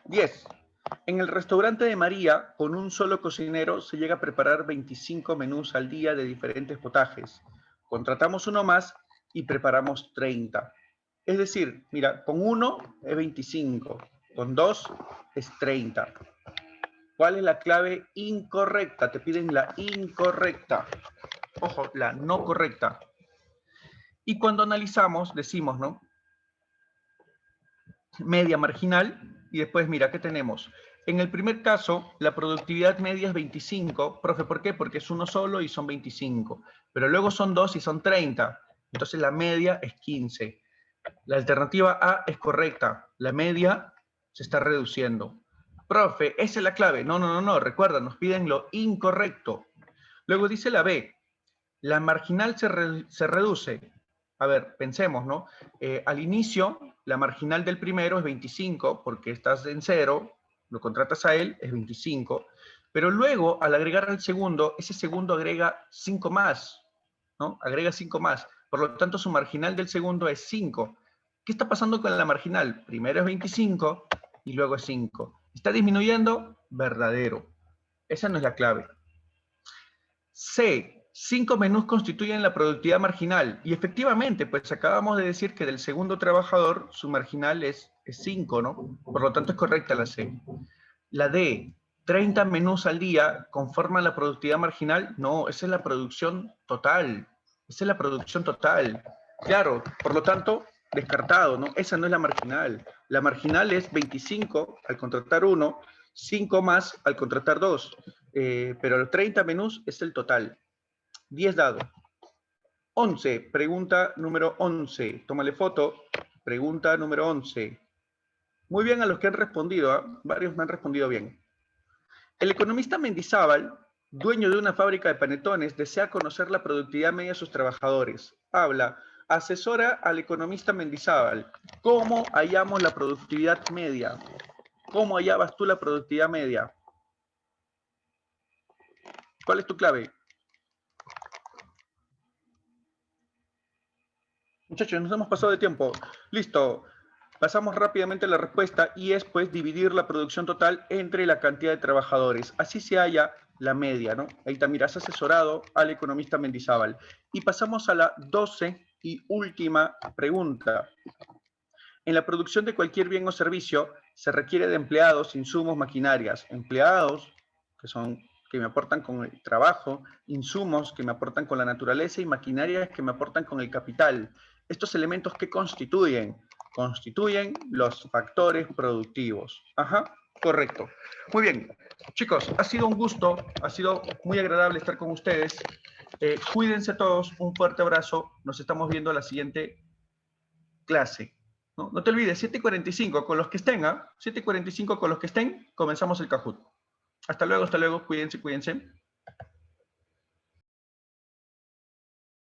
10. En el restaurante de María, con un solo cocinero, se llega a preparar 25 menús al día de diferentes potajes. Contratamos uno más y preparamos 30. Es decir, mira, con uno es 25, con dos es 30. ¿Cuál es la clave incorrecta? Te piden la incorrecta. Ojo, la no correcta. Y cuando analizamos, decimos, ¿no? Media marginal, y después mira, ¿qué tenemos? En el primer caso, la productividad media es 25. Profe, ¿por qué? Porque es uno solo y son 25. Pero luego son dos y son 30. Entonces la media es 15. La alternativa A es correcta. La media se está reduciendo. Profe, esa es la clave. No. Recuerda, nos piden lo incorrecto. Luego dice la B. La marginal se reduce. A ver, pensemos, ¿no? Al inicio, la marginal del primero es 25, porque estás en 0, lo contratas a él, es 25. Pero luego, al agregar al segundo, ese segundo agrega 5 más, ¿no? Agrega 5 más. Por lo tanto, su marginal del segundo es 5. ¿Qué está pasando con la marginal? Primero es 25 y luego es 5. ¿Está disminuyendo? Verdadero. Esa no es la clave. C. 5 menús constituyen la productividad marginal. Y efectivamente, pues acabamos de decir que del segundo trabajador su marginal es 5, ¿no? Por lo tanto es correcta la C. La D. 30 menús al día conforman la productividad marginal. No, esa es la producción total. Esa es la producción total. Claro, por lo tanto, descartado, ¿no? Esa no es la marginal. La marginal es 25 al contratar 1, 5 más al contratar 2. Pero los 30 menús es el total. 10 dado. 11, pregunta número 11. Tómale foto. Pregunta número 11. Muy bien a los que han respondido, ¿eh? Varios me han respondido bien. El economista Mendizábal, dueño de una fábrica de panetones, desea conocer la productividad media de sus trabajadores. Habla, asesora al economista Mendizábal. ¿Cómo hallamos la productividad media? ¿Cómo hallabas tú la productividad media? ¿Cuál es tu clave? Muchachos, nos hemos pasado de tiempo. Listo. Pasamos rápidamente a la respuesta y es pues dividir la producción total entre la cantidad de trabajadores. Así se halla la media, ¿no? Ahí está, mira, has asesorado al economista Mendizábal. Y pasamos a la 12 y última pregunta. En la producción de cualquier bien o servicio se requiere de empleados, insumos, maquinarias. Empleados, que me aportan con el trabajo, insumos que me aportan con la naturaleza y maquinarias que me aportan con el capital. Estos elementos, ¿qué constituyen? Constituyen los factores productivos. Ajá. Correcto. Muy bien. Chicos, ha sido un gusto, ha sido muy agradable estar con ustedes. Cuídense todos, un fuerte abrazo. Nos estamos viendo en la siguiente clase. No te olvides, 7:45 con los que estén, 7:45 con los que estén, comenzamos el Kahoot. Hasta luego, cuídense, cuídense.